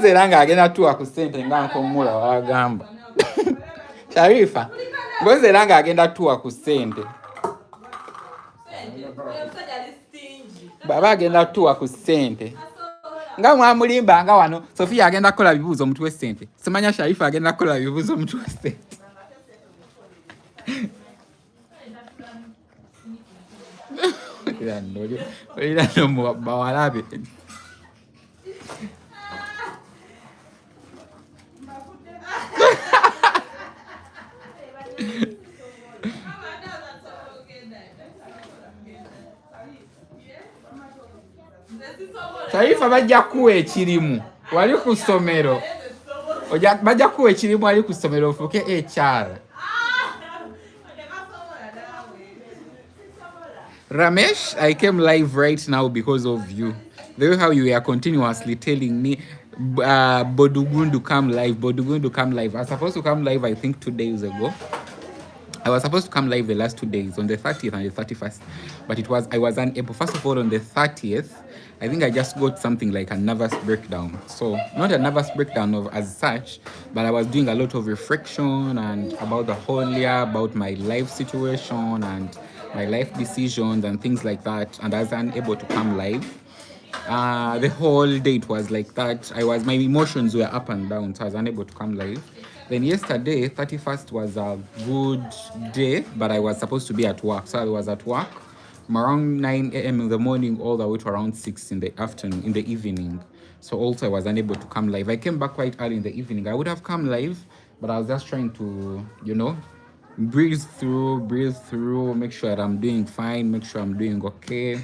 Mboze langa agenda tuwa ku ssente nga nkomula wagamba. Sharifa. Mboze langa agenda tuwa ku ssente. Baba agenda tuwa ku ssente. Nga mwamulimba nga wano Sofia agenda kukola bibuuzo omutwe w'essente. Simanya Sharifa agenda kukola bibuuzo omutwe w'essente. Olina no bawalabe. Sharifa bajja kuwa ekirimu wali ku ssomero. Bajja kuwa ekirimu wali ku ssomero ofuuke HR. Ramesh, I came live right now because of you. The way how you were continuously telling me Bodugundu come live, Bodugundu come live. I was supposed to come live I think 2 days ago. I was supposed to come live the last 2 days, on the 30th and the 31st, but I was unable. First of all, on the 30th, I think I just got something like a nervous breakdown. So not a nervous breakdown as such, but I was doing a lot of reflection and about the whole year, about my life situation and my life decisions and things like that, and I was unable to come live. The whole day it was like that. My emotions were up and down, so I was unable to come live. Then yesterday, 31st, was a good day, but I was supposed to be at work. So I was at work from around 9 a.m. in the morning all the way to around 6 in the afternoon, in the evening. So also I was unable to come live. I came back quite early in the evening. I would have come live, but I was just trying to, breathe through, make sure that I'm doing fine, make sure I'm doing okay,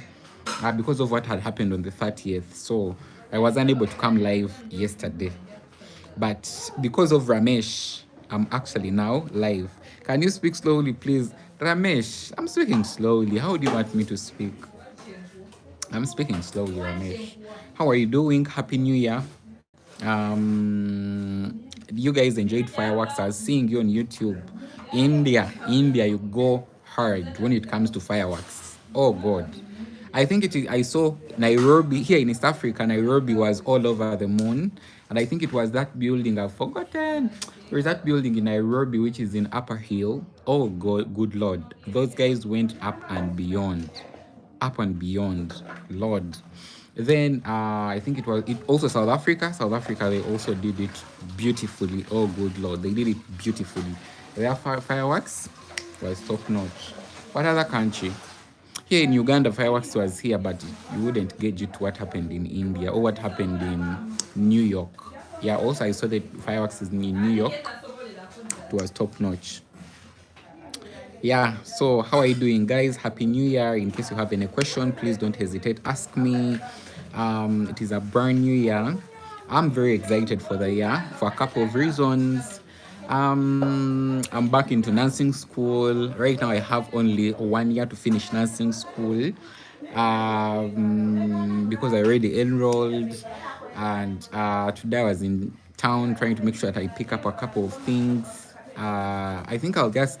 because of what had happened on the 30th. So I was unable to come live yesterday. But because of Ramesh, I'm actually now live. Can you speak slowly, please? Ramesh, I'm speaking slowly. How do you want me to speak? I'm speaking slowly, Ramesh. How are you doing? Happy New Year. You guys enjoyed fireworks. I was seeing you on YouTube. India, you go hard when it comes to fireworks. Oh, God. I think I saw Nairobi, here in East Africa, Nairobi was all over the moon. And I think it was that building, I've forgotten. There is that building in Nairobi, which is in Upper Hill. Oh, God, good Lord. Those guys went up and beyond. Up and beyond, Lord. Then I think it also South Africa. South Africa, they also did it beautifully. Oh, good Lord. They did it beautifully. Their fireworks was top notch. What other country? Here in Uganda, fireworks was here, but you wouldn't gauge it what happened in India or what happened in New York. Yeah, also I saw the fireworks in New York. It was top notch. Yeah, so how are you doing, guys? Happy New Year. In case you have any question, please don't hesitate, ask me. It is a brand new year. I'm very excited for the year for a couple of reasons. I'm back into nursing school. Right now I have only 1 year to finish nursing school, because I already enrolled, and today I was in town trying to make sure that I pick up a couple of things. I think I'll just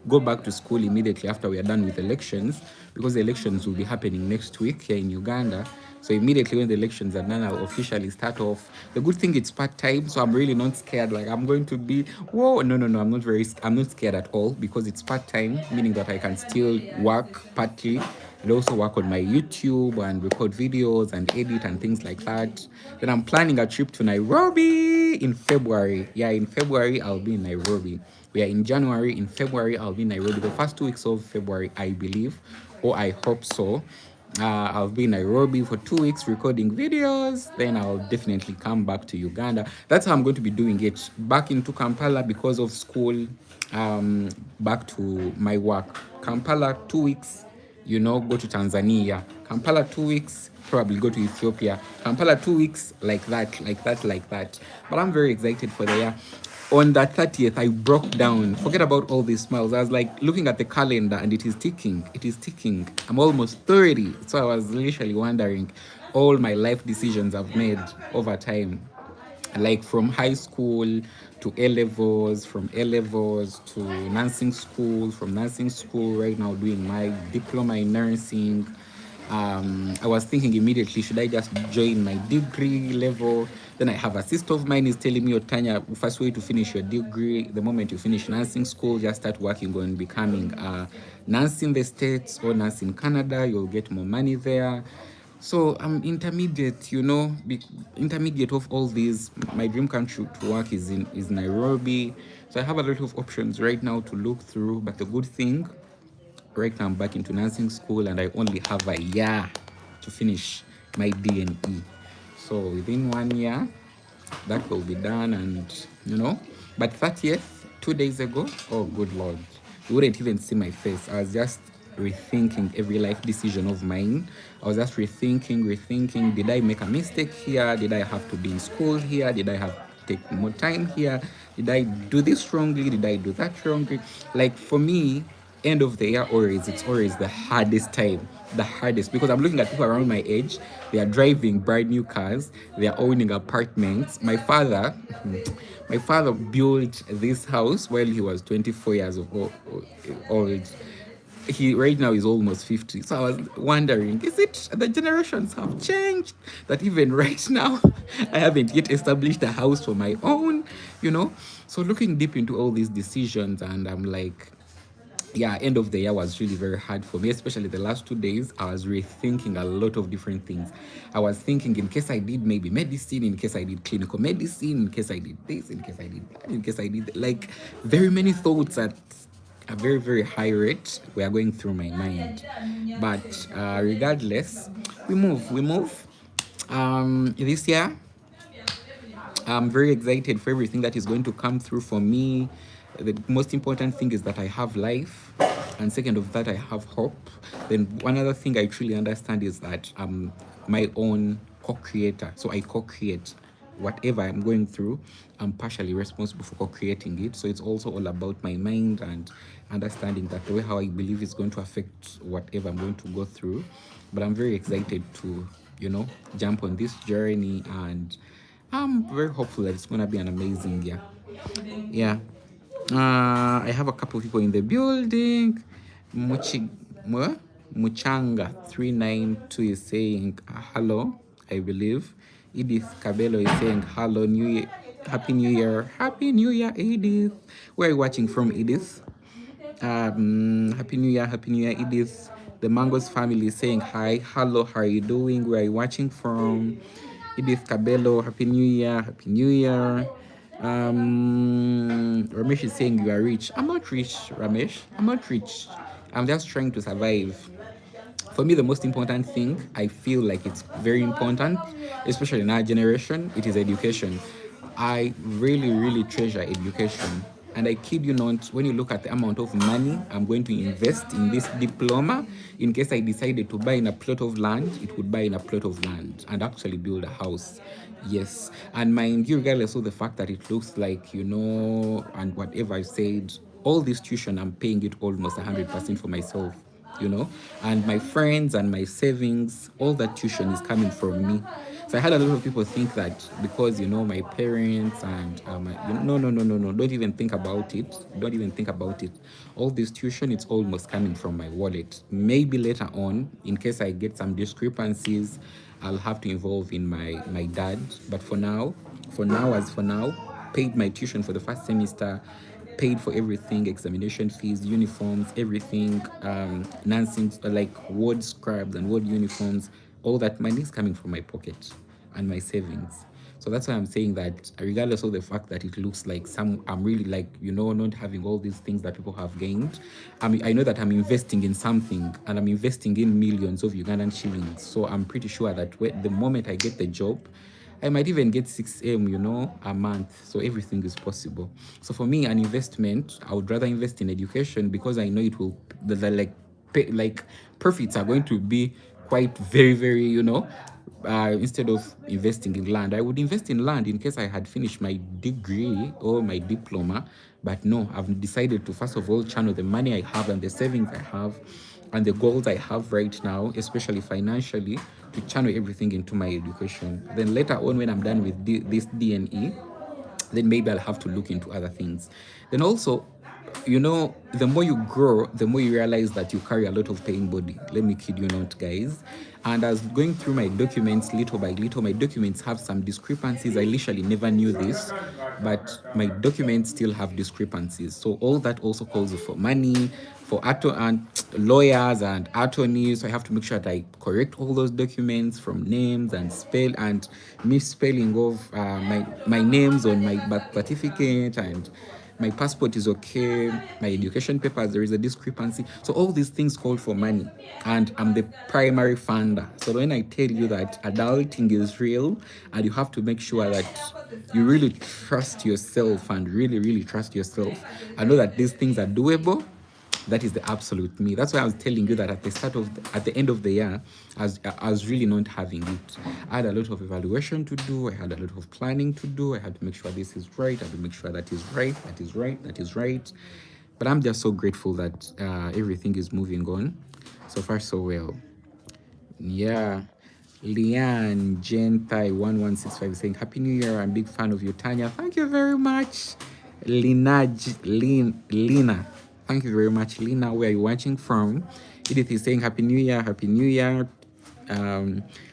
go back to school immediately after we are done with elections, because the elections will be happening next week here in Uganda. So immediately when the elections are done, I'll officially start off. The good thing, it's part-time, so I'm really not scared. Like I'm going to be, whoa, no, I'm not scared at all, because it's part-time, meaning that I can still work partly and also work on my YouTube and record videos and edit and things like that. Then I'm planning a trip to Nairobi in February. Yeah, in February, I'll be in Nairobi. We are in January. In February, I'll be in Nairobi. The first 2 weeks of February, I believe, or I hope so. I'll be in Nairobi for 2 weeks recording videos. Then I'll definitely come back to Uganda. That's how I'm going to be doing it. Back into Kampala because of school. Back to my work. Kampala 2 weeks, go to Tanzania. Kampala 2 weeks, probably go to Ethiopia. Kampala 2 weeks, like that. But I'm very excited for the year. On the 30th, I broke down. Forget about all these smiles. I was like looking at the calendar and it is ticking. I'm almost 30. So I was literally wondering all my life decisions I've made over time. Like from high school to A-levels, from A-levels to nursing school, from nursing school right now doing my diploma in nursing. I was thinking immediately, should I just join my degree level? Then I have a sister of mine is telling me, oh, Tanya, first way to finish your degree, the moment you finish nursing school, just start working on becoming a nurse in the States or nurse in Canada. You'll get more money there. So I'm intermediate, intermediate of all these. My dream country to work is Nairobi. So I have a lot of options right now to look through. But the good thing, right now I'm back into nursing school and I only have a year to finish my DNE. So within 1 year, that will be done. And but 30th, 2 days ago, oh good lord, you wouldn't even see my face. I was just rethinking every life decision of mine. I was just rethinking, did I make a mistake here? Did I have to be in school here? Did I have to take more time here? Did I do this wrongly? Did I do that wrongly? Like for me, end of the year always, it's always the hardest time. The hardest, because I'm looking at people around my age. They are driving brand new cars, they are owning apartments. My father built this house while he was 24 years old. He right now is almost 50. So I was wondering, is it the generations have changed that even right now I haven't yet established a house for my own. So looking deep into all these decisions, and I'm like, yeah, end of the year was really very hard for me, especially the last 2 days. I was rethinking a lot of different things. I was thinking, in case I did maybe medicine, in case I did clinical medicine, in case I did this, in case I did that, in case I did like very many thoughts at a very, very high rate were going through my mind. But regardless, we move. This year I'm very excited for everything that is going to come through for me. The most important thing is that I have life, and second of that, I have hope. Then one other thing I truly understand is that I'm my own co-creator. So I co-create whatever I'm going through. I'm partially responsible for co-creating it. So it's also all about my mind and understanding that the way how I believe is going to affect whatever I'm going to go through. But I'm very excited to, jump on this journey, and I'm very hopeful that it's gonna be an amazing year. Yeah. I have a couple of people in the building. Muchi, Muchanga 392 is saying hello, I believe. Edith Cabello is saying hello, New Year, Happy New Year, Happy New Year, Edith. Where are you watching from, Edith? Happy New Year, Edith. The Mangoes family is saying hi, hello, how are you doing? Where are you watching from? Edith Cabello, Happy New Year, Happy New Year. Ramesh is saying you are rich. I'm not rich, Ramesh. I'm not rich. I'm just trying to survive. For me, the most important thing, I feel like it's very important, especially in our generation, it is education. I really, really treasure education. And I kid you not, when you look at the amount of money I'm going to invest in this diploma, in case I decided to buy in a plot of land, it would buy in a plot of land and actually build a house. Yes. And mind you, regardless of the fact that it looks like, and whatever I said, all this tuition, I'm paying it almost 100% for myself, and my friends and my savings, all that tuition is coming from me. So I had a lot of people think that because my parents and no, no, no, no, no, don't even think about it. Don't even think about it. All this tuition, it's almost coming from my wallet. Maybe later on, in case I get some discrepancies, I'll have to involve in my dad. But for now, paid my tuition for the first semester, paid for everything, examination fees, uniforms, everything, nursing, like ward scrubs and ward uniforms. All that money is coming from my pocket and my savings. So that's why I'm saying that, regardless of the fact that it looks like I'm really like, not having all these things that people have gained. I know that I'm investing in something, and I'm investing in millions of Ugandan shillings. So I'm pretty sure that the moment I get the job, I might even get 6M, a month. So everything is possible. So for me, an investment, I would rather invest in education, because I know it will, profits are going to be quite very, very, instead of investing in land. I would invest in land in case I had finished my degree or my diploma. But no, I've decided to first of all channel the money I have and the savings I have and the goals I have right now, especially financially, to channel everything into my education. Then later on, when I'm done with this DNE, then maybe I'll have to look into other things. Then also, you know, the more you grow, the more you realize that you carry a lot of pain body. Let me kid you not, guys. And as going through my documents little by little, my documents have some discrepancies. I literally never knew this, but my documents still have discrepancies. So all that also calls for money, for and lawyers and attorneys. So I have to make sure that I correct all those documents from names and spell and misspelling of my names on my birth certificate, and my passport is okay, my education papers, there is a discrepancy. So all these things call for money, and I'm the primary funder. So when I tell you that adulting is real, and you have to make sure that you really trust yourself and really, really trust yourself, I know that these things are doable. That is the absolute me. That's why I was telling you that at the end of the year, I was really not having it. I had a lot of evaluation to do. I had a lot of planning to do. I had to make sure this is right. I had to make sure that is right. That is right. That is right. But I'm just so grateful that everything is moving on. So far, so well. Yeah. Leanne Gentai 1165 is saying, Happy New Year. I'm a big fan of you, Tanya. Thank you very much. Lina. Thank you very much, Lina. Where are you watching from? Edith is saying, Happy New Year. Happy New Year.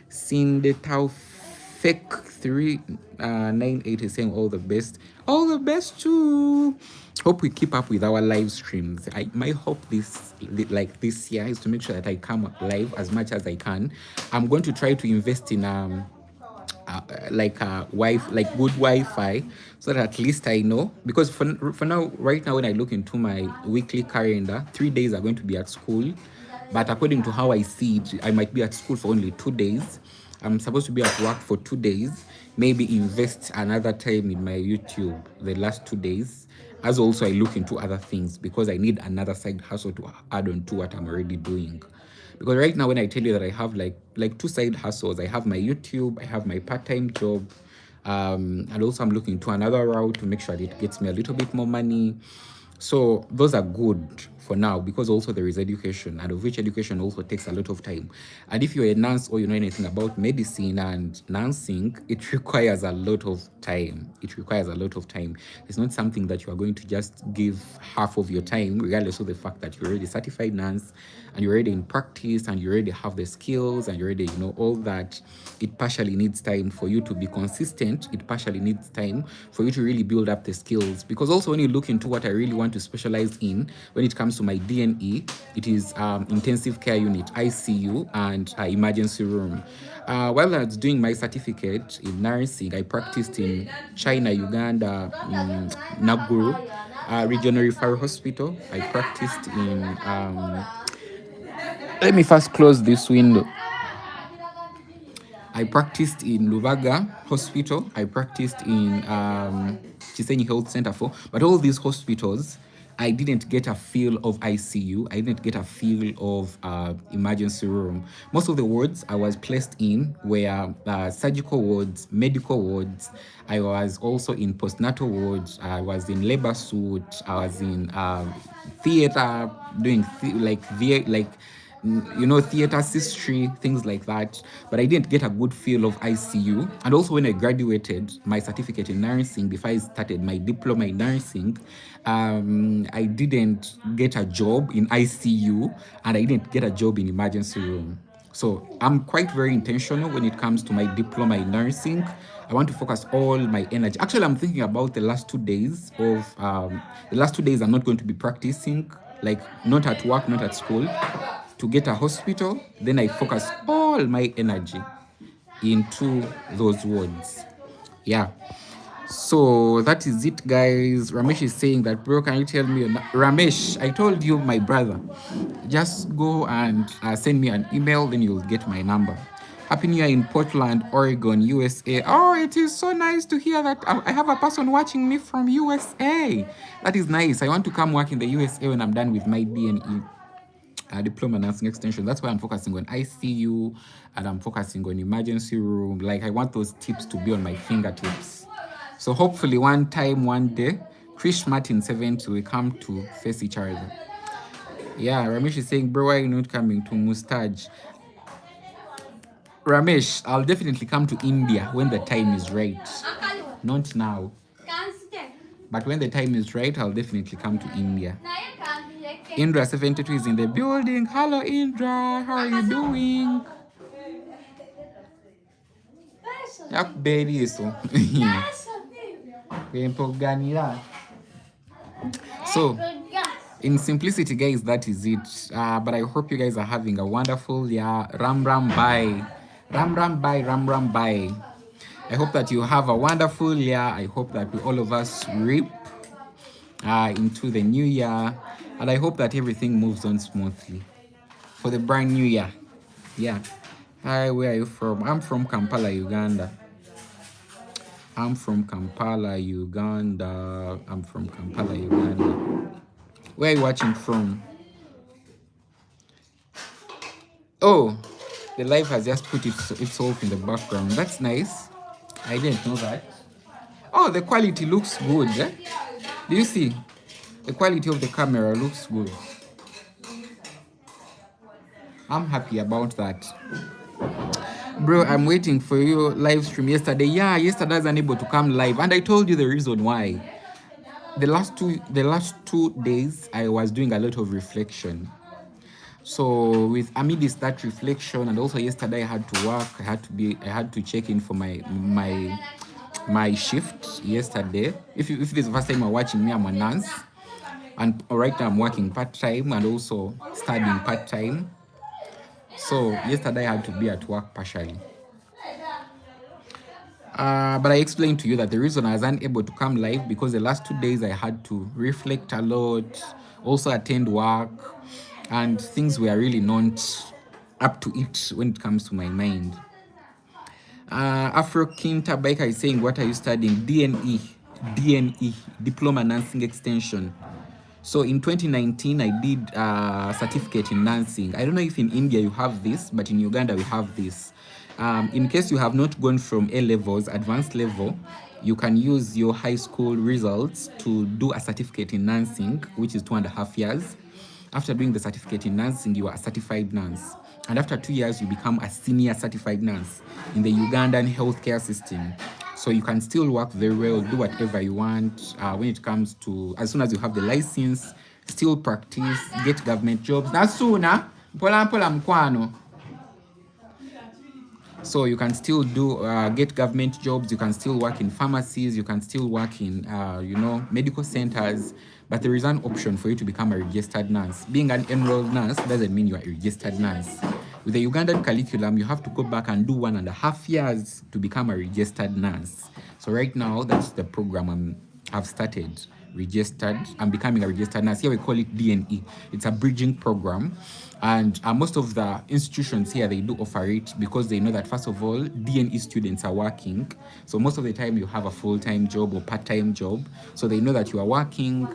Cindy Tau Fake 398 is saying, all the best. All the best too. Hope we keep up with our live streams. My hope this year is to make sure that I come live as much as I can. I'm going to try to invest in like a like good Wi-Fi, so that at least I know, because for now, right now, when I look into my weekly calendar, 3 days are going to be at school, but according to how I see it, I might be at school for only 2 days. I'm supposed to be at work for 2 days. Maybe invest another time in my YouTube the last 2 days. As also I look into other things, because I need another side hustle to add on to what I'm already doing. Because right now, when I tell you that I have like two side hustles, I have my YouTube, I have my part-time job, and also I'm looking to another route to make sure that it gets me a little bit more money. So those are good for now, because also there is education, and of which education also takes a lot of time. And if you're a nurse or you know anything about medicine and nursing, it requires a lot of time. It requires a lot of time. It's not something that you are going to just give half of your time, regardless of the fact that you're already certified nurse and you're already in practice and you already have the skills and you already know all that. It partially needs time for you to be consistent. It partially needs time for you to really build up the skills, because also when you look into what I really want to specialize in when it comes to my DNE, it is intensive care unit, ICU, and emergency room. While I was doing my certificate in nursing, I practiced in China, Uganda, Naguru Regional Referral Hospital. I practiced in let me first close this window. I practiced in Lubaga Hospital. I practiced in Chisenyi Health Center but all these hospitals, I didn't get a feel of ICU. I didn't get a feel of emergency room. Most of the wards I was placed in were surgical wards, medical wards. I was also in postnatal wards. I was in labor suit. I was in theater, doing theater history, things like that. But I didn't get a good feel of ICU. And also, when I graduated my certificate in nursing, before I started my diploma in nursing, I didn't get a job in ICU, and I didn't get a job in emergency room. So I'm quite very intentional when it comes to my diploma in nursing. I want to focus all my energy. Actually, I'm thinking about the last 2 days I'm not going to be practicing, like not at work, not at school, to get a hospital. Then I focus all my energy into those wards. Yeah. So that is it, guys. Ramesh is saying that, bro, can you tell me? Ramesh, I told you, my brother, just go and send me an email, then you'll get my number. Happy New Year in Portland, Oregon, USA. Oh, it is so nice to hear that I have a person watching me from USA. That is nice. I want to come work in the USA when I'm done with my DNE. Diploma nursing extension. That's why I'm focusing on ICU and I'm focusing on emergency room. Like, I want those tips to be on my fingertips. So hopefully one time, one day, Chris Martin 70 will come to face each other. Yeah, Ramesh is saying, bro, why are you not coming to Mustaj? Ramesh, I'll definitely come to India when the time is right. Not now. But when the time is right, I'll definitely come to India. Indra 72 is in the building. Hello Indra, how are you doing? Yakuberiso. So, in simplicity, guys, that is it. But I hope you guys are having a wonderful ram ram bye. Ram ram bye, ram ram bye. I hope that you have a wonderful year. I hope that we, all of us reap into the new year. And I hope that everything moves on smoothly for the brand new year. Yeah. Hi, where are you from? I'm from Kampala, Uganda. I'm from Kampala, Uganda. I'm from Kampala, Uganda. Where are you watching from? Oh, the live has just put itself in the background. That's nice. I didn't know that. Oh, the quality looks good. Eh? Do you see? The quality of the camera looks good. I'm happy about that. Bro, I'm waiting for your live stream yesterday. Yeah, yesterday I was unable to come live, and I told you the reason why. The last 2 days I was doing a lot of reflection. So with amidst that reflection, and also yesterday I had to work, I had to check in for my shift yesterday. If this is the first time you're watching me, I'm a nurse, and right now I'm working part-time and also studying part-time. So yesterday I had to be at work partially. But I explained to you that the reason I was unable to come live because the last 2 days I had to reflect a lot, also attend work, and things were really not up to it when it comes to my mind. Afro Kinta Biker is saying, what are you studying? DNE, Diploma Nursing Extension. So in 2019, I did a certificate in nursing. I don't know if in India you have this, but in Uganda we have this. In case you have not gone from A levels, advanced level, you can use your high school results to do a certificate in nursing, which is 2.5 years. After doing the certificate in nursing, you are a certified nurse. And after 2 years, you become a senior certified nurse in the Ugandan healthcare system. So you can still work very well, do whatever you want when it comes to, as soon as you have the license, still practice, get government jobs. Nasuna, pola pola mkwano. So you can still do get government jobs. You can still work in pharmacies. You can still work in medical centers. But there is an option for you to become a registered nurse. Being an enrolled nurse doesn't mean you are a registered nurse. With the Ugandan curriculum, you have to go back and do 1.5 years to become a registered nurse. So right now, that's the program I've started. Registered. I'm becoming a registered nurse. Here we call it DNE. It's a bridging program. And most of the institutions here, they do offer it because they know that, first of all, DNE students are working. So most of the time you have a full-time job or part-time job. So they know that you are working.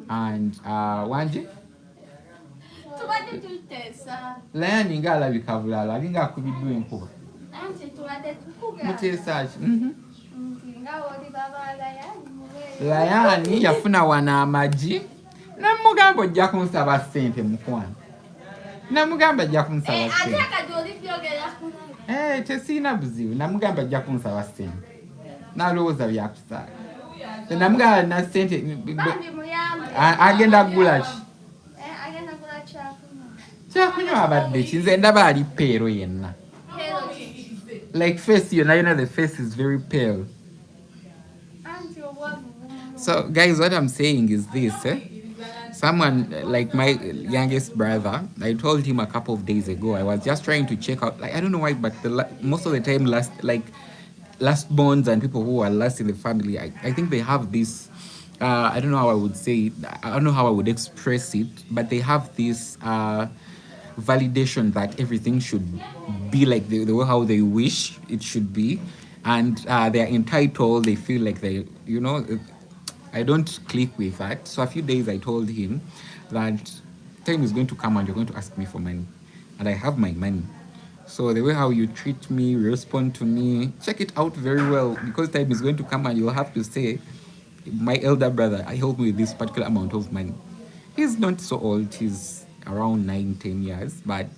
And Wanje? Learning alabika bulala alinga kubidwa enkuba mutesaaki Layani yafuna wana amagi namugamba ojja kunsaba ssente mukwano namugamba ajja kunsaba ssente tesiina buzibu namugamba ajja kunsaba ssente nalowooza byakusaaga namugamba na ssente agenda kugula ki kyakunywa abadde ki nze ndaba ali peero yenna like face yonna the face is very pale. So guys, what I'm saying is this, someone like my youngest brother, I told him a couple of days ago, I was just trying to check out, like, I don't know why, but most of the time last borns and people who are last in the family, I think they have this, I don't know how I would say it, I don't know how I would express it, but they have this validation that everything should be like the way how they wish it should be, and they're entitled, they feel like they, I don't click with that. So a few days I told him that time is going to come and you're going to ask me for money, and I have my money. So the way how you treat me, respond to me, check it out very well, because time is going to come and you'll have to say, my elder brother, I help me with this particular amount of money. He's not so old, he's around 9-10 years, but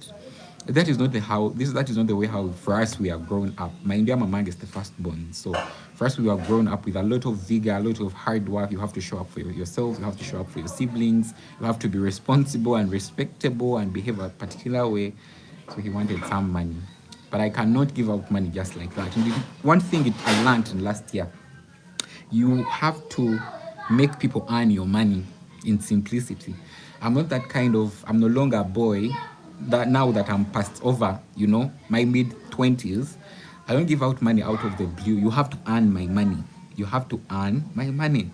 that is not the how this that is not the way how for us we are grown up. My India Mamang is the firstborn, so for us we were grown up with a lot of vigor, a lot of hard work. You have to show up for yourself, you have to show up for your siblings, you have to be responsible and respectable and behave a particular way. So he wanted some money, but I cannot give out money just like that. And one thing I learned in last year, you have to make people earn your money in simplicity. I'm not that kind of, I'm no longer a boy that now that I'm past over, my mid 20s. I don't give out money out of the blue. You have to earn my money. You have to earn my money.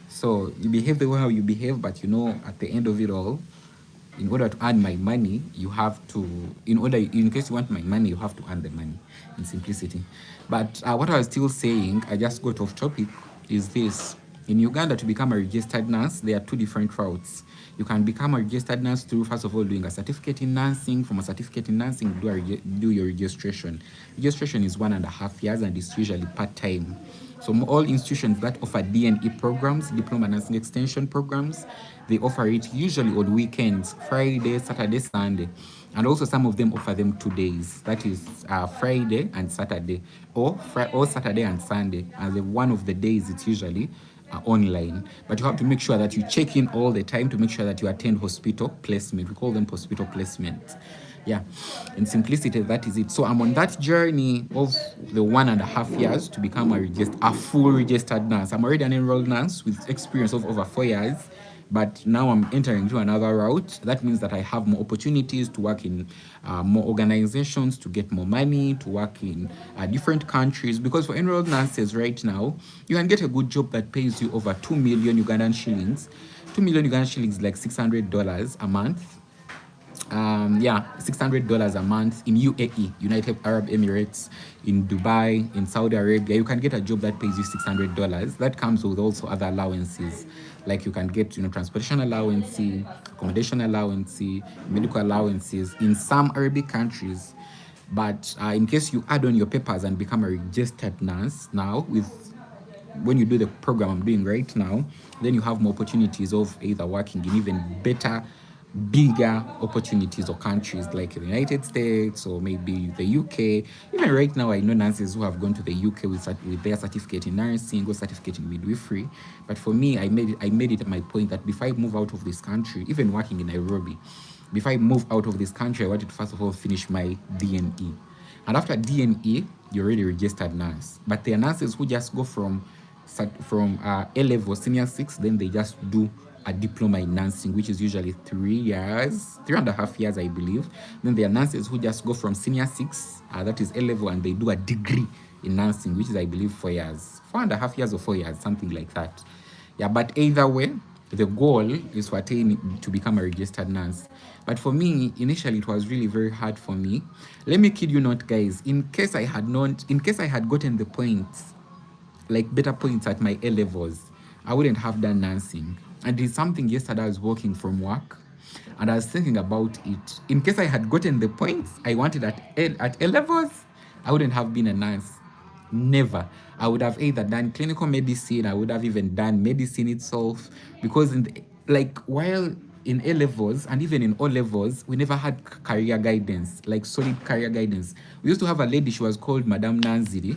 So you behave the way how you behave, but at the end of it all, in order to earn my money, you have to, in case you want my money, you have to earn the money in simplicity. But what I was still saying, I just got off topic, is this. In Uganda, to become a registered nurse, there are two different routes. You can become a registered nurse through, first of all, doing a certificate in nursing. From a certificate in nursing, do your registration. Registration is 1.5 years and it's usually part-time. So all institutions that offer DNE programs, diploma nursing extension programs, they offer it usually on weekends, Friday, Saturday, Sunday. And also some of them offer them 2 days. That is Friday and Saturday, or Saturday and Sunday. And one of the days it's usually online. But you have to make sure that you check in all the time to make sure that you attend hospital placement. We call them hospital placements. Yeah, in simplicity, that is it. So I'm on that journey of the 1.5 years to become a full registered nurse. I'm already an enrolled nurse with experience of over 4 years, but now I'm entering into another route. That means that I have more opportunities to work in more organizations, to get more money, to work in different countries. Because for enrolled nurses right now, you can get a good job that pays you over 2 million Ugandan shillings. 2 million Ugandan shillings, like $600 a month. $600 a month in UAE, United Arab Emirates, in Dubai, in Saudi Arabia. You can get a job that pays you $600. That comes with also other allowances, like you can get transportation allowance, accommodation allowance, medical allowances in some Arabic countries. But in case you add on your papers and become a registered nurse now, when you do the program I'm doing right now, then you have more opportunities of either working in even better, bigger opportunities or countries like the United States or maybe the UK. Even right now, I know nurses who have gone to the UK with their certificate in nursing or certificate in midwifery. But for me, I made it my point that before I move out of this country, even working in Nairobi, before I move out of this country, I wanted to first of all finish my DNE. And after DNE, you're already registered nurse. But there are nurses who just go from A-level senior 6, then they just do a diploma in nursing, which is usually 3 years, 3.5 years, I believe. Then there are nurses who just go from senior 6, that is A-level, and they do a degree in nursing, which is, I believe, 4 years, 4.5 years or 4 years, something like that. Yeah, but either way, the goal is to attain to become a registered nurse. But for me, initially, it was really very hard for me. Let me kid you not, guys. In case I had gotten the points, like better points at my A levels, I wouldn't have done nursing. And it's something yesterday I was working from work and I was thinking about it. In case I had gotten the points I wanted at A levels, I wouldn't have been a nurse. Never. I would have either done clinical medicine, I would have even done medicine itself, because while in A levels and even in O levels, we never had career guidance, like solid career guidance. We used to have a lady, she was called Madame Nanziri,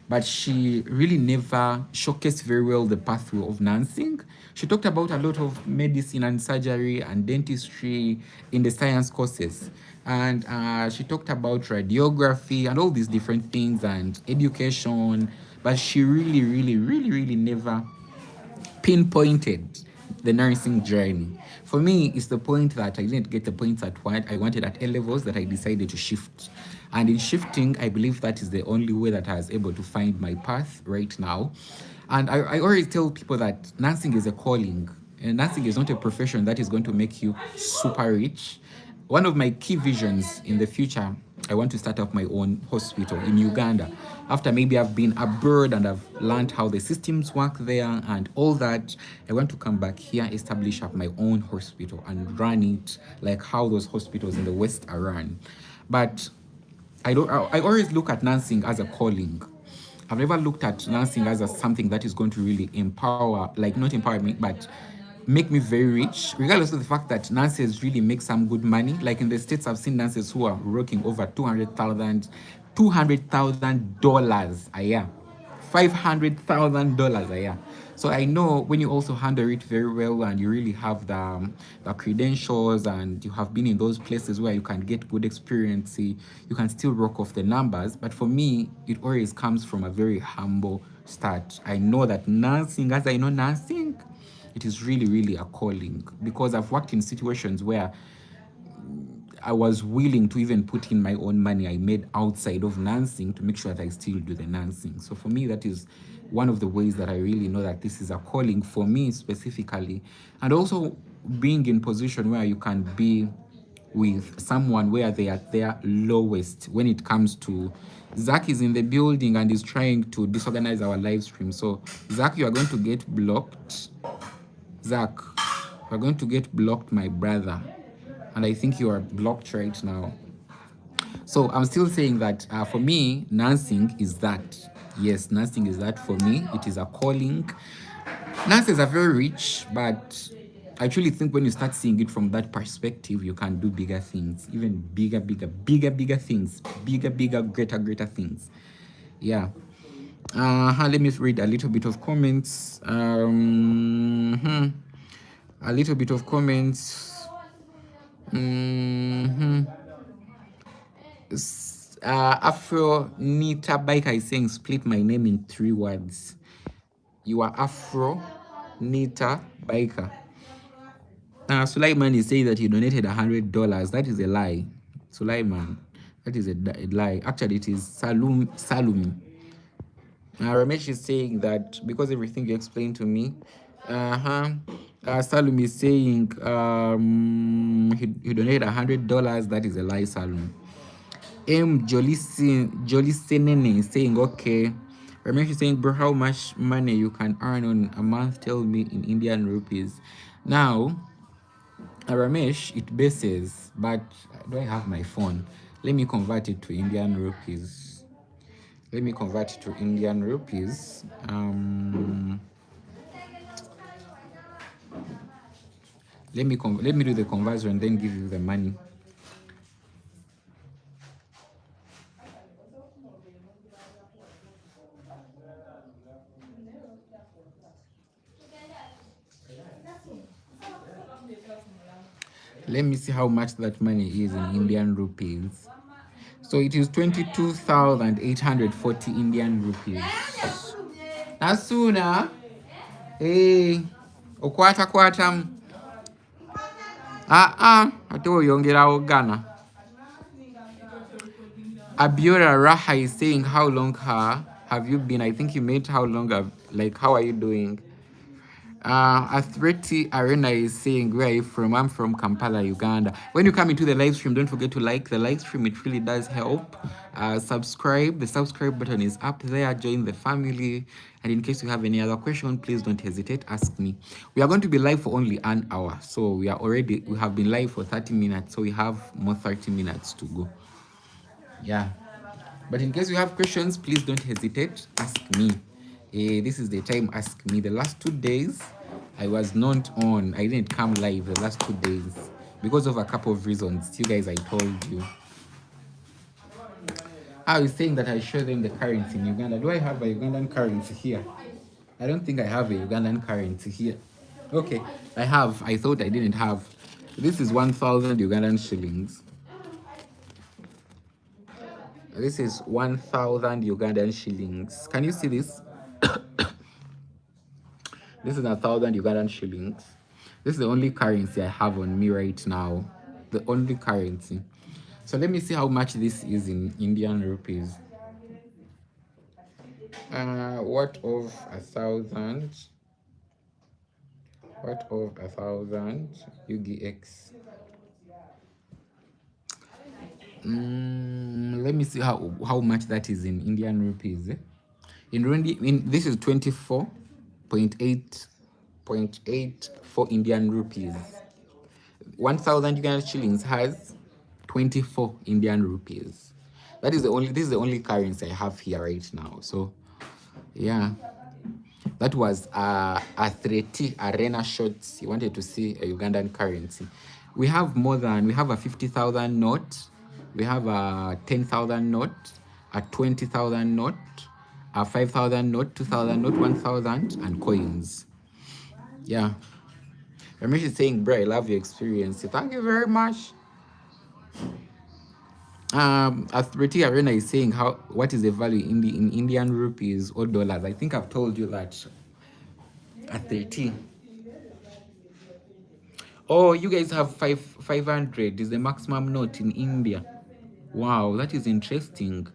but she really never showcased very well the pathway of nursing. She talked about a lot of medicine and surgery and dentistry in the science courses. And she talked about radiography and all these different things and education. But she really, really, really, really never pinpointed the nursing journey. For me, it's the point that I didn't get the points at what I wanted at A levels that I decided to shift. And in shifting, I believe that is the only way that I was able to find my path right now. And I always tell people that nursing is a calling. And nursing is not a profession that is going to make you super rich. One of my key visions in the future, I want to start up my own hospital in Uganda. After maybe I've been abroad and I've learned how the systems work there and all that, I want to come back here, establish up my own hospital and run it like how those hospitals in the West are run. But I always look at nursing as a calling. I've never looked at nursing as something that is going to really empower, like not empower me, but make me very rich, regardless of the fact that nurses really make some good money. Like in the States, I've seen nurses who are working over $200,000 a year, $500,000 a year. So I know when you also handle it very well and you really have the credentials and you have been in those places where you can get good experience, you can still rock off the numbers. But for me, it always comes from a very humble start. I know that nursing, as I know nursing, it is really, really a calling, because I've worked in situations where I was willing to even put in my own money I made outside of nursing to make sure that I still do the nursing. So for me, that is one of the ways that I really know that this is a calling for me specifically. And also being in position where you can be with someone where they are at their lowest when it comes to Zach is in the building and is trying to disorganize our live stream. So Zach, you are going to get blocked. Zach, you're going to get blocked, my brother. And I think you are blocked right now. So I'm still saying that for me, nursing is that. Yes, nursing is that for me. It is a calling. Nurses are very rich, but I actually think when you start seeing it from that perspective, you can do bigger things, even bigger things, greater things. Yeah. Let me read a little bit of comments. A little bit of comments. Afro Nita Biker is saying, split my name in 3 words. You are Afro Nita Biker. Sulaiman is saying that he donated $100. That is a lie. Sulaiman, that is a lie. Actually, it is Salumi. Ramesh is saying that because everything you explained to me. Salumi is saying he donated $100. That is a lie, Salumi. Jolisenene is saying, okay. Ramesh is saying, bro, how much money you can earn on a month? Tell me in Indian rupees. Now, Ramesh, it bases, but do I have my phone? Let me convert it to Indian rupees. Let me convert it to Indian rupees. Let me do the conversion and then give you the money. Let me see how much that money is in Indian rupees. So it is 22,840 Indian rupees. Nasuna, hey, okwata. Ate oyongerawo Ghana. Abiora Raha is saying, how long have you been? I think you made how long, how are you doing? Athreti Arena is saying, where are you from? I'm from Kampala, Uganda. When you come into the live stream, don't forget to like the live stream. It really does help. Subscribe. The subscribe button is up there. Join the family. And in case you have any other question, please don't hesitate. Ask me. We are going to be live for only an hour. So we have been live for 30 minutes. So we have more 30 minutes to go. Yeah. But in case you have questions, please don't hesitate. Ask me. This is the time. Ask me. The last 2 days, I was not on. I didn't come live the last 2 days because of a couple of reasons. You guys, I told you. I was saying that I show them the currency in Uganda. Do I have a Ugandan currency here? I don't think I have a Ugandan currency here. Okay, I have. I thought I didn't have. This is 1,000 Ugandan shillings. This is 1,000 Ugandan shillings. Can you see this? This is 1,000 Ugandan shillings. This is the only currency I have on me right now. The only currency. So let me see how much this is in Indian rupees. What of 1,000? What of 1,000 UGX? Let me see how much that is in Indian rupees. This is 24.84 Indian rupees. 1,000 Ugandan shillings has 24 Indian rupees. This is the only currency I have here right now. So yeah. That was a 3T arena shots. You wanted to see a Ugandan currency. We have a 50,000 note, we have a 10,000 note, a 20,000 note, a 5,000 note, 2,000 note, 1,000, and coins. Yeah. Ramesh is saying, bro, I love your experience. Thank you very much. Authority Arena is saying what is the value in Indian rupees or dollars. I think I've told you that. Authority. Oh, you guys have 500 is the maximum note in India. Wow, that is interesting.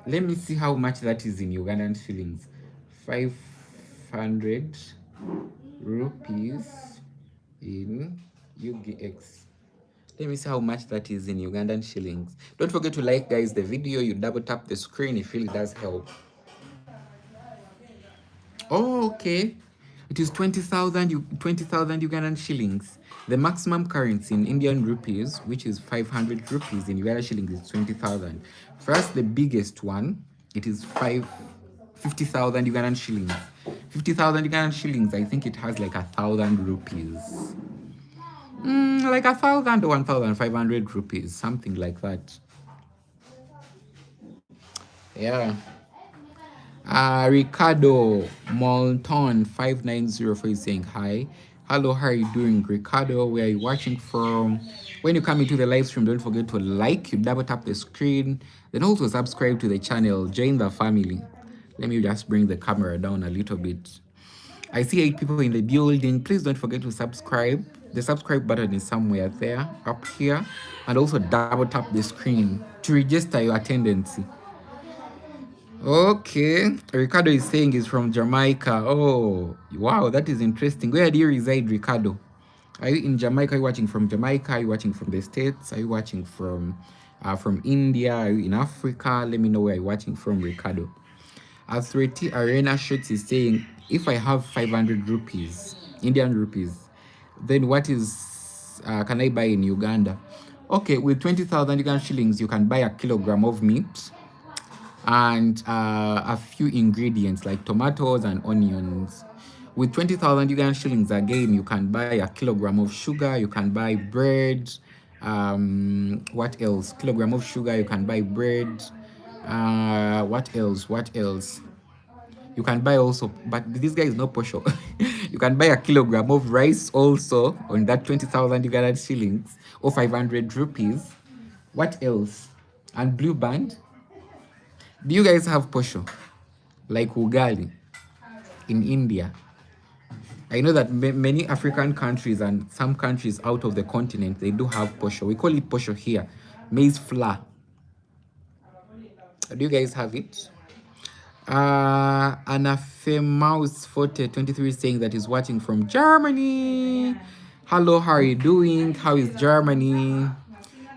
Let me see how much that is in Ugandan shillings. 500 rupees in UGX. Let me see how much that is in Ugandan shillings. Don't forget to like, guys, the video. You double tap the screen. It really does help. Oh, okay. It is 20,000 Ugandan shillings. The maximum currency in Indian rupees, which is 500 rupees in Ugandan shillings, is 20,000. First, the biggest one, it is 50,000 Ugandan shillings. 50,000 Ugandan shillings, I think it has like 1,000 rupees. Like 1,000 or 1,500 rupees, something like that. Yeah. Ricardo Molton 5904 is saying hi. Hello, how are you doing, Ricardo? Where are you watching from? When you come into the live stream, don't forget to like, you double tap the screen, then also subscribe to the channel, join the family. Let me just bring the camera down a little bit. I see 8 people in the building. Please don't forget to subscribe. The subscribe button is somewhere there, up here, and also double tap the screen to register your attendance. Okay, Ricardo is saying he's from Jamaica. Oh, wow, that is interesting. Where do you reside, Ricardo? Are you in Jamaica? Are you watching from Jamaica? Are you watching from the States? Are you watching from India? Are you in Africa? Let me know where you're watching from, Ricardo. Authority Arena Shoots is saying, if I have 500 rupees, Indian rupees, then what is can I buy in Uganda? Okay, with 20,000 Ugandan shillings, you can buy a kilogram of meat and a few ingredients like tomatoes and onions. With 20,000 Ugandan shillings, again, you can buy a kilogram of sugar, you can buy bread. What else? Kilogram of sugar, you can buy bread. What else? What else? You can buy also, but this guy is not partial. You can buy a kilogram of rice also on that 20,000 Ugandan shillings or 500 rupees. What else? And blue band. Do you guys have posho? Like ugali in India? I know that many African countries and some countries out of the continent, they do have posho. We call it posho here. Maize flour. Do you guys have it? Anafemaus Forte 23 saying that he's watching from Germany. Hello, how are you doing? How is Germany?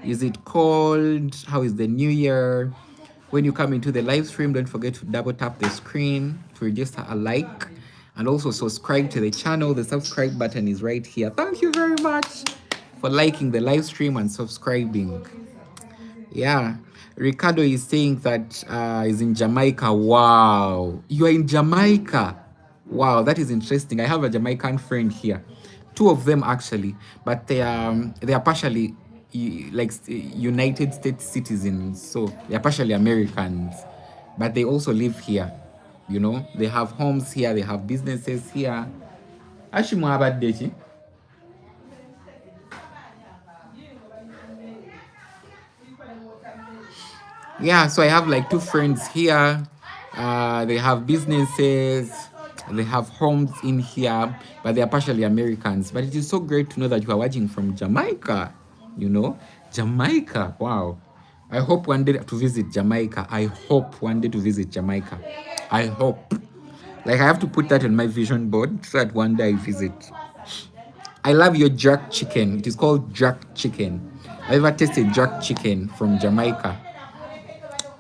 Is it cold? How is the new year? When you come into the live stream, don't forget to double tap the screen to register a like and also subscribe to the channel. The subscribe button is right here. Thank you very much for liking the live stream and subscribing. Yeah, Ricardo is saying that is in Jamaica. Wow, you are in Jamaica. Wow, that is interesting. I have a Jamaican friend here, 2 of them actually, but they are partially like United States citizens, so they are partially Americans, but they also live here. You know, they have homes here, they have businesses here. Ashimwabadechi. Yeah, so I have like 2 friends here. They have businesses, they have homes in here, but they are partially Americans. But it is so great to know that you are watching from Jamaica. You know, Jamaica. Wow. I hope one day to visit Jamaica. I hope one day to visit Jamaica. I hope. Like, I have to put that on my vision board so that one day I visit. I love your jerk chicken. It is called jerk chicken. I've ever tasted jerk chicken from Jamaica.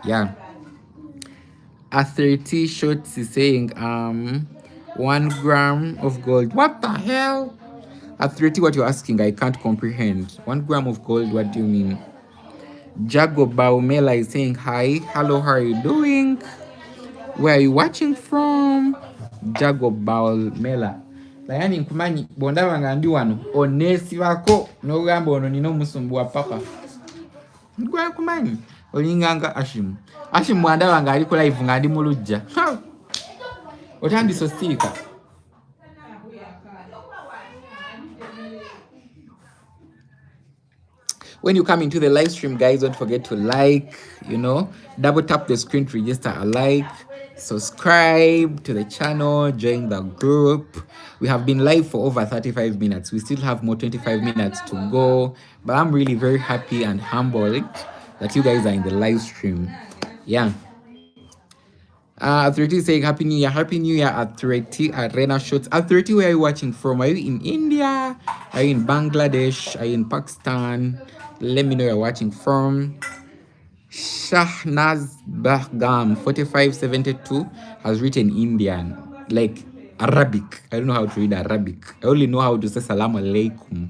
Yeah. A 30 shots is saying 1 gram of gold. What the hell? At 30, what you're asking, I can't comprehend. 1 gram of gold, what do you mean? Jago Baumela is saying hi. Hello, how are you doing? Where are you watching from? Jago Baulmela. Yani nkumanyi bondaba nga ndi wano oneesibako n'ogamba ono nina omusumbu wa papa. Gwe kumanyi olinganga Ashim mwandaba nga ali ku live nga ndi mu luggya. Otandise osiika. When you come into the live stream, guys, don't forget to like, double tap the screen to register a like, subscribe to the channel, join the group. We have been live for over 35 minutes. We still have more 25 minutes to go, but I'm really very happy and humbled that you guys are in the live stream. Yeah. Authority saying Happy New Year. Happy New Year, Authority Arena Shots. Authority, where are you watching from? Are you in India? Are you in Bangladesh? Are you in Pakistan? Let me know where you're watching from. Shahnaz Bahgam 4572 has written Indian, like Arabic. I don't know how to read Arabic. I only know how to say Salam Alaikum.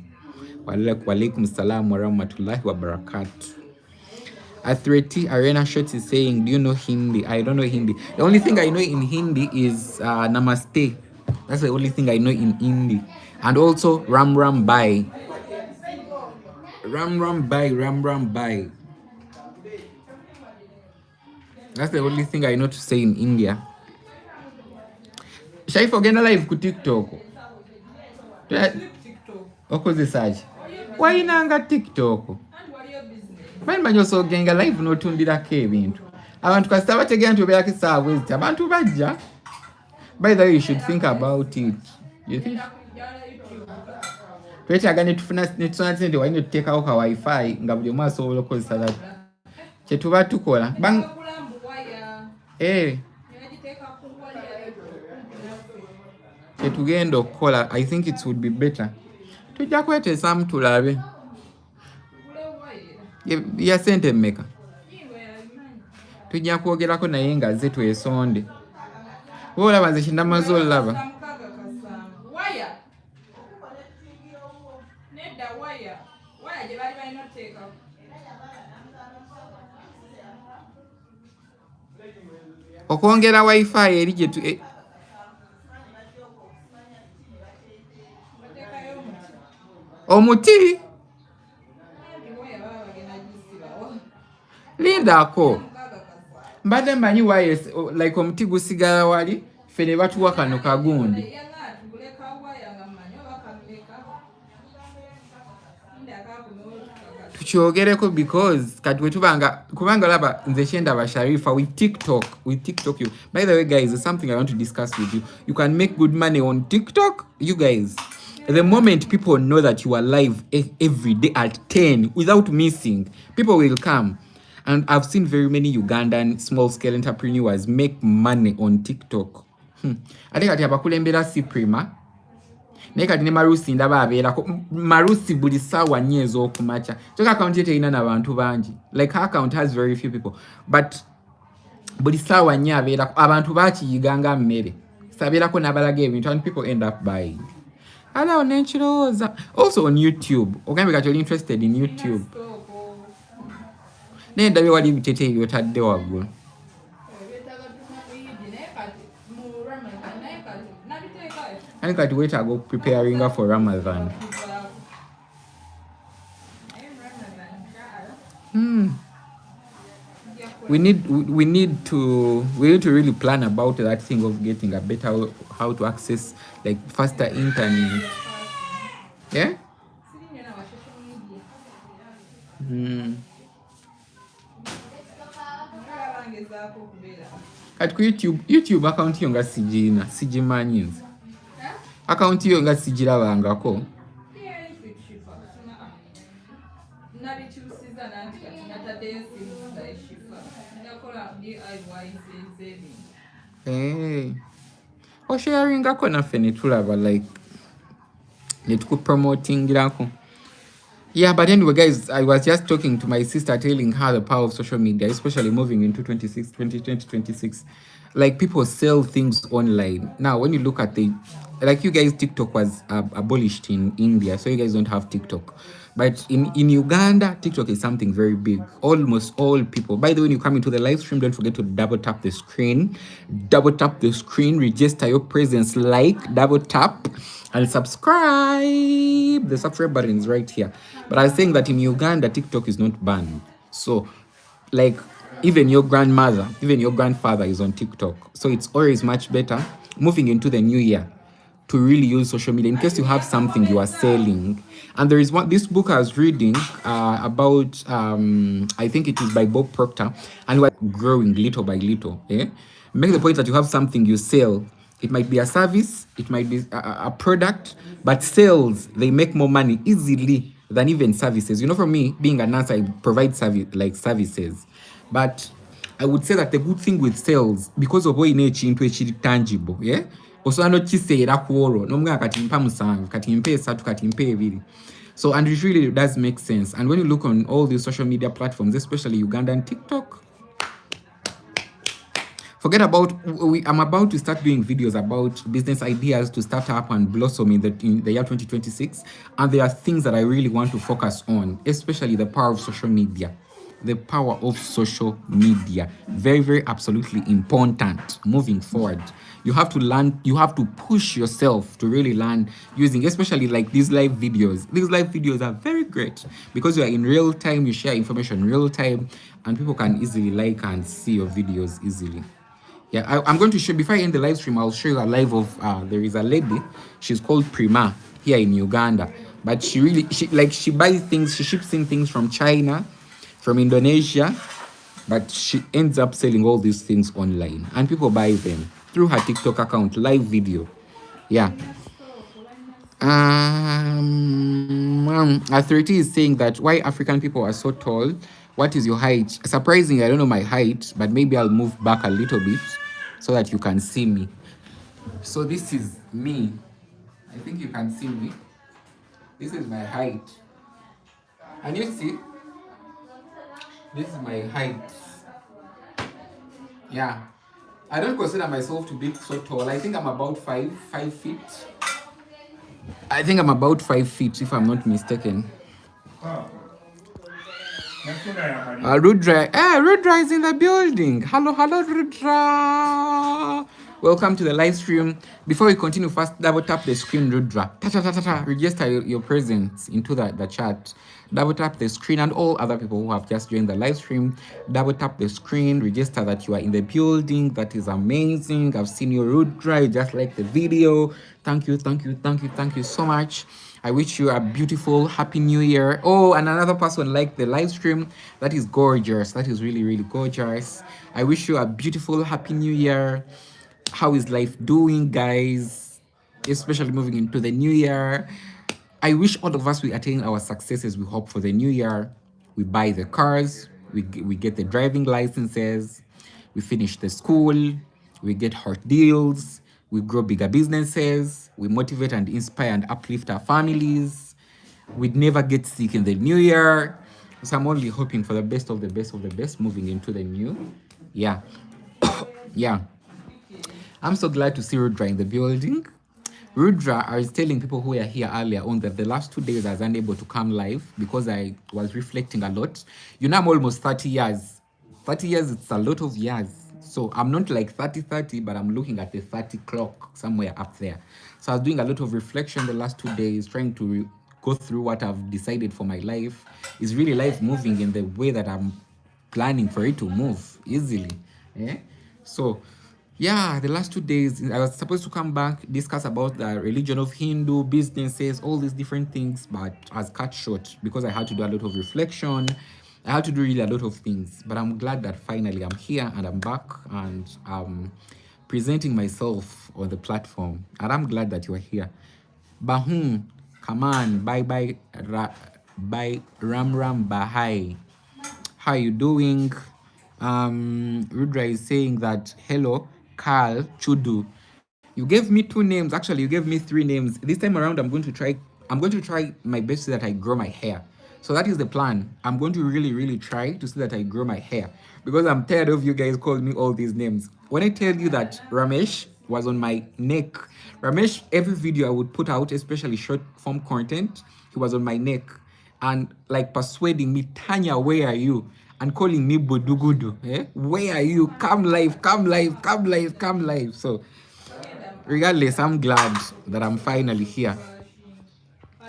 Wa alaikum salam wa rahmatullahi wa barakatuh. Authority Arena Shots is saying, do you know Hindi? I don't know Hindi. The only thing I know in Hindi is Namaste. That's the only thing I know in Hindi. And also Ram Ram Bye. Ram Ram Bye, Ram Ram Bye. That's the only thing I know to say in India. Shall I forget live ku TikTok? Okoze search. Why nanga TikTok? Bali manyo so genga live no tundirako ebintu. Abantu kasita bategera nti obeerako essaawa eziti abantu bajja. By the way, you should think about it. You think? Twetaaga netufuna sente walina tuteekawo ka wifi nga buli omu asobola okukozesa that. Kyetuba tukola. Kyetugenda okukola, I think it would be better. Tujja kweteesamu tulabe. Ya sente mmeka? Tujja kwogerako naye nga ze twesonde. Wowe olaba nze kindamaze olaba. Okwongera wifi eri gyetu omuti lindako mbadde mmanyi waye like omuti gusigala wali ffe ne batuwa kano kagundi. Tukyogereko because kati wetubanga kubanga laba nze kyendaba Sharifa with TikTok you. By the way guys, there's something I want to discuss with you. You can make good money on TikTok, you guys. The moment people know that you are live every day at 10 without missing, people will come. And I've seen very many Ugandan small-scale entrepreneurs make money on TikTok. Ate kati abakulembera si prima. Naye kati ne Marusi ndaba abeerako. Marusi buli ssaawa nnyo ez'okumakya. Kyokka account ye terina n'abantu bangi. Like her account has very few people. But buli ssaawa nnyo abeerako. Abantu baakiyiganga mmere. Sabeerako n'abalaga ebintu and people end up buying. Ala onekirowooza. Also on YouTube. Ogambe kati oli interested in YouTube. Naye ndabye wali ebiteeteeyi by'otadde waggulu. I think I'd wait to go preparing for Ramadan. We need to really plan about that thing of getting a better how to access like faster internet. Yeah. At YouTube account yo nga sigimanyi nze. Account yo nga sigirabangako. Osharingako naffe ne tulaba like netukupromotingirako. Yeah, but anyway, guys, I was just talking to my sister, telling her the power of social media, especially moving into 2026. Like, people sell things online. Now, when you look at like you guys, TikTok was abolished in India, so you guys don't have TikTok. But in Uganda, TikTok is something very big. Almost all people. By the way, when you come into the live stream, don't forget to double tap the screen. Double tap the screen, register your presence, like, double tap, and subscribe. The subscribe button is right here. But I was saying that in Uganda, TikTok is not banned. So, like, even your grandmother, even your grandfather is on TikTok. So it's always much better moving into the new year to really use social media in case you have something you are selling. And there is one, this book I was reading about, I think it is by Bob Proctor, and we're growing little by little. Make the point that you have something you sell. It might be a service, it might be a product, but sales, they make more money easily than even services. You know, for me, being a nurse, I provide service like services. But I would say that the good thing with sales, because of what into a tangible, yeah? Osobola nokiseera kwolwo n'omugamba kati mpa musanvu kati mpa esatu kati mpa ebiri. So, and it really does make sense. And when you look on all these social media platforms, especially Uganda and TikTok, forget about, I'm about to start doing videos about business ideas to start up and blossom in the year 2026. And there are things that I really want to focus on, especially the power of social media. The power of social media. Very, very absolutely important moving forward. You have to learn, you have to push yourself to really learn using, especially like these live videos. These live videos are very great because you are in real time, you share information in real time, and people can easily like and see your videos easily. Yeah, I'm going to show, before I end the live stream, I'll show you a live of, there is a lady, she's called Prima here in Uganda. But she buys things, she ships in things from China, from Indonesia, but she ends up selling all these things online. And people buy them through her TikTok account, live video. Yeah. Authority is saying that why African people are so tall. What is your height? Surprisingly, I don't know my height, but maybe I'll move back a little bit so that you can see me. So this is me. I think you can see me. This is my height. And you see, this is my height. Yeah. I don't consider myself to be so tall. I think I'm about 5 feet. I think I'm about 5 feet, if I'm not mistaken. Rudra, Rudra is in the building. Hello, Rudra. Welcome to the live stream. Before we continue, first double tap the screen, Rudra. Register your presence into the chat. Double tap the screen, and all other people who have just joined the live stream, double tap the screen, register that you are in the building. That is amazing. I've seen your Rudra, you just like the video. Thank you so much. I wish you a beautiful happy new year. Oh, and another person liked the live stream. That is gorgeous. That is really, really gorgeous. I wish you a beautiful happy new year. How is life doing, guys? Especially moving into the new year. I wish all of us we attain our successes we hope for the new year. We buy the cars, we get the driving licenses, we finish the school, we get hot deals, we grow bigger businesses, we motivate and inspire and uplift our families. We'd never get sick in the new year. So I'm only hoping for the best of the best of the best moving into the new. Yeah. Yeah. I'm so glad to see Rudra in the building. Rudra, I was telling people who were here earlier on that the last 2 days I was unable to come live because I was reflecting a lot. You know, I'm almost 30 years. 30 years, it's a lot of years. So I'm not like 30, but I'm looking at the 30 clock somewhere up there. So I was doing a lot of reflection the last 2 days, trying to go through what I've decided for my life. Is really life moving in the way that I'm planning for it to move easily. Yeah. So yeah, the last 2 days I was supposed to come back, discuss about the religion of Hindu, businesses, all these different things, but I was cut short because I had to do a lot of reflection. I had to do really a lot of things, but I'm glad that finally I'm here and I'm back and presenting myself on the platform. And I'm glad that you're here. Bahun, come on, bye Ram Bahai. How are you doing? Rudra is saying that hello, Carl Chudu. You gave me 2 names. Actually, you gave me 3 names. This time around, I'm going to try my best so that I grow my hair. So that is the plan. I'm going to really try to see that I grow my hair because I'm tired of you guys calling me all these names. When I tell you that Ramesh was on my neck, Ramesh, every video I would put out, especially short form content, he was on my neck. and like persuading me, Tanya, where are you? And calling me Budugudu. Eh? Where are you? Come live, come live, come live, come live. So, regardless, I'm glad that I'm finally here.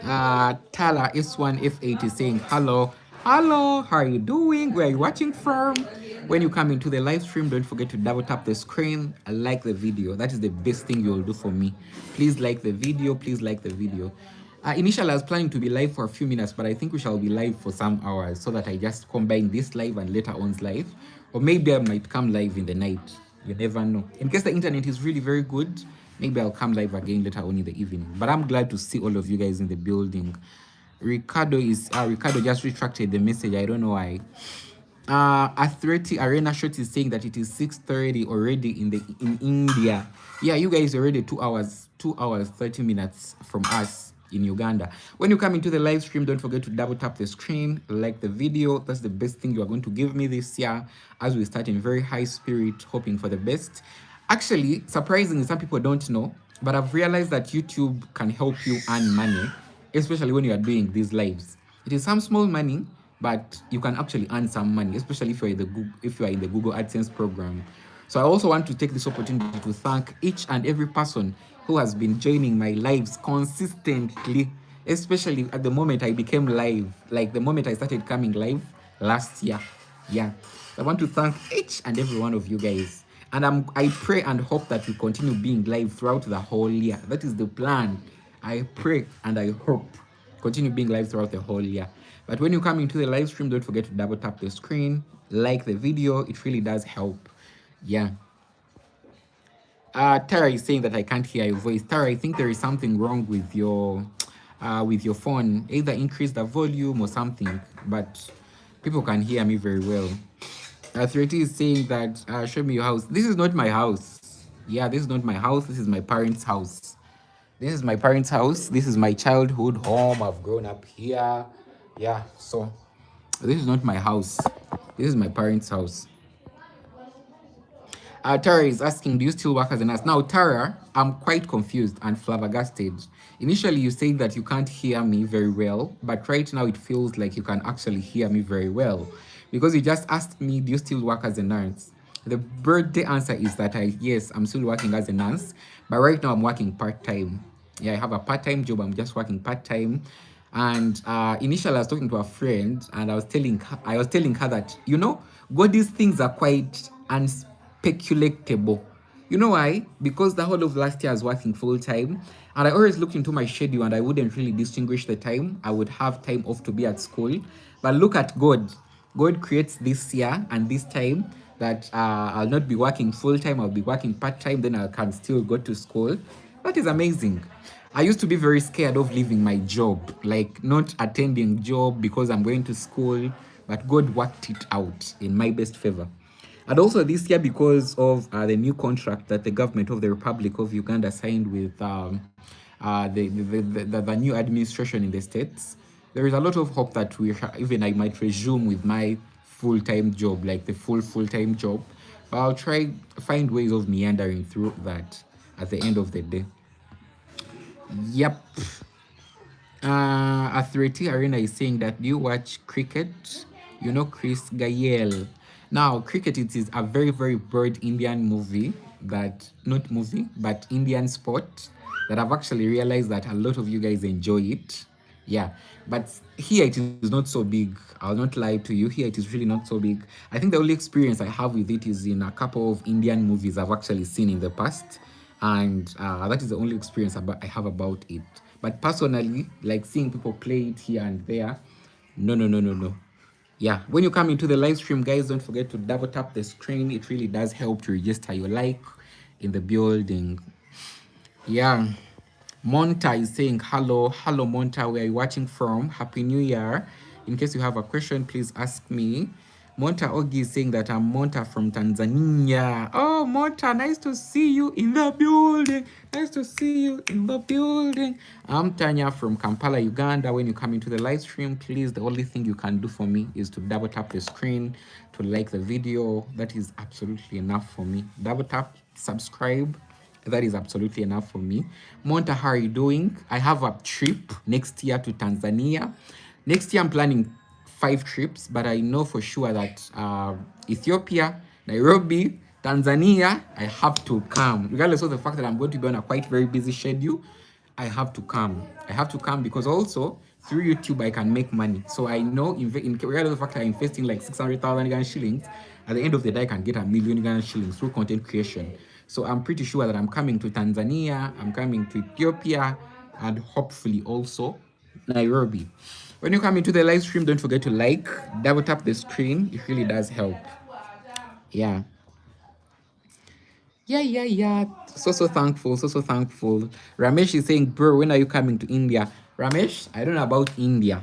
Tala S1 F8 is saying, hello, hello, how are you doing? Where are you watching from? When you come into the live stream, don't forget to double tap the screen and like the video. That is the best thing you'll do for me. Please like the video, please like the video. Initially, I was planning to be live for a few minutes, but I think we shall be live for some hours so that I just combine this live and later on's live. Or maybe I might come live in the night. You never know. In case the internet is really very good, maybe I'll come live again later on in the evening. But I'm glad to see all of you guys in the building. Ricardo just retracted the message. I don't know why. Authority Arena Shot is saying that it is 6:30 already in India. Yeah, you guys already 2 hours 30 minutes from us in Uganda. When you come into the live stream, don't forget to double tap the screen, like the video. That's the best thing you are going to give me this year as we start in very high spirit, hoping for the best. Actually, surprisingly, some people don't know, but I've realized that YouTube can help you earn money, especially when you are doing these lives. It is some small money, but you can actually earn some money, especially if you are in the Google AdSense program. So I also want to take this opportunity to thank each and every person who has been joining my lives consistently, especially at the moment I became live, like the moment I started coming live last year. Yeah. I want to thank each and every one of you guys. And I pray and hope that we continue being live throughout the whole year. That is the plan. I pray and I hope continue being live throughout the whole year. But when you come into the live stream, don't forget to double tap the screen, like the video. It really does help. Yeah. Tara is saying that I can't hear your voice. Tara, I think there is something wrong with your phone. Either increase the volume or something, but people can hear me very well. 3T is saying that show me your house. This is not my house. Yeah, this is not my house. This is my parents' house. This is my parents' house. This is my childhood home. I've grown up here. Yeah, so this is not my house. This is my parents' house. Tara is asking, do you still work as a nurse? Now, Tara, I'm quite confused and flabbergasted. Initially, you said that you can't hear me very well, but right now it feels like you can actually hear me very well. Because you just asked me, do you still work as a nurse? The birthday answer is that yes, I'm still working as a nurse, but right now I'm working part-time. Yeah, I have a part-time job. I'm just working part-time. And initially I was talking to a friend and I was telling her that, God, these things are quite unspeculatable. You know why? Because the whole of last year I was working full time and I always looked into my schedule and I wouldn't really distinguish the time. I would have time off to be at school. But look at God. God creates this year and this time that I'll not be working full time, I'll be working part time, then I can still go to school. That is amazing. I used to be very scared of leaving my job, like not attending job because I'm going to school, but God worked it out in my best favor. And also this year, because of the new contract that the government of the Republic of Uganda signed with the new administration in the states, there is a lot of hope that even I might resume with my full-time job, like the full-time job. But I'll try find ways of meandering through that at the end of the day. Yep. Authority Arena is saying that, do you watch cricket? You know Chris Gael. Now, cricket, it is a very, very broad Indian movie but Indian sport that I've actually realized that a lot of you guys enjoy it. Yeah, but here it is not so big. I'll not lie to you. Here it is really not so big. I think the only experience I have with it is in a couple of Indian movies I've actually seen in the past. And that is the only experience I have about it. But personally, like seeing people play it here and there, no. Yeah, when you come into the live stream, guys, don't forget to double tap the screen. It really does help to register your like in the building. Yeah. Monta is saying hello Monta, where are you watching from? Happy New Year. In case you have a question, please ask me. Monta Ogi is saying that I'm Monta from Tanzania. Oh, Monta, nice to see you in the building. Nice to see you in the building. I'm Tanya from Kampala, Uganda. When you come into the live stream, please, the only thing you can do for me is to double tap the screen, to like the video. That is absolutely enough for me. Double tap, subscribe. That is absolutely enough for me. Monta, how are you doing? I have a trip next year to Tanzania. Next year I'm planning 5 trips, but I know for sure that Ethiopia, Nairobi, Tanzania, I have to come. Regardless of the fact that I'm going to be on a quite very busy schedule, I have to come. I have to come because also through YouTube I can make money. So I know regardless of the fact that I'm investing like 600,000 Ghana shillings, at the end of the day I can get a million Ghana shillings through content creation. So I'm pretty sure that I'm coming to Tanzania, I'm coming to Ethiopia, and hopefully also Nairobi. When you come into the live stream, don't forget to like, double tap the screen. It really does help. Yeah. Yeah. So thankful, so thankful. Ramesh is saying, bro, when are you coming to India? Ramesh, I don't know about India.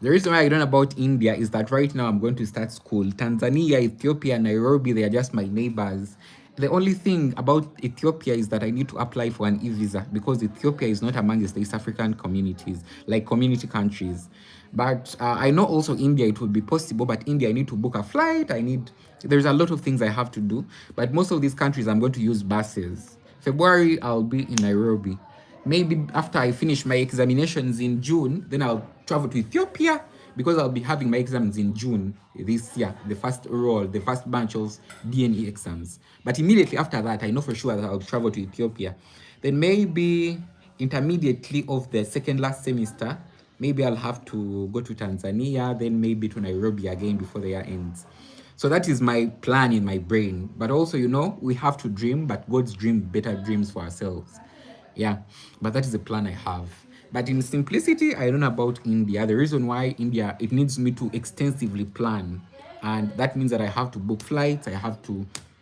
The reason why I don't know about India is that right now I'm going to start school. Tanzania, Ethiopia, Nairobi, they are just my neighbors. The only thing about Ethiopia is that I need to apply for an e-visa because Ethiopia is not among the East African communities, like community countries. But I know also India, it will be possible, but India, I need to book a flight. There's a lot of things I have to do. But most of these countries, I'm going to use buses. February, I'll be in Nairobi. Maybe after I finish my examinations in June, then I'll travel to Ethiopia because I'll be having my exams in June this year, the first bunch of DNA exams. But immediately after that, I know for sure that I'll travel to Ethiopia. Then maybe intermediately of the second last semester, maybe I'll have to go to Tanzania, then maybe to Nairobi again before the year ends. So that is my plan in my brain. But also, we have to dream, but God's dream better dreams for ourselves. Yeah, but that is the plan I have. But in simplicity, I don't know about India. The reason why India, it needs me to extensively plan. And that means that I have to book flights.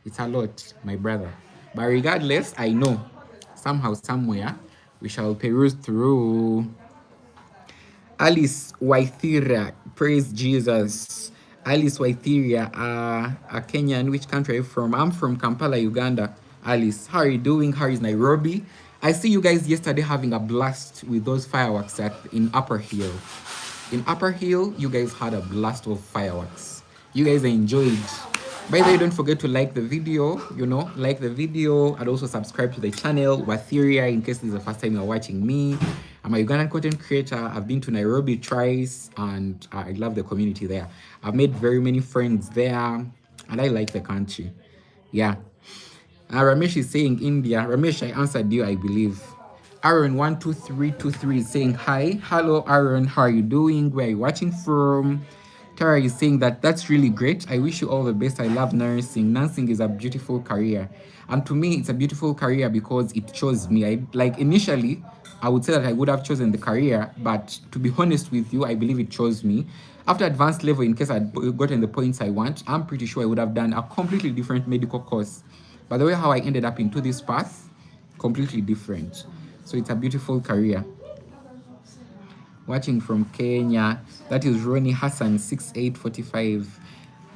It's a lot, my brother. But regardless, I know somehow, somewhere, we shall peruse through. Alice Waithira, praise Jesus. Alice Waithira, a Kenyan. Which country are you from? I'm from Kampala, Uganda. Alice, how are you doing? How is Nairobi? I see you guys yesterday having a blast with those fireworks in Upper Hill. In Upper Hill, you guys had a blast of fireworks. You guys enjoyed. By the way, don't forget to like the video, like the video and also subscribe to the channel, Watheria, in case this is the first time you're watching me. I'm a Ugandan content creator. I've been to Nairobi twice and I love the community there. I've made very many friends there and I like the country. Yeah. Ramesh is saying India. Ramesh, I answered you, I believe. Aaron12323 is saying hi. Hello, Aaron. How are you doing? Where are you watching from? Tara is saying that's really great. I wish you all the best. I love nursing. Nursing is a beautiful career. And to me, it's a beautiful career because it chose me. Initially, I would say that I would have chosen the career, but to be honest with you, I believe it chose me. After advanced level, in case I'd gotten the points I want, I'm pretty sure I would have done a completely different medical course. By the way, how I ended up into this path, completely different. So it's a beautiful career. Watching from Kenya, that is Ronnie Hassan 6845.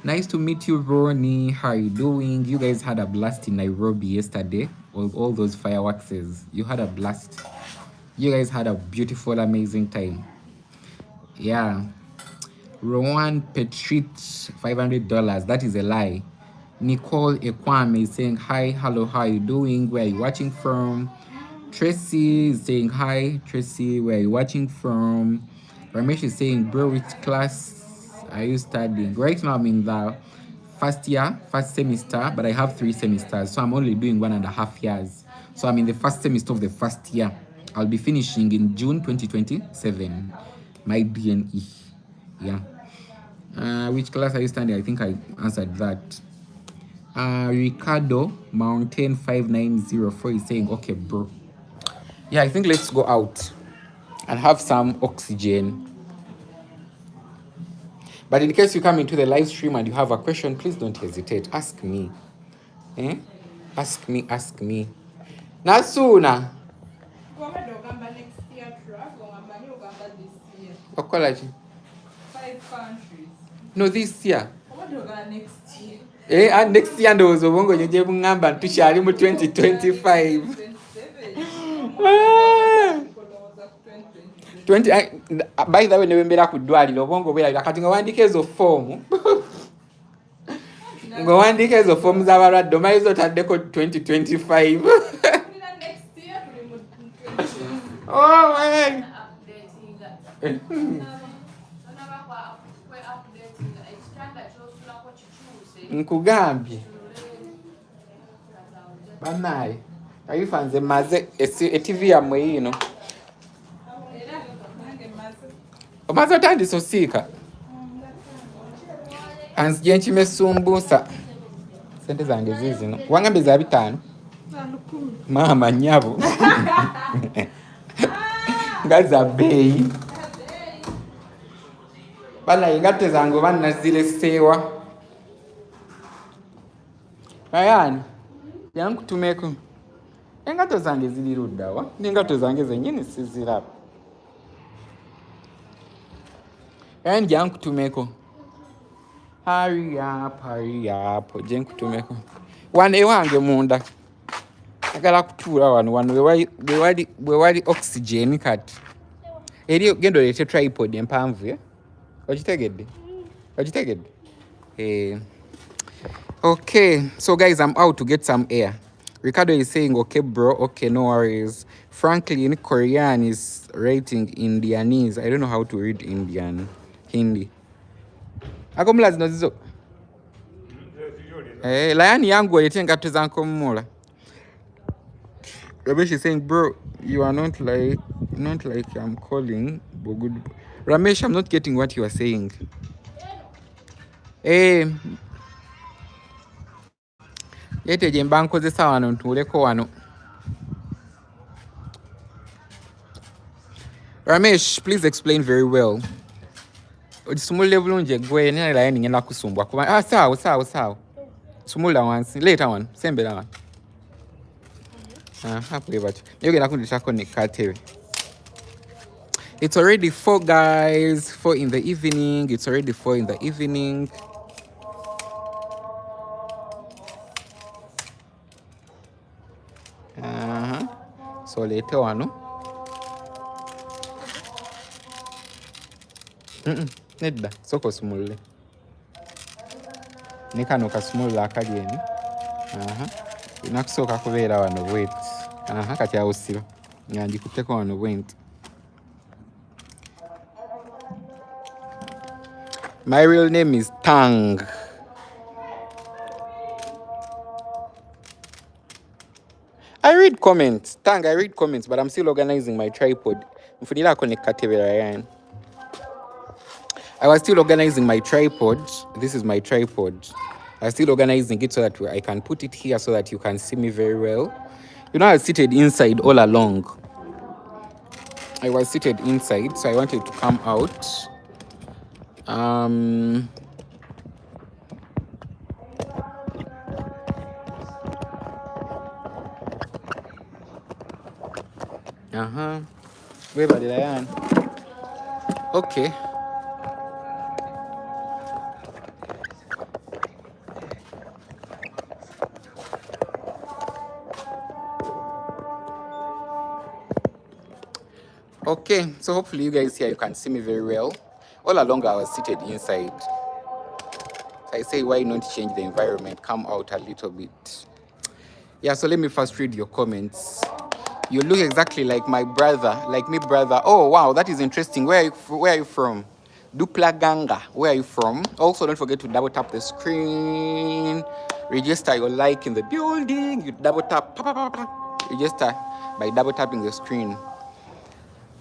Nice to meet you, Ronnie. How are you doing? You guys had a blast in Nairobi yesterday. All those fireworks. You had a blast. You guys had a beautiful, amazing time. Yeah. Rowan Petrit, $500. That is a lie. Nicole Ekwame is saying hi, hello, how are you doing? Where are you watching from? Tracy is saying hi. Tracy, where are you watching from? Ramesh is saying, bro, which class are you studying? Right now I'm in the first semester, but I have 3 semesters, so I'm only doing 1.5 years. So I'm in the first semester of the first year. I'll be finishing in June 2027. My DNE. Yeah. Which class are you studying? I think I answered that. Ricardo Mountain 5904 is saying, okay, bro. Yeah, I think let's go out and have some oxygen. But in case you come into the live stream and you have a question, please don't hesitate. Ask me. Ask me. Nasuna. Okolaji. 5 countries. No, this year. Next year. And next year ndo uzobongo nyeje bungamba tushali mu 2025. 20 by the way nebembera ku ddwaliro obongo bwera kati nga wandika ezo form. Ngo wandika ezo form z'abalwadde omayizo otaddeko 2025. Oh man. nkugambye banaye taifa nze maze etivi yammwe yiino omaze otandise osiika anzije nkime sumbuusa sente zange zizino wangambe za 5 mama nyabo nga za bbeeyi banaye engatte zange oba nazireseewa ayani yankutumeko engato zange ziri luddawa n'engato zange zennyini siziraba ayani jankutumeko hurry up ojje nkutumeko wano ewange munda agala kutuula wano bwe wali oxygen kati eri genda oleete tripod empanvu ogitegedde okay, so guys, I'm out to get some air. Ricardo is saying, okay, bro, okay, no worries. Franklin, Korean is writing Indianese. I don't know how to read Indian, Hindi. Akomula zino zizo. Layani yangu walete ngato zanko mula. Ramesh is saying, bro, you are not like I'm calling. Good. Ramesh, I'm not getting what you are saying. Yete je mba nkozesa wano ntuuleko wano. Ramesh, please explain very well. Ogisumulire bulungi eggwe naye layani ngenda kusumbwa kuba sawa. Sumulira wansi leeta wano sembera wano. Hapo batyo. Naye ogenda kunditako ne katebe. It's already 4 guys, 4 in the evening. It's already 4 in the evening. So leete wano. Nedda soko sumulire ne kano kasumulira akali eni inakusooka kubeera wano bweti kati awo siba nga ngikutteko wano bwenti. My real name is Tang. I read comments, but I'm still organizing my tripod. Mfunira connect katebera yani. I was still organizing my tripod. This is my tripod. I was still organizing it so that I can put it here so that you can see me very well. You know, I was seated inside all along. I was seated inside, so I wanted to come out. Okay. Okay, so hopefully you guys here, you can see me very well. All along I was seated inside. So I say, why not change the environment, come out a little bit. Yeah, so let me first read your comments. You look exactly like my brother, like me brother. Oh, wow, that is interesting. Where are you from? Dupla Ganga, where are you from? Also, don't forget to double tap the screen. Register your like in the building. You double tap. Register by double tapping the screen.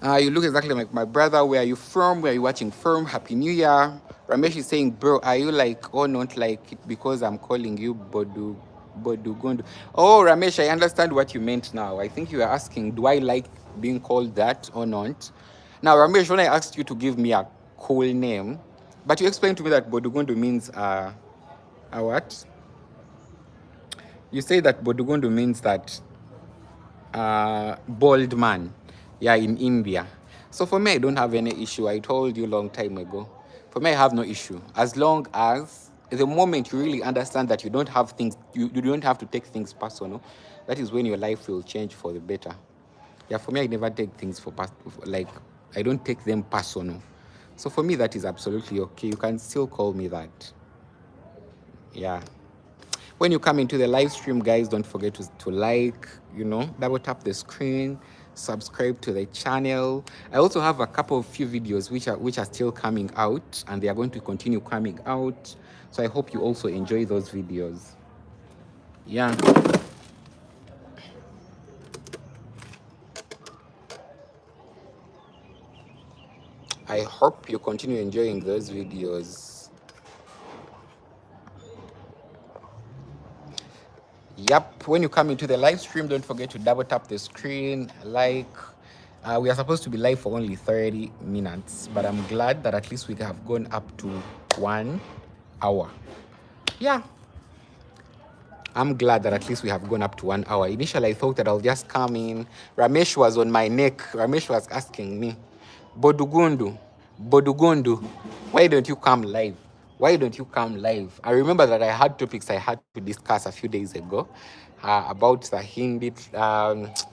You look exactly like my brother. Where are you from? Where are you watching from? Happy New Year. Ramesh is saying, bro, are you like or not like it because I'm calling you Bodugundu? Oh, Ramesh, I understand what you meant now. I think you are asking, do I like being called that or not? Now, Ramesh, when I asked you to give me a cool name, but you explained to me that Bodugundu means a what? You say that Bodugundu means that bald man. Yeah, in India. So for me, I don't have any issue. I told you a long time ago. For me, I have no issue. As long as the moment you really understand that you don't have things, you don't have to take things personal, that is when your life will change for the better. Yeah, for me, I never take things like, I don't take them personal. So for me, that is absolutely okay. You can still call me that. Yeah. When you come into the live stream, guys, don't forget to like, double tap the screen subscribe to the channel. I also have a couple of few videos which are still coming out, and they are going to continue coming out. So I hope you also enjoy those videos. Yeah. I hope you continue enjoying those videos. Yep, when you come into the live stream, don't forget to double tap the screen, like. We are supposed to be live for only 30 minutes, but I'm glad that at least we have gone up to 1 hour. Yeah. I'm glad that at least we have gone up to 1 hour. Initially, I thought that I'll just come in. Ramesh was on my neck. Ramesh was asking me, Bodugundu, why don't you come live? Why don't you come live? I remember that I had topics I had to discuss a few days ago about the Hindi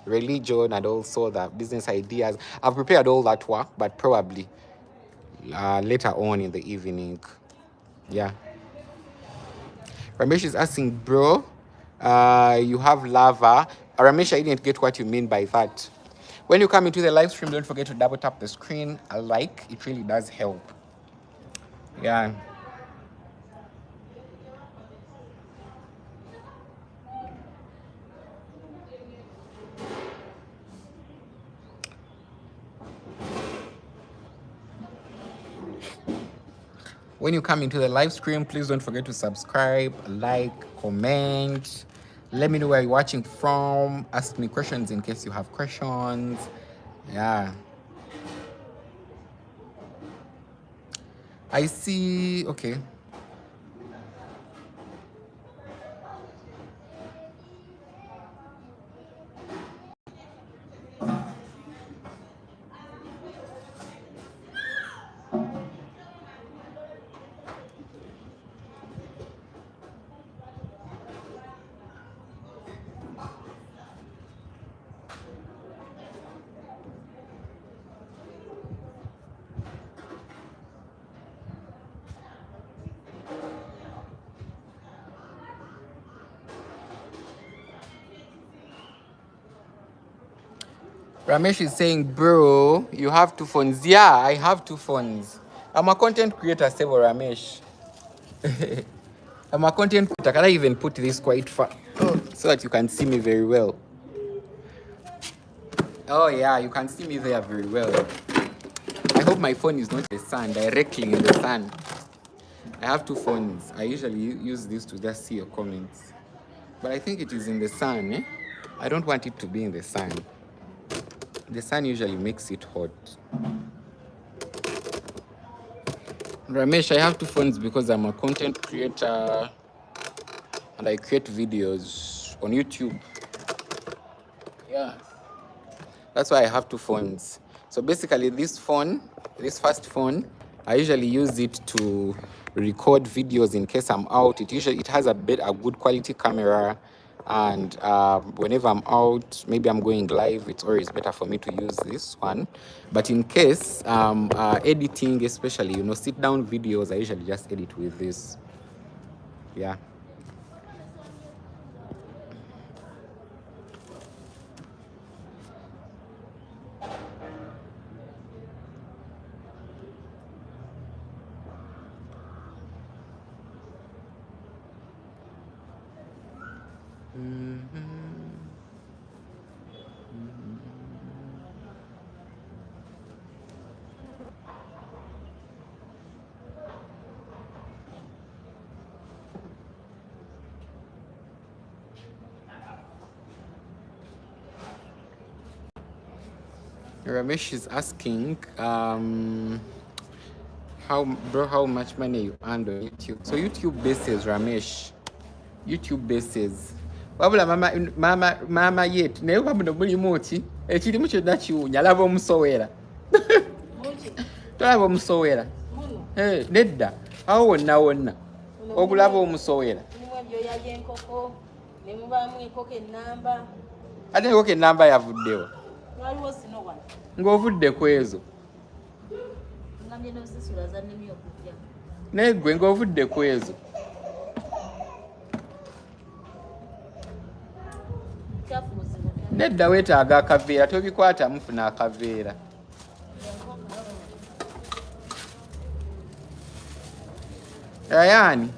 religion and also the business ideas. I've prepared all that work, but probably later on in the evening. Yeah. Ramesh is asking, bro, you have lava. Ramesh, I didn't get what you mean by that. When you come into the live stream, don't forget to double tap the screen. A like, it really does help. Yeah. When you come into the live stream, please don't forget to subscribe, like, comment. Let me know where you're watching from. Ask me questions in case you have questions. Yeah. I see. Okay. Ramesh is saying, bro, you have 2 phones. Yeah, I have 2 phones. I'm a content creator, Sevo Ramesh. I'm a content creator. Can I even put this quite far so that you can see me very well? Oh yeah, you can see me there very well. I hope my phone is not in the sun, directly in the sun. I have 2 phones. I usually use this to just see your comments. But I think it is in the sun, eh? I don't want it to be in the sun. The sun usually makes it hot. Ramesh, I have 2 phones because I'm a content creator and I create videos on YouTube. Yeah. That's why I have 2 phones. So basically this first phone, I usually use it to record videos in case I'm out. It has a good quality camera, and whenever I'm out, maybe I'm going live, it's always better for me to use this one. But in case editing, especially, sit down videos, I usually just edit with this. Yeah. Ramesh is asking, how much money you earned on YouTube? So YouTube basis, Ramesh. YouTube basis. Wabula mama yet naye wabula mulimu ki ekirimu kyonna kiwunya laba omusowera tolaba omusowera nedda awo wonna ogulaba omusowera ate enkoko enamba yavuddewo ng'ovudde ku ezo naye gwe ng'ovudde ku ezo Nedda weetaaga akaveera tobikwata mufuna akaveera. Rayani.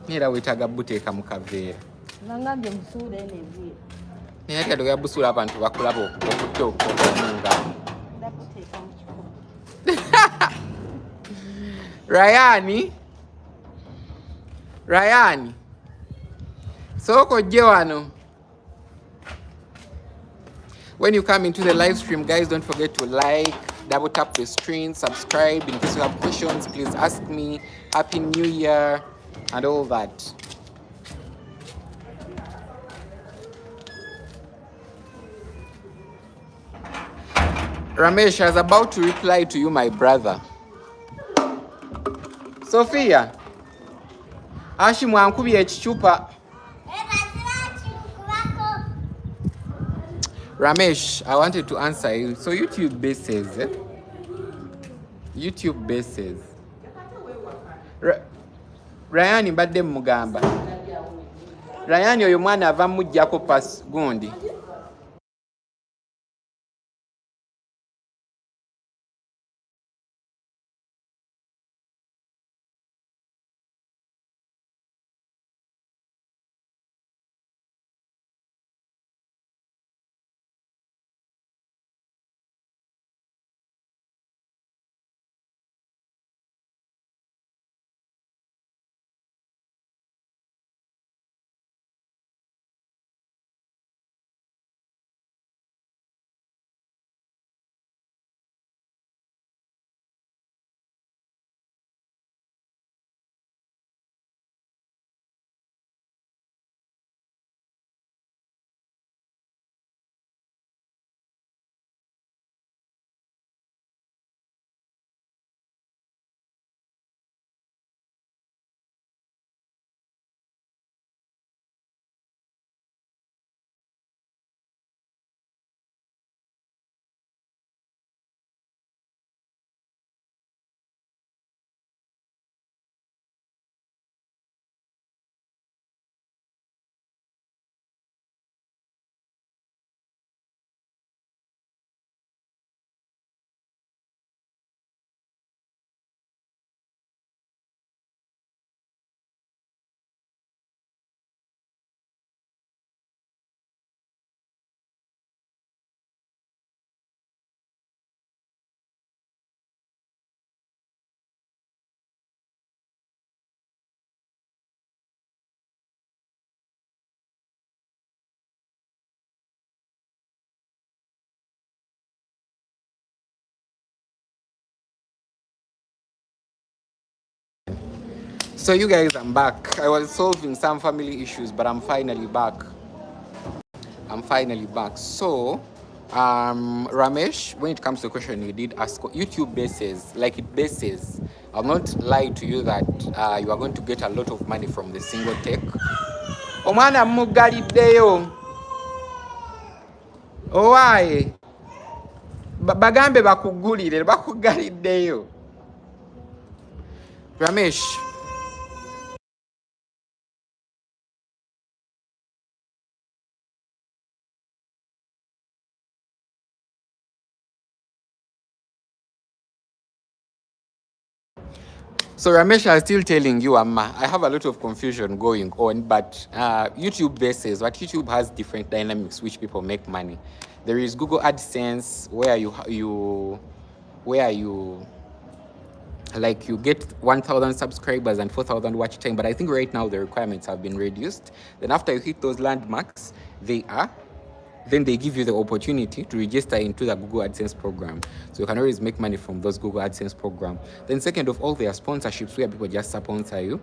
Era weetaaga buteeka mu kaveera. Nangambye musuule n'evira. Naye ate toya busuula abantu bakulaba okutta okumunga. Ndabuteeka mu kikopo. Rayani. Sooka ojje wano. When you come into the live stream, guys, don't forget to like, double tap the screen, subscribe. In case you have questions, please ask me. Happy New Year and all that. Ramesh, I was about to reply to you, my brother. Sophia, Ashi mwankubye ekichupa. Ramesh, I wanted to answer you. So YouTube bases, eh? YouTube bases. Rayani mbadde mugamba. Rayani oyo mwana ava mujjako pas gundi. So you guys, I'm back. I was solving some family issues, but I'm finally back. So, Ramesh, when it comes to the question you did ask, YouTube bases, like it bases. I'll not lie to you that you are going to get a lot of money from the single take. Omwana mugaliddeyo. Owaye. Bagambe bakugulire, bakugaliddeyo. Ramesh. So Ramesh, I was still telling you, Amma, I have a lot of confusion going on, but YouTube bases, but YouTube has different dynamics which people make money. There is Google AdSense where you like you get 1,000 subscribers and 4,000 watch time, but I think right now the requirements have been reduced. Then after you hit those landmarks, then they give you the opportunity to register into the Google AdSense program. So you can always make money from those Google AdSense program. Then second of all, there are sponsorships where people just sponsor you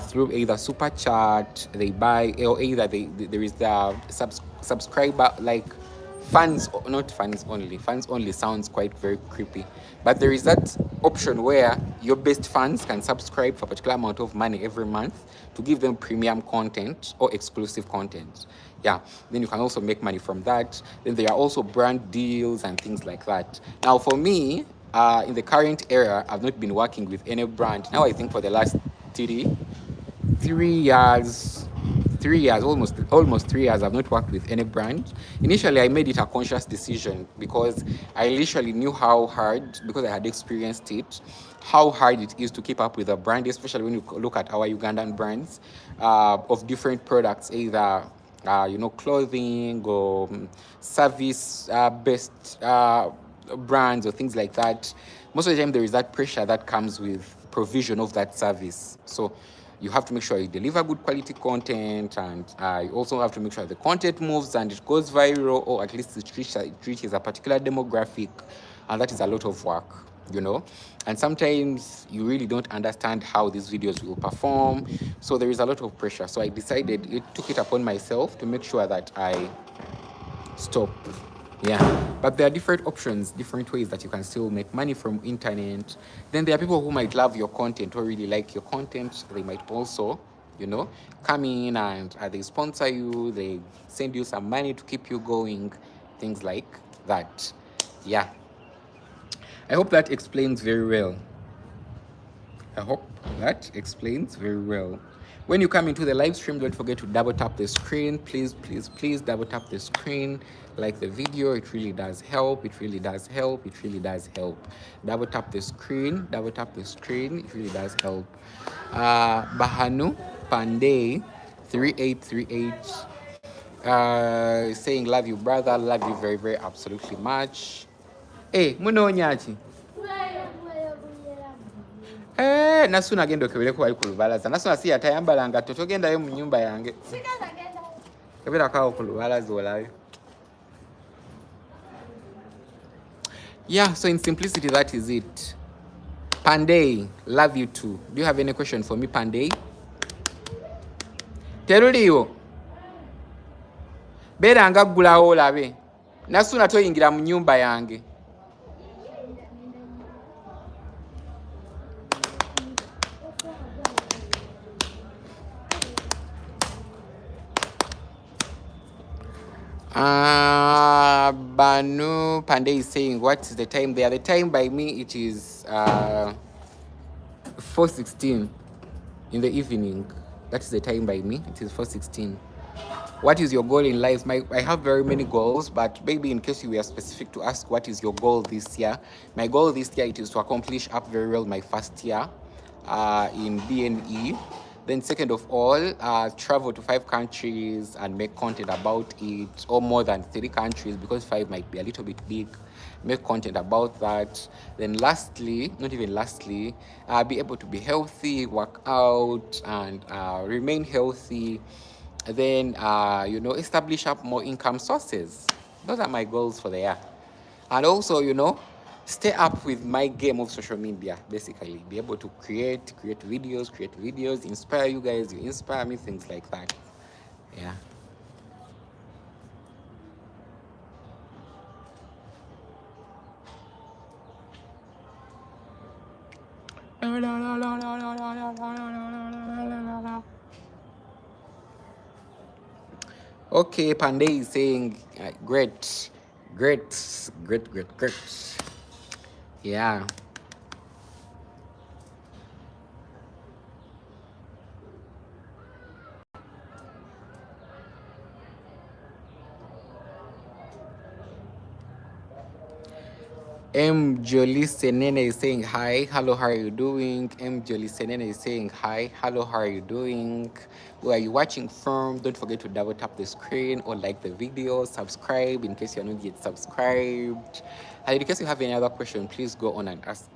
through either super chat, they buy, or either there is the subscriber, like fans, not fans only. Fans only sounds quite very creepy. But there is that option where your best fans can subscribe for a particular amount of money every month to give them premium content or exclusive content. Yeah, then you can also make money from that. Then there are also brand deals and things like that. Now for me, in the current era, I've not been working with any brand. Now I think for the last 3 years, 3 years, almost 3 years, I've not worked with any brand. Initially, I made it a conscious decision because I literally knew how hard, because I had experienced it, how hard it is to keep up with a brand, especially when you look at our Ugandan brands of different products, either clothing or service based brands or things like that. Most of the time, there is that pressure that comes with provision of that service. So you have to make sure you deliver good quality content, and you also have to make sure the content moves and it goes viral, or at least it reaches a particular demographic, and that is a lot of work. And sometimes you really don't understand how these videos will perform, so there is a lot of pressure. So I took it upon myself to make sure that I stop. Yeah, but there are different options, different ways that you can still make money from internet. Then there are people who might love your content or really like your content. They might also come in and they sponsor you, they send you some money to keep you going, things like that. Yeah, I hope that explains very well. I hope that explains very well. When you come into the live stream, don't forget to double tap the screen. Please, please, please double tap the screen. Like the video, it really does help. It really does help. It really does help. Double tap the screen. Double tap the screen. It really does help. Bahanu Pandey 3838 saying love you brother, love you very very absolutely much. Hey, munonyachi. Nasuna agenda okebeleko wali ku lubalaza. Nasuna si yatayambala nga togendayo mu nyumba yange. Kebera kawo ku lubalaza olayo. Yeah, so in simplicity, that is it. Pandey, love you too. Do you have any question for me, Pandey? Teruliwo. Bera nga ggulawo olabe. Nasuna toyingira mu nyumba yange. Banu Pandey is saying, what is the time there? The time by me, it is 4:16 in the evening. That is the time by me. It is 4:16. What is your goal in life? I have very many goals, but maybe in case you were specific to ask what is your goal this year, my goal this year, it is to accomplish up very well my first year in BNE. Then second of all, travel to 5 countries and make content about it, or more than 3 countries, because 5 might be a little bit big. Make content about that. Then lastly, not even lastly, be able to be healthy, work out, and remain healthy. Then establish up more income sources. Those are my goals for the year. And also, stay up with my game of social media, basically. Be able to create videos, inspire you guys, you inspire me, things like that. Yeah. Okay, Pandey is saying great. Yeah. M. Jolie Senene is saying hi. Hello, how are you doing? M. Jolie Senene is saying hi. Hello, how are you doing? Where are you watching from? Don't forget to double tap the screen or like the video. Subscribe in case you're not yet subscribed. And in case you have any other question, please go on and ask.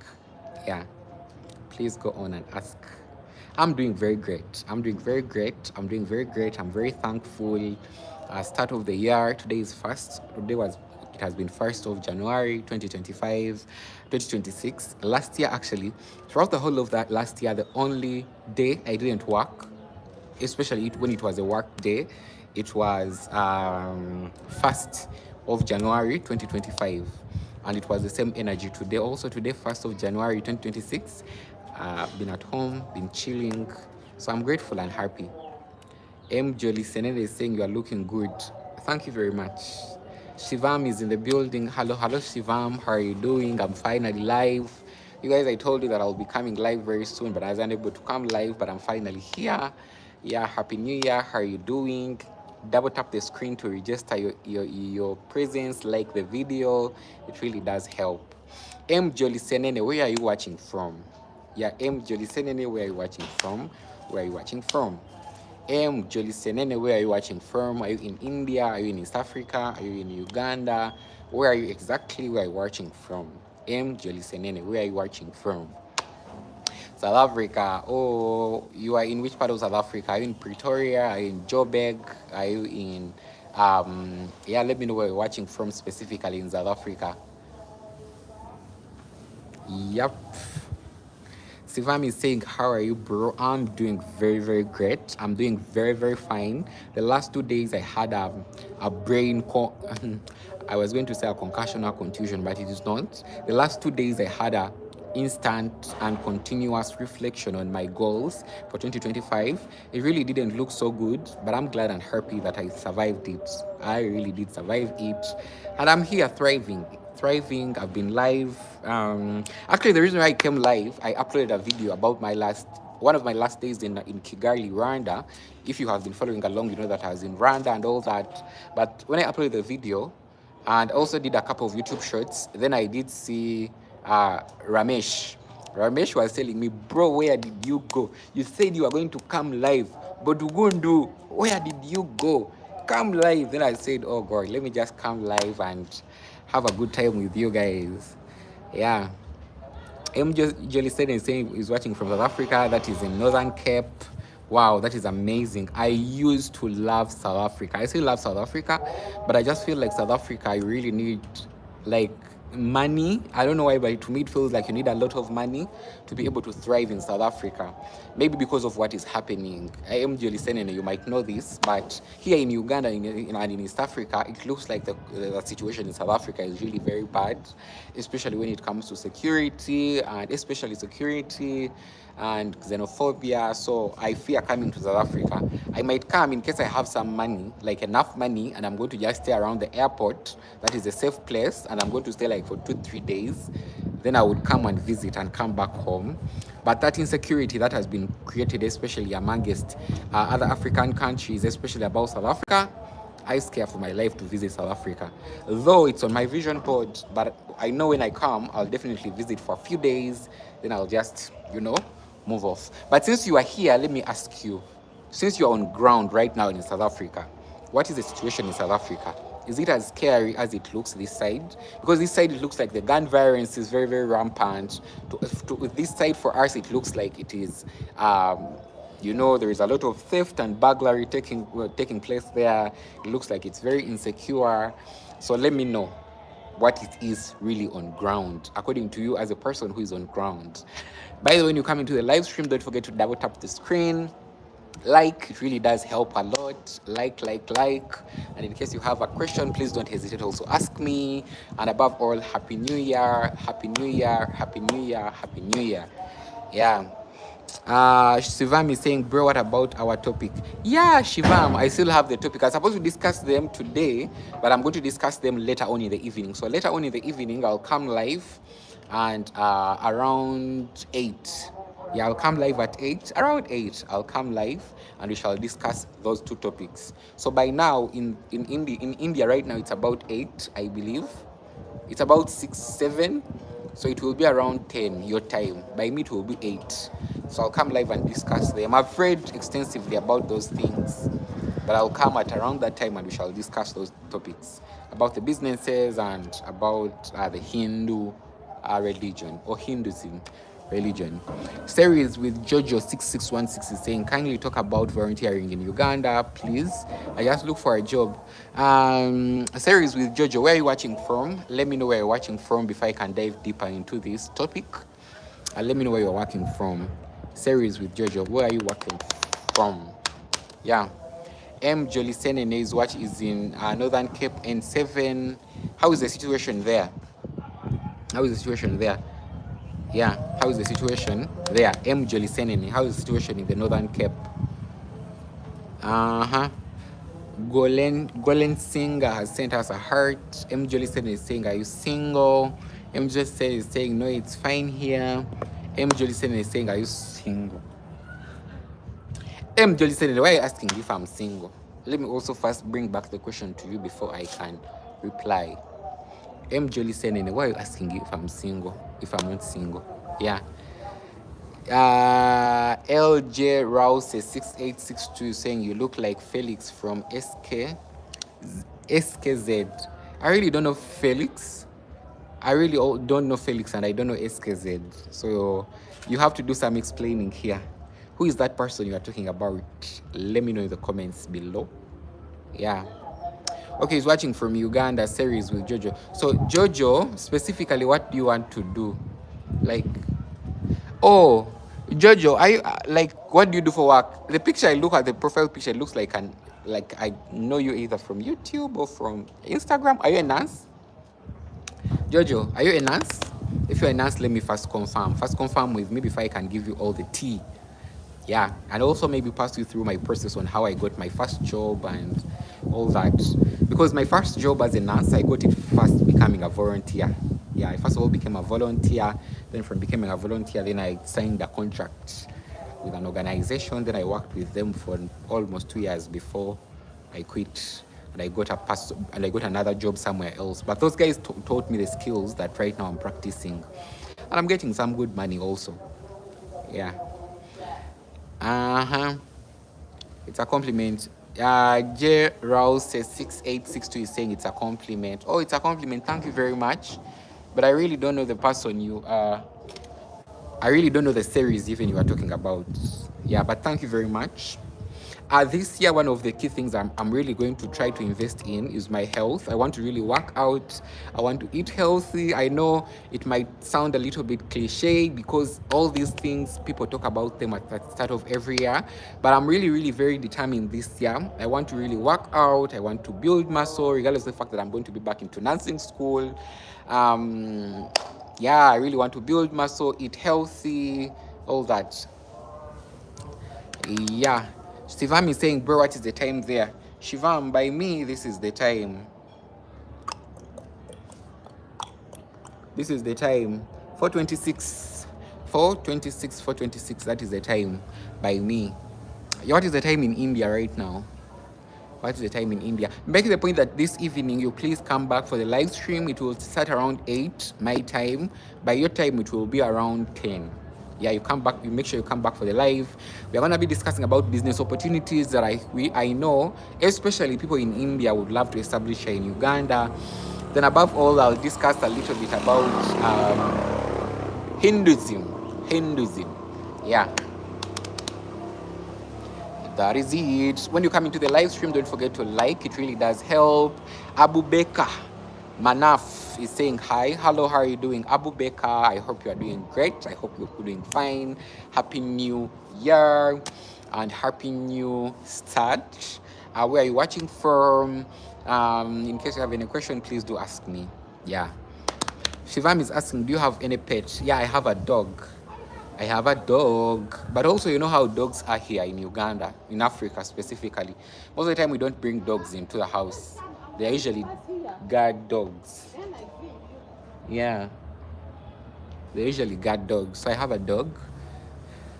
Yeah, please go on and ask. I'm doing very great. I'm very thankful. Start of the year. Today is first. It has been 1st of January 2025, 2026. Last year, actually, throughout the whole of that last year, the only day I didn't work, especially when it was a work day, it was 1st of January 2025. And it was the same energy today. Also today, 1st of January 2026. Been at home, been chilling. So I'm grateful and happy. M. Jolie Senene is saying you are looking good. Thank you very much. Shivam is in the building. Hello, Shivam. How are you doing? I'm finally live. You guys, I told you that I'll be coming live very soon, but I was unable to come live, but I'm finally here. Yeah, Happy New Year. How are you doing? Double tap the screen to register your presence, like the video. It really does help. M. Jolisenene, where are you watching from? Yeah, M. Jolisenene, where are you watching from? Where are you watching from? M. Jolisenene, where are you watching from? Are you in India? Are you in East Africa? Are you in Uganda? Where are you exactly? Where are you watching from? M. Jolisenene, where are you watching from? South Africa. Oh, you are in which part of South Africa? Are you in Pretoria? Are you in Joburg? Are you in yeah, let me know where you're watching from specifically in South Africa. Yep. Sivam is saying, how are you, bro? I'm doing very, very great. I'm doing very, very fine. The last 2 days I had a brain I was going to say a concussion or contusion, but it is not. The last 2 days I had a instant and continuous reflection on my goals for 2025. It really didn't look so good, but I'm glad and happy that I survived it. I really did survive it, and I'm here thriving. I've been live. Actually, the reason why I came live, I uploaded a video about one of my last days in Kigali, Rwanda. If you have been following along, you know that I was in Rwanda and all that. But when I uploaded the video, and also did a couple of YouTube shorts, then I did see Ramesh. Ramesh was telling me, bro, where did you go? You said you were going to come live, but Ugundu, where did you go? Come live. Then I said, oh God, let me just come live and have a good time with you guys. Yeah. M. Jolly said is saying he's watching from South Africa. That is in Northern Cape. Wow, that is amazing. I used to love South Africa. I still love South Africa, but I just feel like South Africa, you really need like money. I don't know why, but to me it feels like you need a lot of money to be able to thrive in South Africa. Maybe because of what is happening. I am Jolly Senene, you might know this, but here in Uganda and in East Africa, it looks like the situation in South Africa is really very bad, especially when it comes to security and xenophobia. So I fear coming to South Africa. I might come in case I have some money, like enough money, and I'm going to just stay around the airport. That is a safe place, and I'm going to stay like for 2-3 days. Then I would come and visit and come back home. But that insecurity that has been created, especially amongst other African countries, especially about South Africa, I scare for my life to visit South Africa. Though it's on my vision board, but I know when I come, I'll definitely visit for a few days. Then I'll just, move off. But since you are here, let me ask you, since you're on ground right now in South Africa, what is the situation in South Africa? Is it as scary as it looks this side? Because this side, it looks like the gun violence is very, very rampant. This side, for us, it looks like it is, there is a lot of theft and burglary taking place there. It looks like it's very insecure. So let me know what it is really on ground, according to you as a person who is on ground. By the way, when you come into the live stream, don't forget to double tap the screen. It really does help a lot. And in case you have a question, please don't hesitate to also ask me. And above all, Happy New Year, Happy New Year, Happy New Year, Happy New Year. Yeah. Shivam is saying, bro, what about our topic? Yeah, Shivam, I still have the topic. I was supposed to discuss them today, but I'm going to discuss them later on in the evening. So later on in the evening, I'll come live and around 8. Yeah, I'll come live at 8. Around 8, I'll come live and we shall discuss those two topics. So by now, in India right now, it's about 8, I believe. It's about 6, 7. So it will be around 10 your time. By me, it will be 8. So I'll come live and discuss them. I've read extensively about those things, but I'll come at around that time and we shall discuss those topics about the businesses and about the Hindu religion or Hinduism religion. Series with Jojo6616 is saying, kindly talk about volunteering in Uganda, please. I just look for a job. Series with Jojo, where are you watching from? Let me know where you're watching from before I can dive deeper into this topic. And let me know where you're working from. Series with Jojo, where are you working from? Yeah. M. Jolisene is in Northern Cape N7. How is the situation there? Yeah, how is the situation there? M. Jolisenene, how is the situation in the Northern Cape? Golen Singer has sent us a heart. M. Jolisenene is saying, are you single? M just says saying no, it's fine here. M Jolison is saying, are you single? M Jolison, why are you asking if I'm single? Let me also first bring back the question to you before I can reply. M Jolison, why are you asking if I'm single? If I'm not single? Yeah. LJ Rouse 6862 saying you look like Felix from SKZ. I really don't know Felix. I really don't know Felix and I don't know SKZ. So you have to do some explaining here. Who is that person you are talking about? Let me know in the comments below. Yeah. Okay, he's watching from Uganda series with Jojo. So Jojo, specifically, what do you want to do? Like, oh, Jojo, what do you do for work? The picture I look at, the profile picture looks like I know you either from YouTube or from Instagram. Are you a nurse? Jojo, are you a nurse? If you're a nurse, let me first confirm. First confirm with me before I can give you all the tea. Yeah, and also maybe pass you through my process on how I got my first job and all that. Because my first job as a nurse, I got it first becoming a volunteer. Yeah, I first of all became a volunteer. Then from becoming a volunteer, then I signed a contract with an organization. Then I worked with them for almost 2 years before I quit. And I got another job somewhere else. But those guys taught me the skills that right now I'm practicing. And I'm getting some good money also. Yeah. It's a compliment. J Rouse says 6862 is saying it's a compliment. Oh, it's a compliment. Thank you very much. But I really don't know the person you I really don't know the series even you are talking about. Yeah, but thank you very much. This year, one of the key things I'm really going to try to invest in is my health. I want to really work out. I want to eat healthy. I know it might sound a little bit cliche because all these things, people talk about them at the start of every year. But I'm really, really very determined this year. I want to really work out. I want to build muscle, regardless of the fact that I'm going to be back into nursing school. Yeah, I really want to build muscle, eat healthy, all that. Yeah. Shivam is saying, bro, what is the time there? Shivam, by me, this is the time. This is the time. 4:26. 4:26, 4:26. That is the time by me. What is the time in India right now? What is the time in India? Making the point that this evening you please come back for the live stream. It will start around 8 my time. By your time, it will be around 10. Yeah, you come back. You make sure you come back for the live. We are gonna be discussing about business opportunities that I know, especially people in India would love to establish here in Uganda. Then above all, I'll discuss a little bit about Hinduism. Yeah. That is it. When you come into the live stream, don't forget to like. It really does help. Abu Beka Manaf is saying hi. Hello, how are you doing? Abu Beka, I hope you are doing great. I hope you're doing fine. Happy New Year and Happy New Start. Where are you watching from? In case you have any question, please do ask me. Yeah. Shivam is asking, do you have any pets? Yeah, I have a dog. I have a dog. But also, you know how dogs are here in Uganda, in Africa specifically. Most of the time, we don't bring dogs into the house. They're usually guard dogs. Yeah. They usually guard dogs. So I have a dog.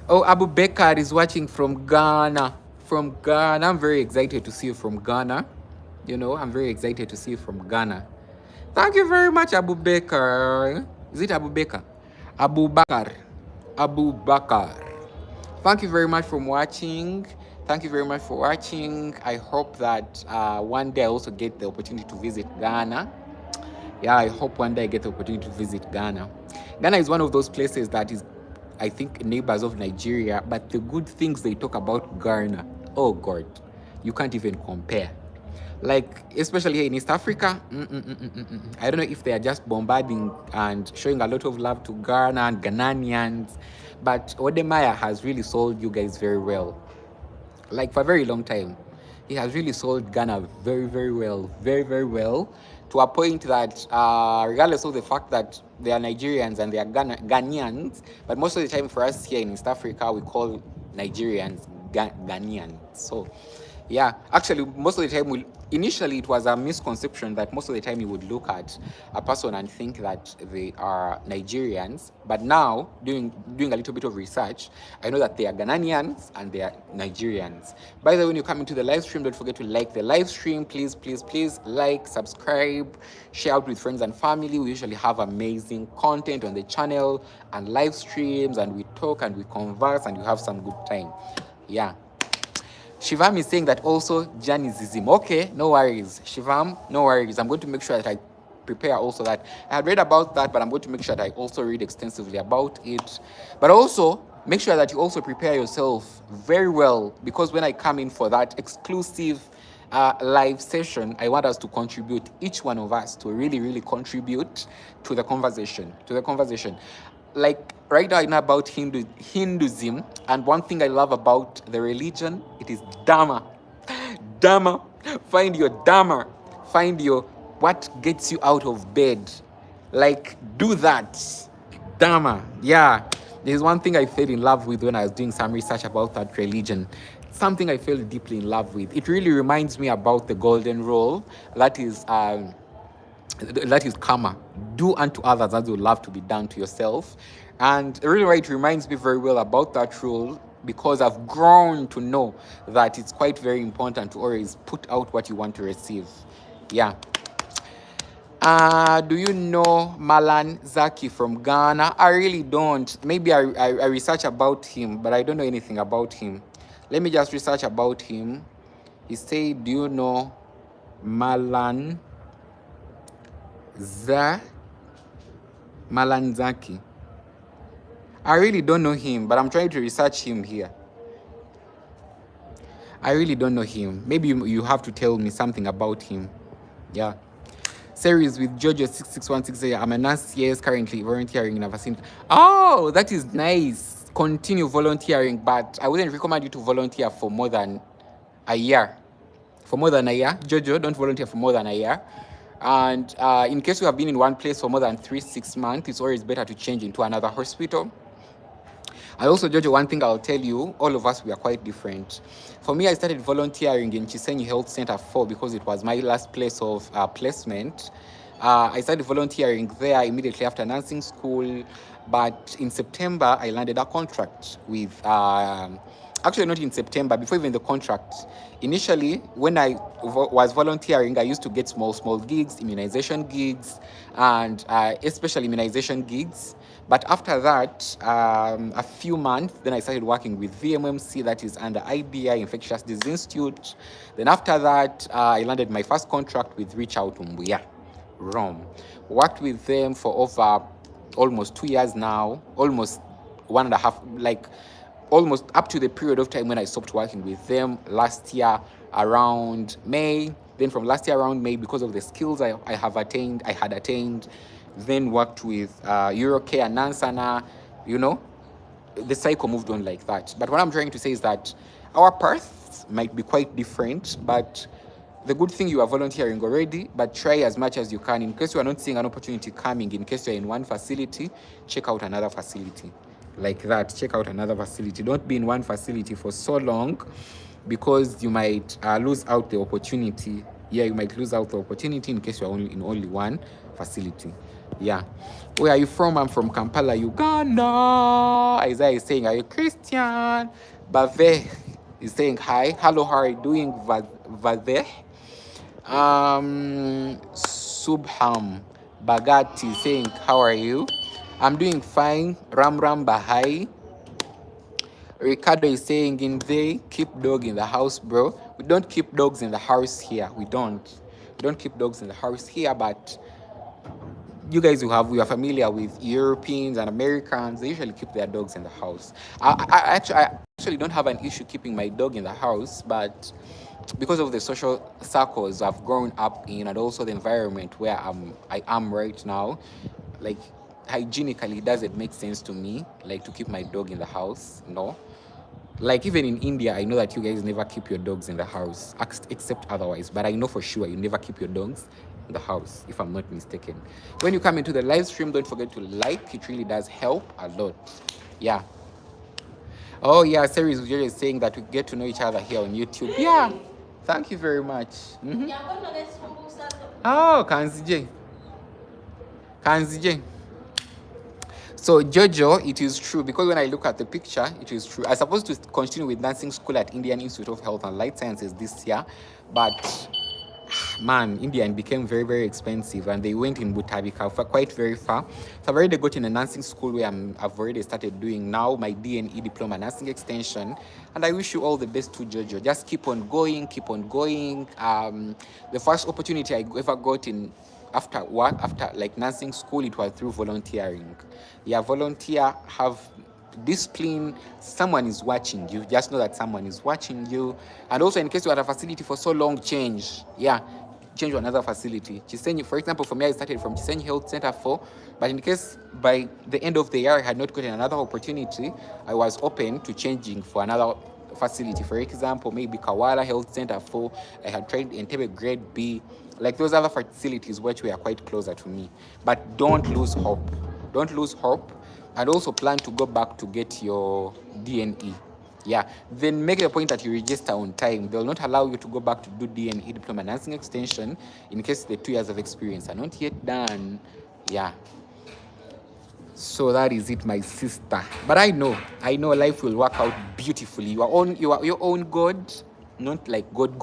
Oh, Abu Bekar is watching from Ghana. From Ghana. I'm very excited to see you from Ghana. You know, I'm very excited to see you from Ghana. Thank you very much, Abu Bekar. Is it Abu Bekar? Abu Bakar. Abu Bakar. Thank you very much for watching. Thank you very much for watching. I hope that one day I also get the opportunity to visit Ghana. Yeah, I hope one day I get the opportunity to visit Ghana. Ghana is one of those places that is, I think, neighbors of Nigeria, but the good things they talk about Ghana, oh God, you can't even compare. Like, especially here in East Africa, I don't know if they are just bombarding and showing a lot of love to Ghana and Ghanaians, but Odemaya has really sold you guys very well. Like, for a very long time, he has really sold Ghana very, very well, very, very well, to a point that, regardless of the fact that they are Nigerians and they are Ghanaians, but most of the time for us here in East Africa, we call Nigerians Ghanaians. So, yeah, actually, most of the time initially it was a misconception that most of the time you would look at a person and think that they are Nigerians, but now doing a little bit of research, I know that they are Ghanaians and they are Nigerians. By the way, when you come into the live stream, don't forget to like the live stream. Please like, subscribe, share out with friends and family. We usually have amazing content on the channel and live streams, and we talk and we converse and you have some good time. Yeah. Shivam is saying that also Janisism. Okay, no worries. Shivam, no worries. I'm going to make sure that I prepare also that. I had read about that, but I'm going to make sure that I also read extensively about it. But also, make sure that you also prepare yourself very well, because when I come in for that exclusive live session, I want us to contribute, each one of us to really contribute to the conversation. Like right now I know about Hinduism, and one thing I love about the religion, it is Dharma. Dharma. Find your Dharma. Find your what gets you out of bed. Like, do that. Dharma. Yeah. There's one thing I fell in love with when I was doing some research about that religion. Something I fell deeply in love with. It really reminds me about the golden rule. That is karma. Do unto others as you love to be done to yourself. And really, right, it reminds me very well about that rule, because I've grown to know that it's quite very important to always put out what you want to receive. Yeah. Do you know Malan Zaki from Ghana? I really don't. Maybe I research about him, but I don't know anything about him. Let me just research about him. He said, do you know Malan Zaki? I really don't know him, but I'm trying to research him here. I really don't know him. Maybe you have to tell me something about him. Yeah. Series with Jojo 6616. I'm a nurse, yes, currently volunteering in a vaccine. Oh, that is nice. Continue volunteering, but I wouldn't recommend you to volunteer for more than a year. Jojo, don't volunteer for more than a year. And in case you have been in one place for more than 3-6 months, it's always better to change into another hospital. And also, Jojo, one thing I'll tell you, all of us, we are quite different. For me, I started volunteering in Chisenyi Health Center 4 because it was my last place of placement. I started volunteering there immediately after nursing school, but in September, I landed a contract with, actually not in September, before even the contract. Initially, when I was volunteering, I used to get small gigs, immunization gigs, and especially immunization gigs. But after that, a few months, then I started working with VMMC, that is under IBI, Infectious Disease Institute. Then after that, I landed my first contract with Reach Out Umbuya, Rome. Worked with them for over almost 2 years now, almost 1.5, like almost up to the period of time when I stopped working with them last year around May. Then from last year around May, because of the skills I had attained, then worked with Eurocare, Nansana, the cycle moved on like that. But what I'm trying to say is that our paths might be quite different, but the good thing, you are volunteering already, but try as much as you can. In case you are not seeing an opportunity coming, in case you're in one facility, check out another facility. Like that, check out another facility. Don't be in one facility for so long, because you might lose out the opportunity. Yeah, you might lose out the opportunity in case you're only one facility. Yeah. Where are you from? I'm from Kampala, Uganda. Isaiah is saying, are you Christian? Bave is saying, hi. Hello, how are you doing, Vade? Subham Bagati is saying, how are you? I'm doing fine. Ram Bahai. Ricardo is saying, keep dog in the house, bro. We don't keep dogs in the house here. We don't keep dogs in the house here, but you guys you are familiar with Europeans and Americans. They usually keep their dogs in the house. I actually don't have an issue keeping my dog in the house, but because of the social circles I've grown up in, and also the environment where I am right now, like hygienically, does it make sense to me, like, to keep my dog in the house? No. Like, even in India, I know that you guys never keep your dogs in the house, except otherwise. But I know for sure you never keep your dogs in the house, if I'm not mistaken. When you come into the live stream, don't forget to like. It really does help a lot. Yeah. Oh, yeah, Series is saying that we get to know each other here on YouTube. Yeah. Thank you very much. Oh, Kanzije. So Jojo, it is true, because when I look at the picture, it is true. I was supposed to continue with nursing school at Indian Institute of Health and Life Sciences this year, but man, Indian became very, very expensive, and they went in Butabika for quite very far. So I've already got in a nursing school where I've already started doing now my DNE diploma nursing extension, and I wish you all the best to Jojo. Just keep on going, keep on going. The first opportunity I ever got in after work, after like nursing school, it was through volunteering. Yeah, volunteer, have discipline. Someone is watching you. Just know that someone is watching you. And also, in case you are at a facility for so long, change. Yeah, change to another facility. Chisenyi, for example, for me, I started from Chisenyi Health Center 4, but in case by the end of the year I had not gotten another opportunity, I was open to changing for another facility. For example, maybe Kawala Health Center 4. I had tried Entebbe Grade B. Like those other facilities which were quite closer to me. But don't lose hope. Don't lose hope. And also plan to go back to get your DNE. Yeah, then make a point that you register on time. They will not allow you to go back to do DNE, diploma nursing extension, in case the 2 years of experience are not yet done. Yeah. So that is it, my sister. But I know life will work out beautifully. You are your own God, not like God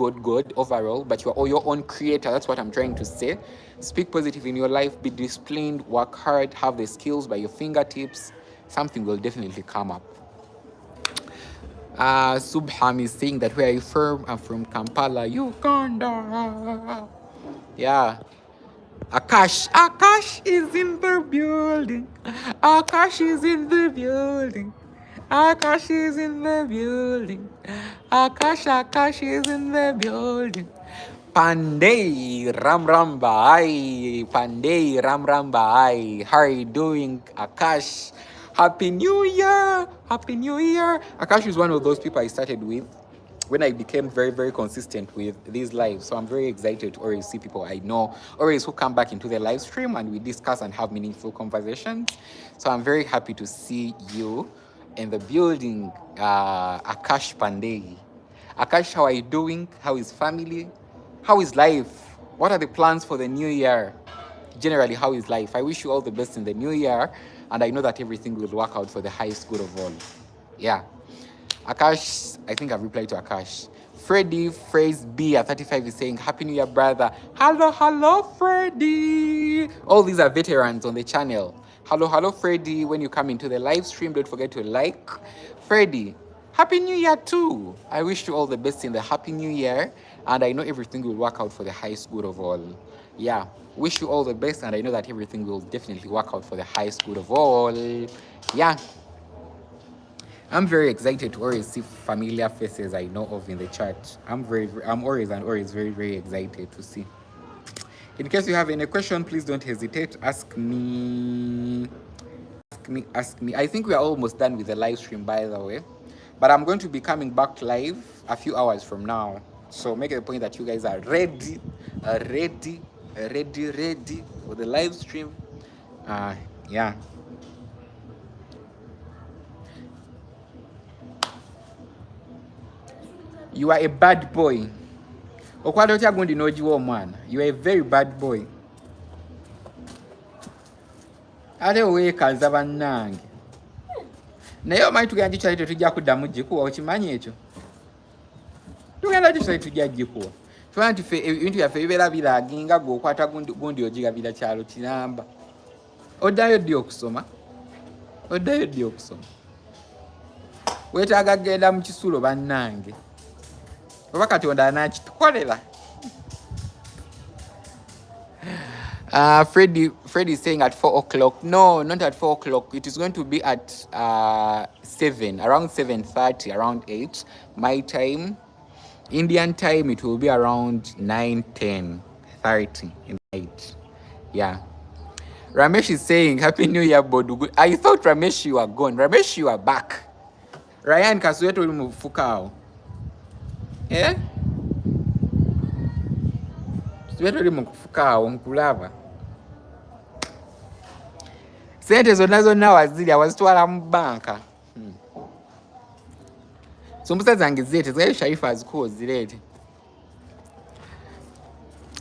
overall, but you are your own creator. That's what I'm trying to say. Speak positive in your life, be disciplined, work hard, have the skills by your fingertips. Something will definitely come up. Subham is saying that where are you from? I'm from Kampala, Uganda. Yeah. Akash is in the building. Akash is in the building. Akash is in the building. Akash is in the building. Pandey Ram Bhai. Pandey Ram Bhai. How are you doing, Akash? Happy New Year! Happy New Year! Akash is one of those people I started with when I became very, very consistent with these lives. So I'm very excited to always see people I know, always who come back into the live stream and we discuss and have meaningful conversations. So I'm very happy to see you in the building, Akash Pandey. Akash, how are you doing? How is family? How is life? What are the plans for the new year? Generally, how is life? I wish you all the best in the new year, and I know that everything will work out for the highest good of all. Yeah. Akash, I think I've replied to Akash. Freddy Phrase B at 35 is saying, Happy New Year, brother. Hello, Freddy. All these are veterans on the channel. Hello, Freddy. When you come into the live stream, don't forget to like. Freddy, Happy New Year too. I wish you all the best in the Happy New Year, and I know everything will work out for the highest good of all. Yeah, wish you all the best, and I know that everything will definitely work out for the highest good of all. Yeah. I'm very excited to always see familiar faces I know of in the chat. I'm always very, very excited to see. In case you have any question, please don't hesitate. Ask me. I think we are almost done with the live stream, by the way. But I'm going to be coming back live a few hours from now. So make it a point that you guys are ready for the live stream. Yeah. You are a bad boy. Okwado chagundi nojiwo mwana. You are a very bad boy. Ate weekaza bannange. Naye omanyi tugenda gitwali tetujja kuddamu gikuwa, okimanyi ekyo? Tugenda gitwali tujja gikuwa. Tubana nti ebintu byaffe bibeera biraginga gwe okwata gundi ogigabira kyalo kiramba. Oddayo ddi okusoma? Weetaaga kgenda mu kisulo bannange. Oba Katonda anakitukolera. Freddy is saying at 4 o'clock. No, not at 4 o'clock. It is going to be at 7, around 7:30, around 8. My time. Indian time, it will be around 9, 10, 30 in the night. Yeah. Ramesh is saying, Happy New Year, Bodugu. I thought, Ramesh, you are gone. Ramesh, you are back. Ryan Kasuyeto Mufukao. Eh? Suyeto Mufukao, Mkulava. Sente zonna wazirya wazitwala mu banka. So omusaza zange zireete, zayo Sharifa azikuwa ozireete.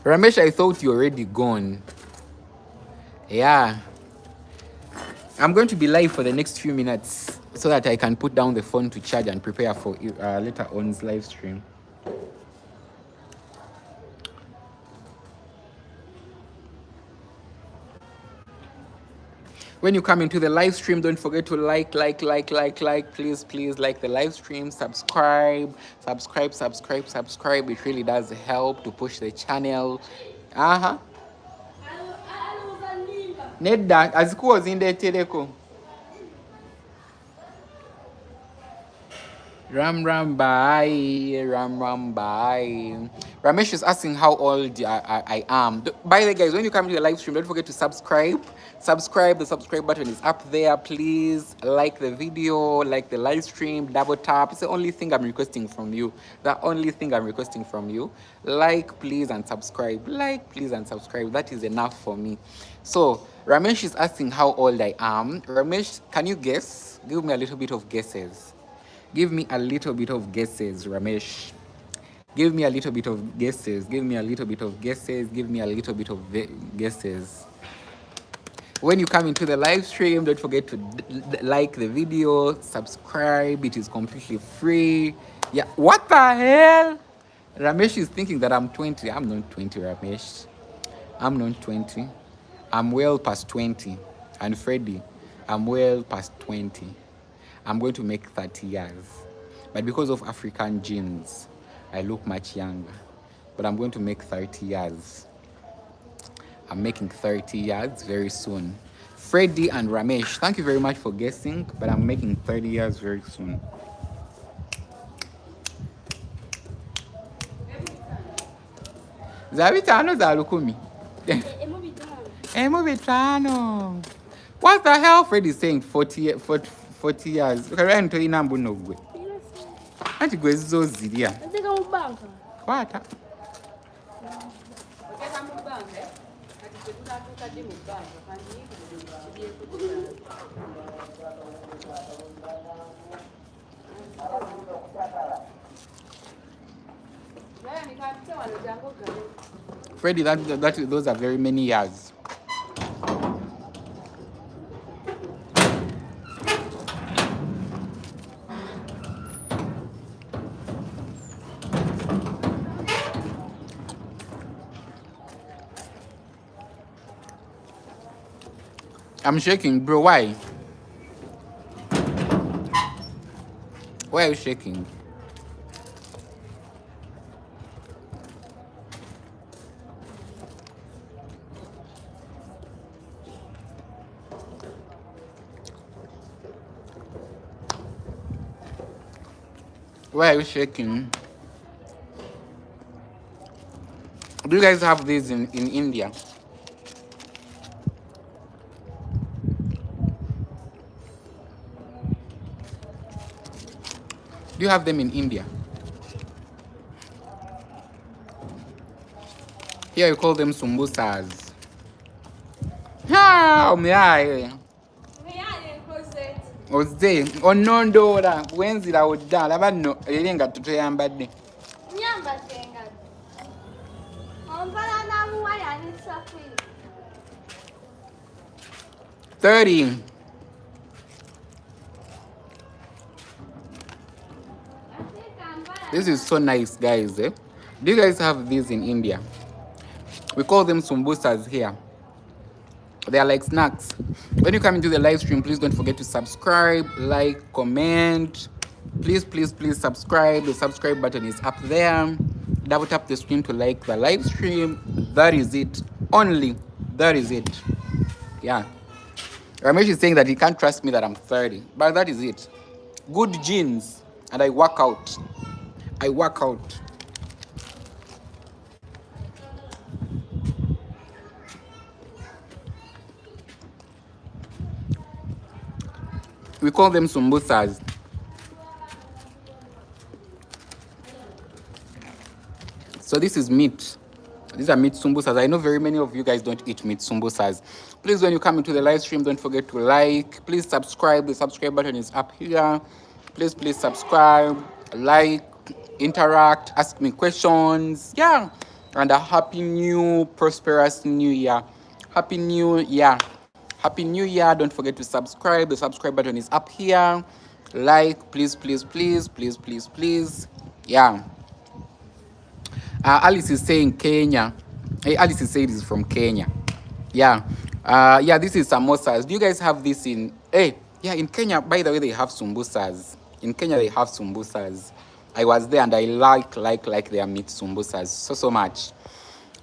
Ramesh, I thought you already gone. Yeah. I'm going to be live for the next few minutes so that I can put down the phone to charge and prepare for later on's live stream. When you come into the live stream, don't forget to like, please like the live stream, subscribe. It really does help to push the channel. Nedda azikuwa zindeetereko. Ram bye. Ramesh is asking how old I am. By the way, guys, when you come to the live stream, don't forget to subscribe. The subscribe button is up there. Please like the video, like the live stream, double tap. It's the only thing I'm requesting from you. Like, please, and subscribe. That is enough for me. So, Ramesh is asking how old I am. Ramesh, can you guess? Give me a little bit of guesses. Ramesh. Give me a little bit of guesses. When you come into the live stream, don't forget to like the video, subscribe. It is completely free. Yeah. What the hell? Ramesh is thinking that I'm 20. I'm not 20, Ramesh. I'm not 20. I'm well past 20. And Freddie, I'm well past 20. I'm going to make 30 years. But because of African genes, I look much younger. But I'm going to make 30 years. I'm making 30 years very soon. Freddie and Ramesh, thank you very much for guessing, but I'm making 30 years very soon. Zavitano Zalukumi. Emubitano. What the hell? Freddie is saying 40 years. Ukarento inambu nogwe. Anti gwezo zidia. Kwata. Freddie, those are very many years. I'm shaking, bro. Why? Why are you shaking? Why are you shaking? Do you guys have this in India? Do you have them in India? Here you call them sumbusas. Ozze onondora wenzira oddala banno erenga tutuyambadde. Nyambadde nga. Ompala namuwaya ni safiri. 30. This is so nice, guys. Do you guys have these in India? We call them sumbusas here. They are like snacks. When you come into the live stream, please don't forget to subscribe, like, comment. Please subscribe. The subscribe button is up there. Double tap the screen to like the live stream. That is it. Only. That is it. Yeah. Ramesh is saying that he can't trust me that I'm 30. But that is it. Good genes. And I work out. We call them sumbusas. So this is meat. These are meat sumbusas. I know very many of you guys don't eat meat sumbusas. Please, when you come into the live stream, don't forget to like. Please subscribe. The subscribe button is up here. Please subscribe, like, interact, ask me questions. Yeah. and a happy new prosperous new year. Happy new year. Happy new year. Don't forget to subscribe. The subscribe button is up here. Like, please, please, please, please, please, please. Yeah. Alice is saying Kenya. Hey, Alice is saying this is from Kenya. Yeah. Yeah, this is samosas. Do you guys have this in hey, yeah, in Kenya, by the way, they have sumbusas. In Kenya they have sumbusas. I was there and I like their meat sumbusas so much.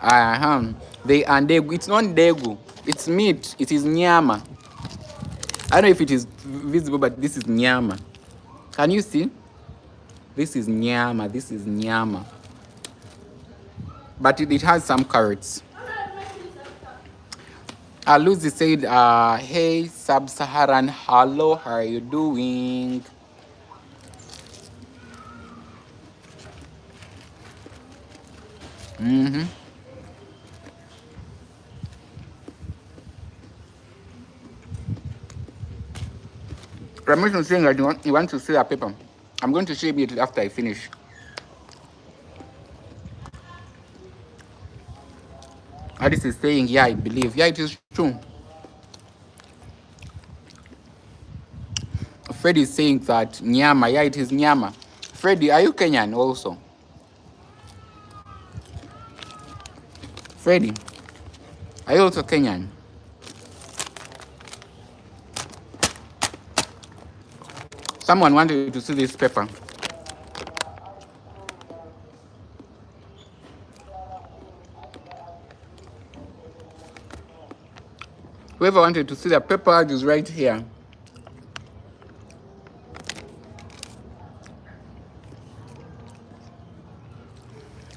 They and degu. It's not degu. It's meat. It is nyama. I don't know if it is visible, but this is nyama. Can you see? This is nyama. This is nyama. But it has some carrots. Lucy said, hey, Sub-Saharan, hello, how are you doing? Ramesh is saying that you want to see a paper. I'm going to show you it after I finish. Alice is saying, yeah, I believe. Yeah, it is true. Freddy is saying that nyama. Yeah, it is nyama. Freddy, are you Kenyan also? Freddy, are you also Kenyan? Someone wanted to see this paper. Whoever wanted to see the paper is right here.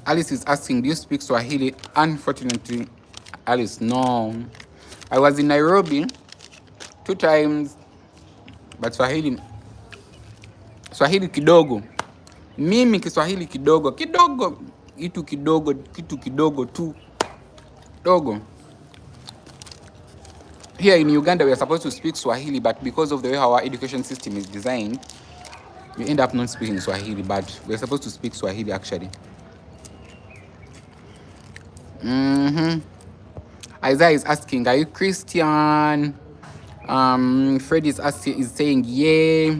Alice is asking, do you speak Swahili? Unfortunately, Alice, no. I was in Nairobi 2 times, but Swahili kidogo. Mimi Kiswahili kidogo. Kitu kidogo tu. Dogo. Here in Uganda, we are supposed to speak Swahili, but because of the way our education system is designed, we end up not speaking Swahili, but we're supposed to speak Swahili actually. Isaiah is asking, are you Christian? Fred is saying, yeah.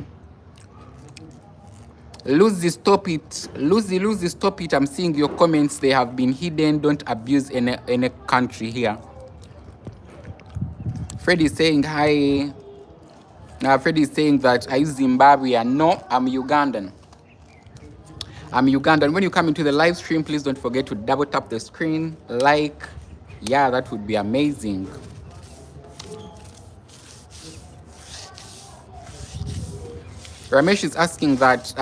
Lucy, stop it. Lucy, stop it. I'm seeing your comments. They have been hidden. Don't abuse any country here. Fred is saying, hi. Fred is saying that, are you Zimbabwean? No, I'm Ugandan. I'm Ugandan. When you come into the live stream, please don't forget to double tap the screen, like. Yeah, that would be amazing. Ramesh is asking that,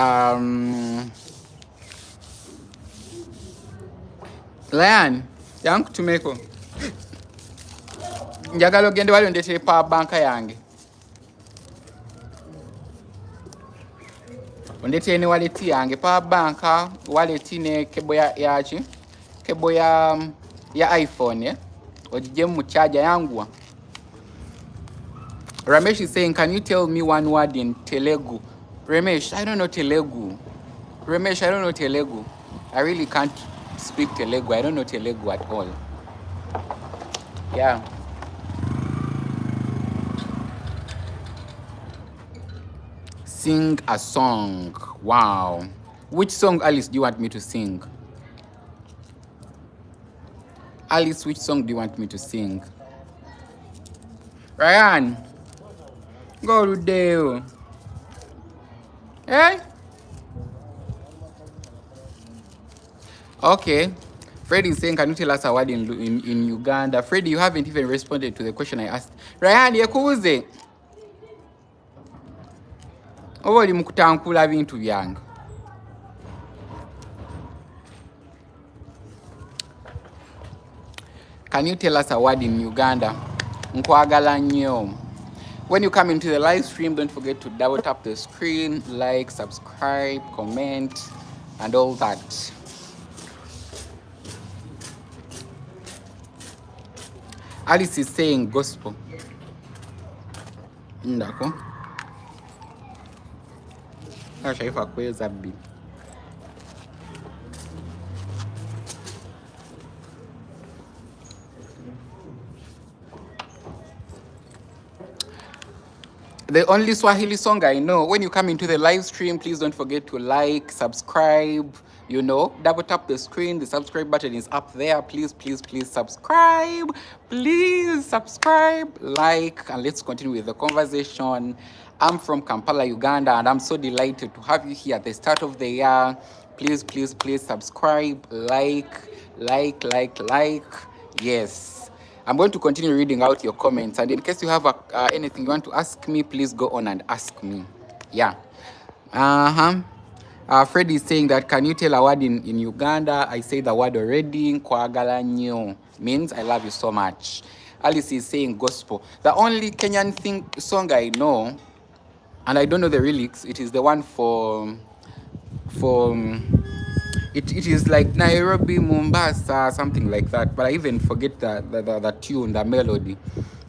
Lian, yang kutumeko. Njagala ogende wali ondetera power bank yange. Ondetera ne wallet yange power bank, wallet ne kebo yachi. Kebo ya iPhone, yeah? Ojije mu charger yangu. Ramesh is saying, can you tell me one word in Telugu? Ramesh, I don't know Telugu. Ramesh, I don't know Telugu. I really can't speak Telugu. I don't know Telugu at all. Yeah. Sing a song. Wow. Which song, Alice, do you want me to sing? Alice, which song do you want me to sing? Ryan, go to Dale. Eh? Okay. Freddie is saying, can you tell us a word in Uganda? Freddie, you haven't even responded to the question I asked. Ryan, yekuze. Oba oli mukutankula bintu byange. Can you tell us a word in Uganda? Nkwagala nnyo. When you come into the live stream, don't forget to double tap the screen, like, subscribe, comment, and all that. Alice is saying gospel. Ndako. Ashaifa kweza bi. The only Swahili song I know. When you come into the live stream, please don't forget to like, subscribe, double tap the screen. The subscribe button is up there. Please, please, please subscribe. Please subscribe, like, and let's continue with the conversation. I'm from Kampala, Uganda, and I'm so delighted to have you here at the start of the year. Please, please, please subscribe, like. Yes. I'm going to continue reading out your comments, and in case you have anything you want to ask me, please go on and ask me. Yeah. Uh-huh. Fred is saying that, can you tell a word in Uganda? I say the word already. Kwagala nyo means I love you so much. Alice is saying gospel. The only Kenyan song I know, and I don't know the lyrics, it is the one for it is like Nairobi, Mombasa, something like that. But I even forget the tune, the melody.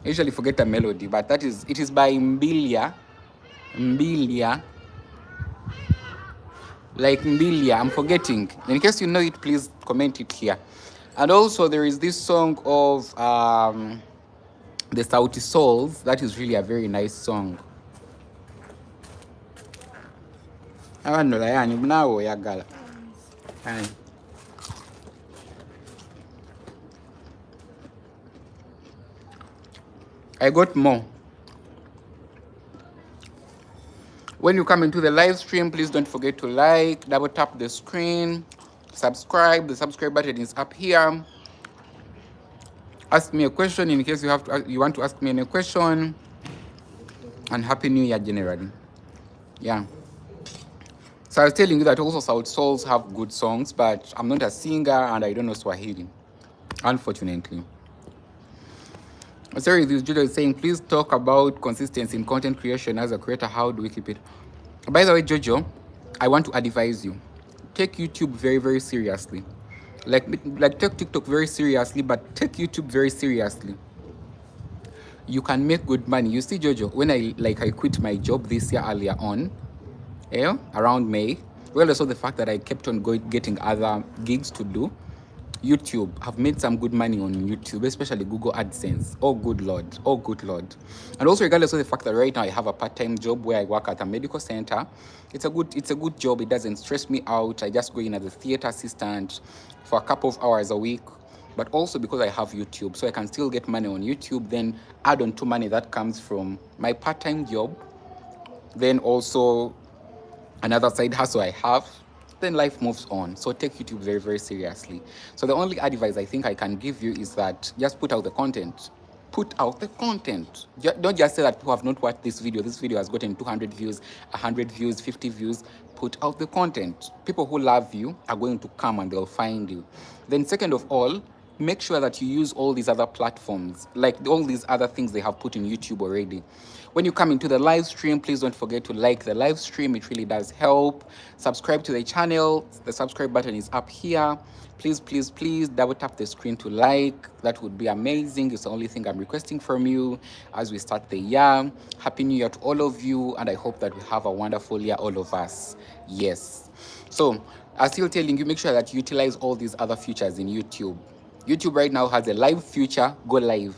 I usually forget the melody, but it is by Mbilia. Like Mbilia, I'm forgetting. In case you know it, please comment it here. And also there is this song of the Sauti Souls. That is really a very nice song. I got more. When you come into the live stream, please don't forget to like, double tap the screen, subscribe. The subscribe button is up here. Ask me a question in case you want to ask me any question. And Happy New Year generally. Yeah. So I was telling you that also South Souls have good songs, but I'm not a singer and I don't know Swahili, unfortunately. Sorry, this Julia is saying, please talk about consistency in content creation as a creator. How do we keep it? By the way, Jojo, I want to advise you. Take YouTube very, very seriously. Like take TikTok very seriously, but take YouTube very seriously. You can make good money. You see, Jojo, when I quit my job this year earlier on, around May, well, also the fact that I kept on getting other gigs to do, YouTube have made some good money on YouTube, especially Google AdSense. Oh, good Lord. Oh, good Lord. And also regardless of the fact that right now I have a part-time job where I work at a medical center, it's a good job. It doesn't stress me out. I just go in as a theater assistant for a couple of hours a week. But also because I have YouTube, so I can still get money on YouTube, then add on to money that comes from my part-time job, then also another side hustle I have, then life moves on. So take YouTube very, very seriously. So the only advice I think I can give you is that just put out the content. Put out the content. Don't just say that people have not watched this video. This video has gotten 200 views, 100 views, 50 views. Put out the content. People who love you are going to come and they'll find you. Then second of all, make sure that you use all these other platforms, like all these other things they have put in YouTube already. When you come into the live stream, please don't forget to like the live stream. It really does help. Subscribe to the channel. The subscribe button is up here. Please, please, please double tap the screen to like. That would be amazing. It's the only thing I'm requesting from you as we start the year. Happy New Year to all of you, and I hope that we have a wonderful year, all of us. Yes. So I'm still telling you, make sure that you utilize all these other features in YouTube. YouTube right now has a live feature. Go live.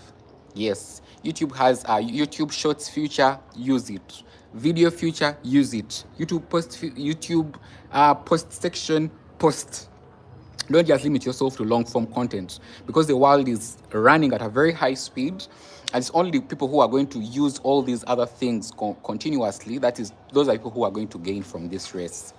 Yes. YouTube has a YouTube Shorts feature. Use it. Video feature. Use it. YouTube post section. Post. Don't just limit yourself to long form content, because the world is running at a very high speed, and it's only people who are going to use all these other things continuously. Those are people who are going to gain from this race.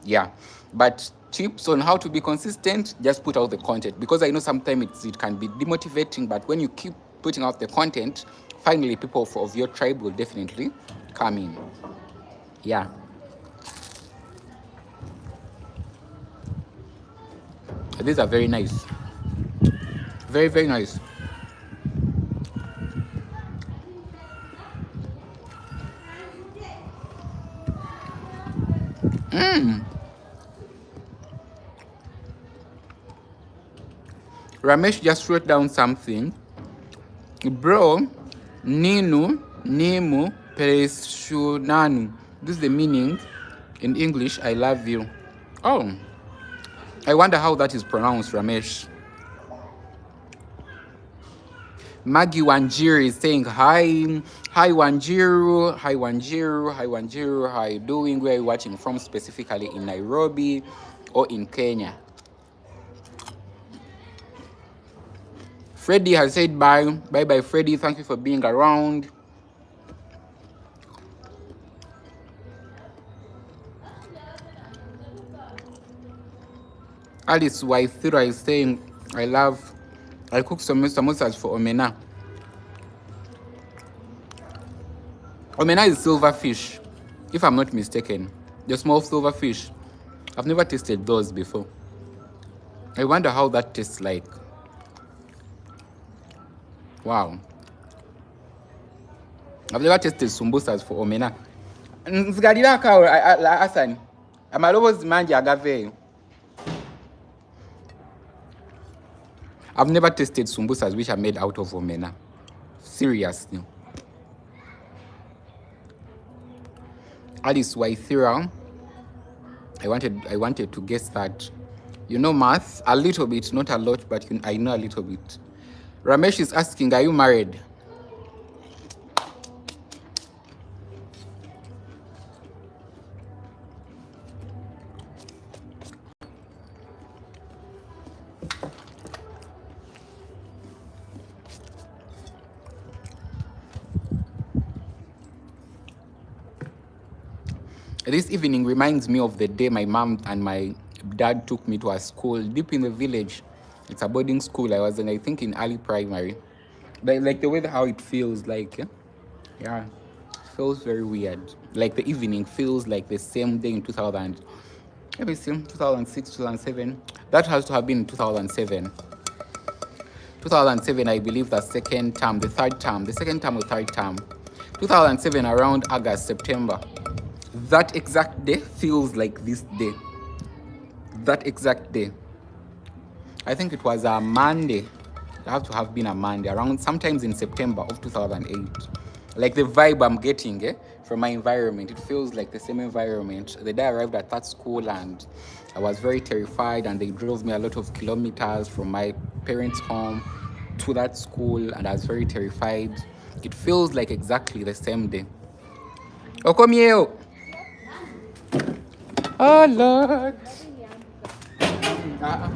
Yeah. But tips on how to be consistent, just put out the content, because I know sometimes it can be demotivating, but when you keep putting out the content, finally people of your tribe will definitely come in. Yeah. These are very nice. Very, very nice. Ramesh just wrote down something. Bro, Ninu, Nimu, Pereshunanu. This is the meaning in English, I love you. Oh, I wonder how that is pronounced, Ramesh. Maggie Wanjiru is saying hi. Hi Wanjiru. Hi Wanjiru. Hi Wanjiru. How are you doing? Where are you watching from specifically, in Nairobi or in Kenya? Freddie has said bye. Bye bye, Freddie. Thank you for being around. Alice Waithira is saying, I cook some samosas for Omena. Omena is silverfish, if I'm not mistaken. The small silverfish. I've never tasted those before. I wonder how that tastes like. Wow. I've never tasted sumbusas for Omena. Nzigalira kawe Hassan. Amaloboozi mangi agave. I've never tasted sumbusas which are made out of Omena. Seriously. Alice Waithira. I wanted to guess that. You know math a little bit, not a lot, but I know a little bit. Ramesh is asking, are you married? This evening reminds me of the day my mom and my dad took me to a school deep in the village. It's a boarding school. I was in, I think, in early primary. But like the way how it feels like, yeah, it feels very weird. Like the evening feels like the same day in 2000. Let me see, 2006, 2007. That has to have been 2007. 2007, I believe, the second term, the third term, the second term or third term. 2007, around August, September. That exact day feels like this day. That exact day. I think it was a Monday. It have to have been a Monday, around sometimes in September of 2008. Like the vibe I'm getting from my environment, it feels like the same environment. The day I arrived at that school and I was very terrified, and they drove me a lot of kilometers from my parents' home to that school, and I was very terrified. It feels like exactly the same day. Okomieo! Oh Lord! Uh-uh.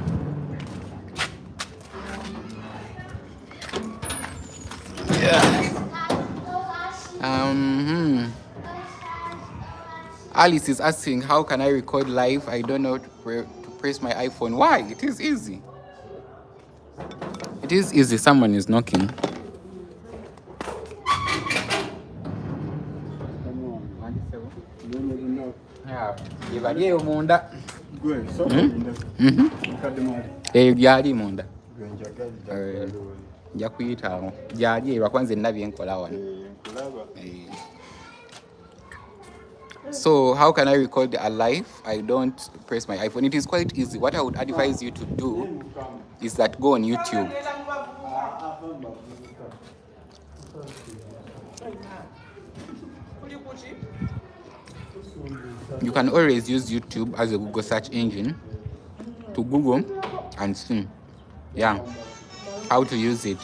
Alice is asking, how can I record live? I don't know to press my iPhone. Why? It is easy. It is easy. Someone is knocking. Yeah. Gyali munda nja kuyitaawo gyali lwakwanza enna byenkola wano. So how can I record a live? I don't press my iPhone. It is quite easy. What I would advise you to do is that go on YouTube. You can always use YouTube as a Google search engine to Google and see, yeah, how to use it.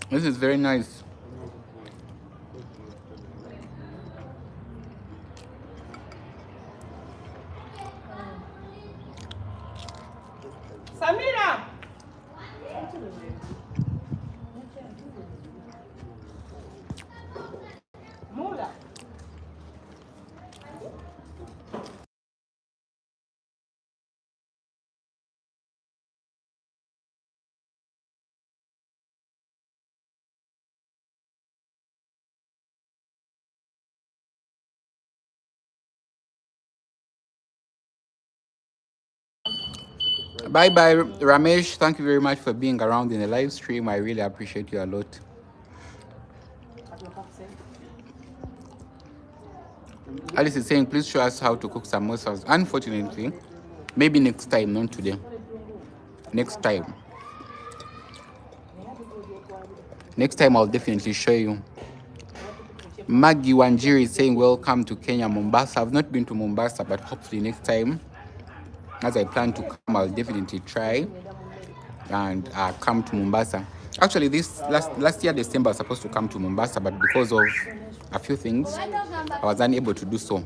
This is very nice. Samira! Mula. Bye bye, Ramesh. Thank you very much for being around in the live stream. I really appreciate you a lot. Alice is saying, please show us how to cook samosas. Unfortunately, maybe next time, not today. Next time. Next time, I'll definitely show you. Maggie Wanjiri is saying, welcome to Kenya, Mombasa. I've not been to Mombasa, but hopefully next time, as I plan to come, I'll definitely try and come to Mombasa. Actually, this last year, December, I was supposed to come to Mombasa, but because of a few things, I was unable to do so.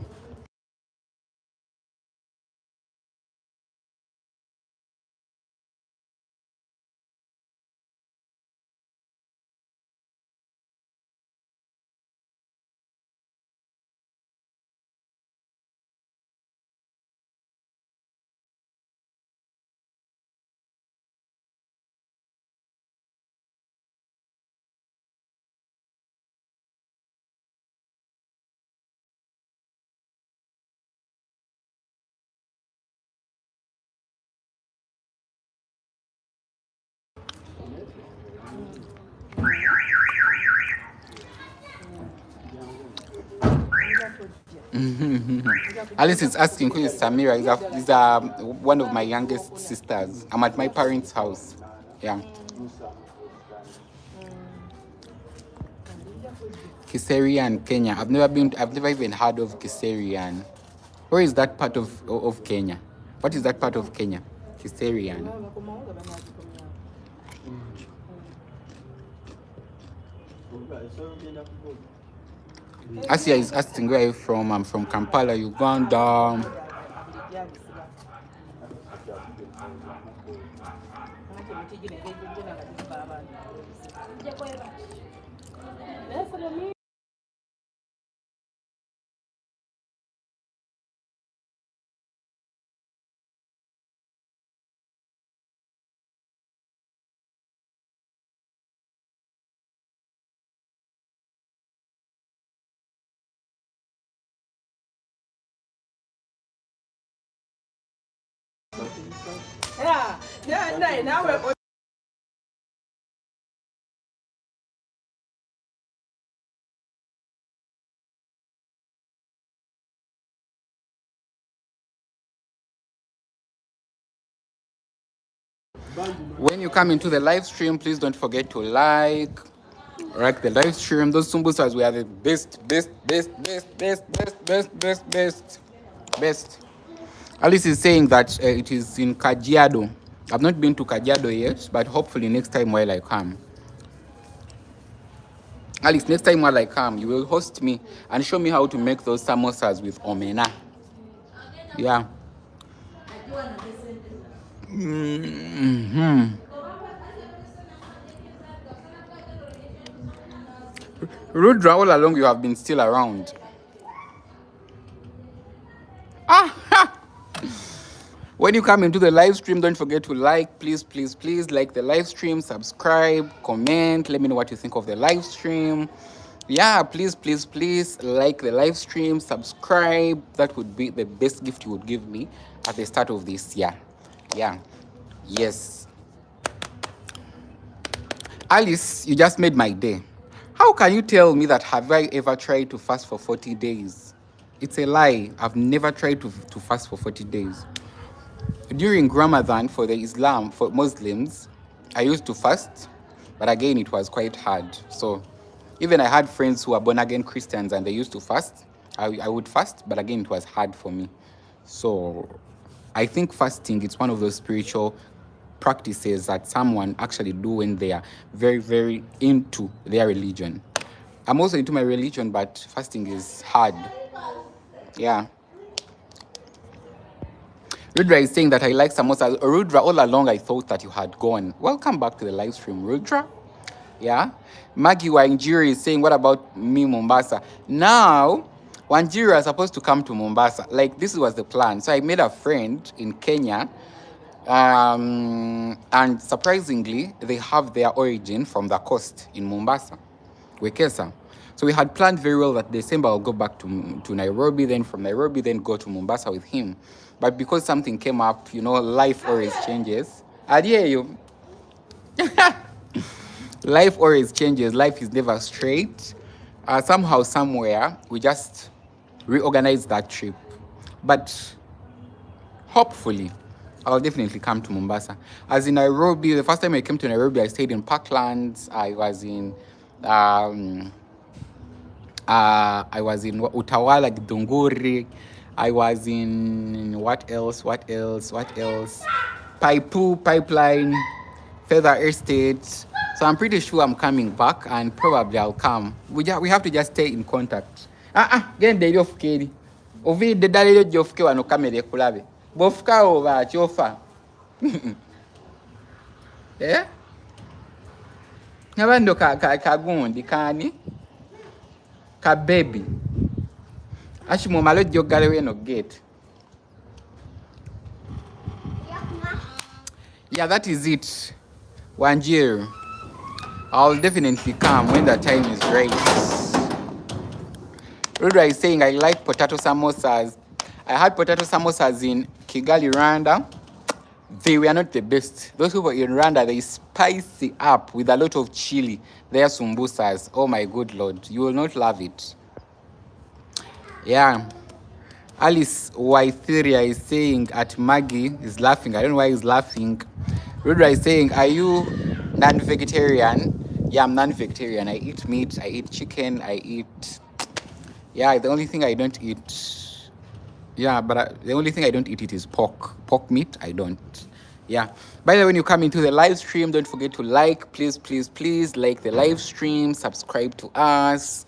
Alice is asking who is Samira. Is one of my youngest sisters. I'm at my parents' house. Yeah. Kiserian, Kenya. I've never even heard of Kiserian. Where is that part of Kenya? What is that part of Kenya? Kiserian. Asia is asking where I'm from. I'm from Kampala, Uganda. When you come into the live stream, please don't forget to like the live stream. Those Sumbusas, we are the best. Alice is saying that it is in Kajiado. I've not been to Kajiado yet, but hopefully next time while I come. Alice, next time while I come, you will host me and show me how to make those samosas with omena. Yeah. Rudra, all along you have been still around. When you come into the live stream, don't forget to like, please like the live stream, subscribe, comment, let me know what you think of the live stream. Yeah, please like the live stream, subscribe. That would be the best gift you would give me at the start of this year. Yeah. Yes. Alice, you just made my day. How can you tell me that have I ever tried to fast for 40 days? It's a lie. I've never tried to fast for 40 days. During Ramadan for Muslims, I used to fast, but again, it was quite hard. So even I had friends who are born again Christians and they used to fast. I would fast, but again, it was hard for me. So I think fasting is one of those spiritual practices that someone actually do when they are very, very into their religion. I'm also into my religion, but fasting is hard. Yeah. Rudra is saying that I like samosa. Rudra, all along I thought that you had gone. Welcome back to the live stream, Rudra. Yeah. Maggie Wanjiri is saying, what about me, Mombasa? Now, Wanjiri is supposed to come to Mombasa. Like, this was the plan. So I made a friend in Kenya. And surprisingly, they have their origin from the coast in Mombasa, Wekesa. So we had planned very well that December I'll go back to Nairobi, then from Nairobi, then go to Mombasa with him. But because something came up, life always changes. I hear you. Life always changes. Life is never straight. Somehow, somewhere, we just reorganize that trip. But hopefully, I'll definitely come to Mombasa. As in Nairobi, the first time I came to Nairobi, I stayed in Parklands. I was in Utawala, Githunguri. I was in what else? What else? What else? Paipu, Pipeline, Feather Estate. So I'm pretty sure I'm coming back, and probably I'll come. We have to just stay in contact. Gen daily of Kedi. Ovi the daily of Kewa no kamere kulabe. Bofka over chofa. Eh? Nabando kagundi kani ka baby. Ashimo malo jogale we no gate. Yeah, that is it. Wanjiru. I'll definitely come when the time is right. Rudra is saying I like potato samosas. I had potato samosas in Kigali, Rwanda. They were not the best. Those people in Rwanda, they spicy up with a lot of chili. They are sumbusas. Oh my good Lord. You will not love it. Yeah. Alice Waithiria is saying at Maggie is laughing. I don't know why he's laughing. Rudra is saying, are you non-vegetarian? Yeah, I'm non-vegetarian. I eat meat, I eat chicken, I eat... Yeah, the only thing I don't eat... Yeah, but the only thing I don't eat it is pork. Pork meat, I don't. Yeah. By the way, when you come into the live stream, don't forget to like. Please, please, please like the live stream. Subscribe to us.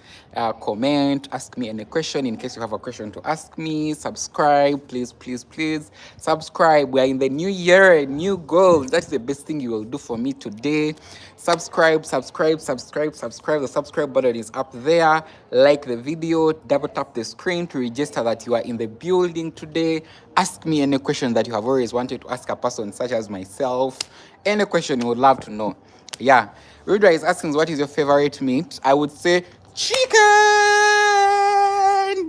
Comment. Ask me any question in case you have a question to ask me. Subscribe. Please, please, please. Subscribe. We are in the new year, new goals. That's the best thing you will do for me today. Subscribe, subscribe, subscribe, subscribe. The subscribe button is up there. Like the video. Double tap the screen to register that you are in the building today. Ask me any question that you have always wanted to ask a person such as myself. Any question you would love to know. Yeah. Rudra is asking, what is your favorite meat? I would say chicken.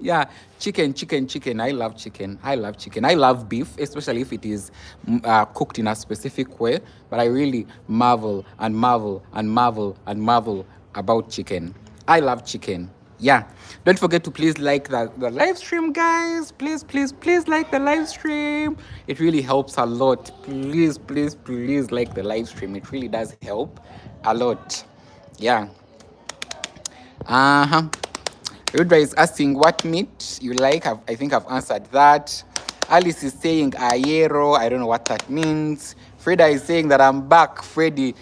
Yeah, chicken, chicken, chicken. I love chicken. I love chicken. I love beef, especially if it is cooked in a specific way. But I really marvel and marvel and marvel and marvel about chicken. I love chicken. Yeah, don't forget to please like the live stream, guys. Please, please, please like the live stream. It really helps a lot. Please, please, please like the live stream. It really does help a lot. Yeah. Rudra is asking what meat you like. I think I've answered that. Alice is saying ayero. I don't know what that means. Freda is saying that I'm back. Freddy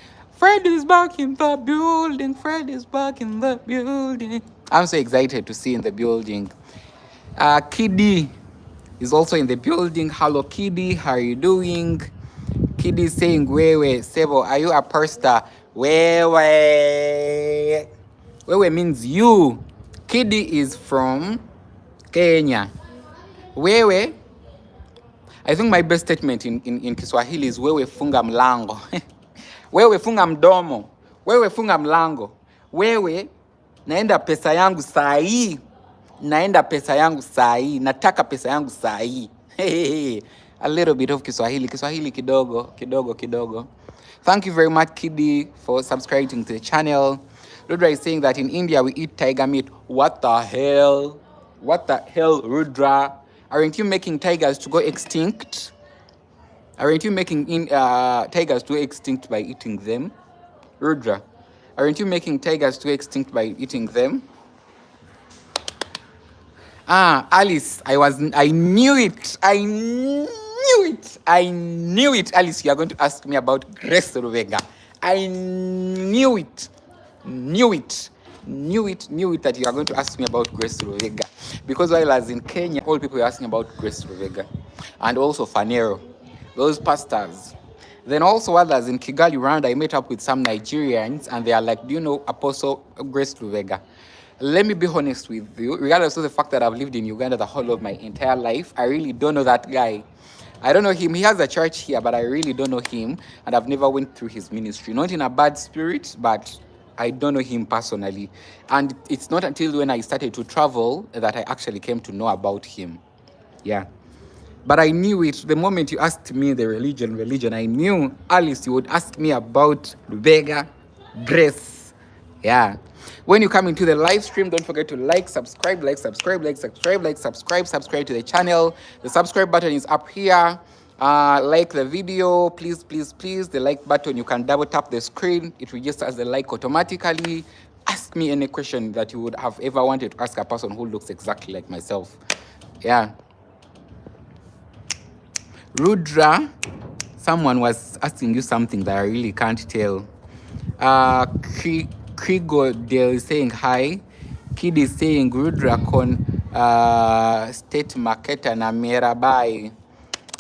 is back in the building. Fred is back in the building. I'm so excited to see in the building. Kiddy is also in the building. Hello, Kiddy. How are you doing? Kiddy is saying, Wewe, Sebo, are you a pastor? Wewe. Wewe means you. Kiddy is from Kenya. Wewe, I think my best statement in Kiswahili is wewe funga mlango. Wewe funga mdomo. Wewe funga mlango. Wewe, naenda pesa yangu saa hii. Naenda pesa yangu saa hii. Nataka pesa yangu saa hii. A little bit of Kiswahili. Kiswahili kidogo, kidogo, kidogo. Thank you very much, Kiddy, for subscribing to the channel. Rudra is saying that in India we eat tiger meat. What the hell? What the hell, Rudra? Aren't you making tigers to go extinct? Aren't you making tigers to go extinct by eating them? Rudra, aren't you making tigers to go extinct by eating them? Alice, I knew it. I knew it. Alice, you are going to ask me about Grace Ruvega. I knew it that you are going to ask me about Grace Ruvega. Because while I was in Kenya, all people were asking about Grace Ruvega. And also Fanero, those pastors. Then also while I was in Kigali, Rwanda, I met up with some Nigerians and they are like, do you know Apostle Grace Ruvega? Let me be honest with you, regardless of the fact that I've lived in Uganda the whole of my entire life, I really don't know that guy. I don't know him. He has a church here, but I really don't know him. And I've never went through his ministry. Not in a bad spirit, but I don't know him personally. And it's not until when I started to travel that I actually came to know about him. Yeah. But I knew it. The moment you asked me the religion, I knew, Alice, you would ask me about Ruvega, Grace. Yeah. When you come into the live stream, don't forget to subscribe to the channel. The subscribe button is up here. Like the video, please, please, please. The like button, you can double tap the screen. It registers the like automatically. Ask me any question that you would have ever wanted to ask a person who looks exactly like myself. Yeah. Rudra, someone was asking you something that I really can't tell. Krigodale is saying hi. Kid is saying Rudra con state marketer na Mirabai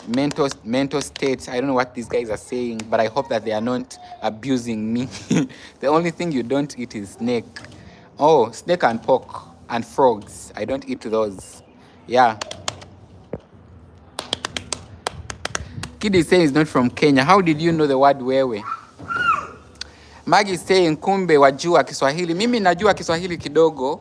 mental state. I don't know what these guys are saying, but I hope that they are not abusing me. The only thing you don't eat is snake. Oh, snake and pork and frogs. I don't eat those. Yeah. Kid is saying he's not from Kenya. How did you know the word wewe? Maggie is saying kumbe wajua Kiswahili. Mimi najua Kiswahili kidogo.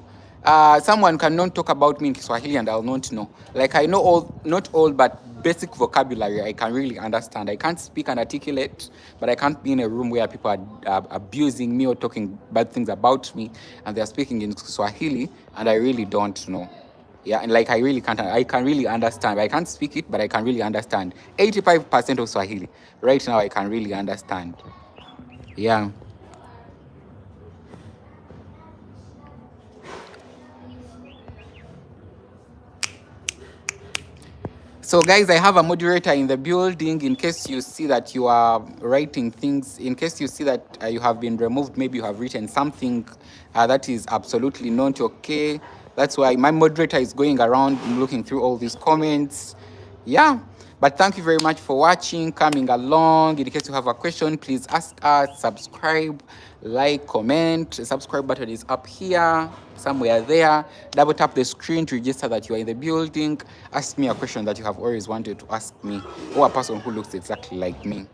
Someone cannot talk about me in Kiswahili and I'll not know. Like I know all, not all, but basic vocabulary I can really understand. I can't speak and articulate, but I can't be in a room where people are abusing me or talking bad things about me and they're speaking in Kiswahili and I really don't know. Yeah, and like I can really understand. I can't speak it, but I can really understand. 85% of Swahili. Right now I can really understand. Yeah. So guys, I have a moderator in the building in case you see that you are writing things, in case you see that you have been removed, maybe you have written something that is absolutely not okay. That's why my moderator is going around looking through all these comments. Yeah, but thank you very much for watching, coming along. In case you have a question, please ask us, subscribe, like, comment. The subscribe button is up here somewhere there. Double tap the screen to register that you are in the building. Ask me a question that you have always wanted to ask me, or a person who looks exactly like me.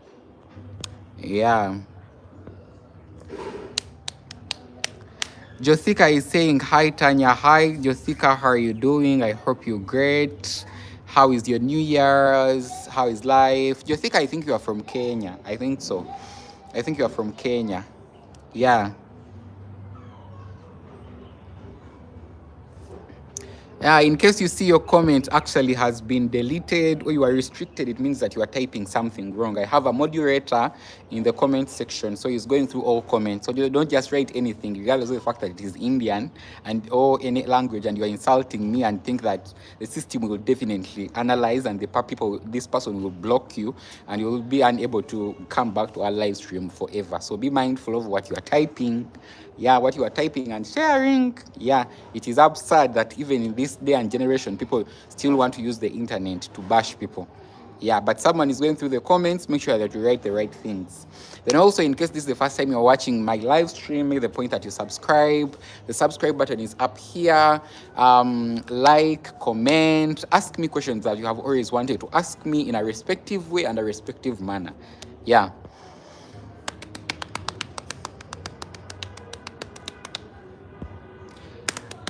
Yeah. Josika is saying hi Tanya. Hi Josika, how are you doing? I hope you're great. How is your New Year's? How is life? Josika, I think you are from Kenya. I think so. I think you are from Kenya. Yeah. In case you see your comment actually has been deleted or you are restricted, it means that you are typing something wrong. I have a moderator in the comment section, so he's going through all comments. So you don't just write anything, regardless of the fact that it is Indian and or any language, and you are insulting me and think that the system will definitely analyze and this person will block you and you will be unable to come back to our live stream forever. So be mindful of what you are typing. Yeah, what you are typing and sharing. Yeah, it is absurd that even in this day and generation, people still want to use the internet to bash people. Yeah, but someone is going through the comments, make sure that you write the right things. Then also, in case this is the first time you're watching my live stream, make the point that you subscribe. The subscribe button is up here. Like, comment, ask me questions that you have always wanted to ask me in a respective way and a respective manner. Yeah.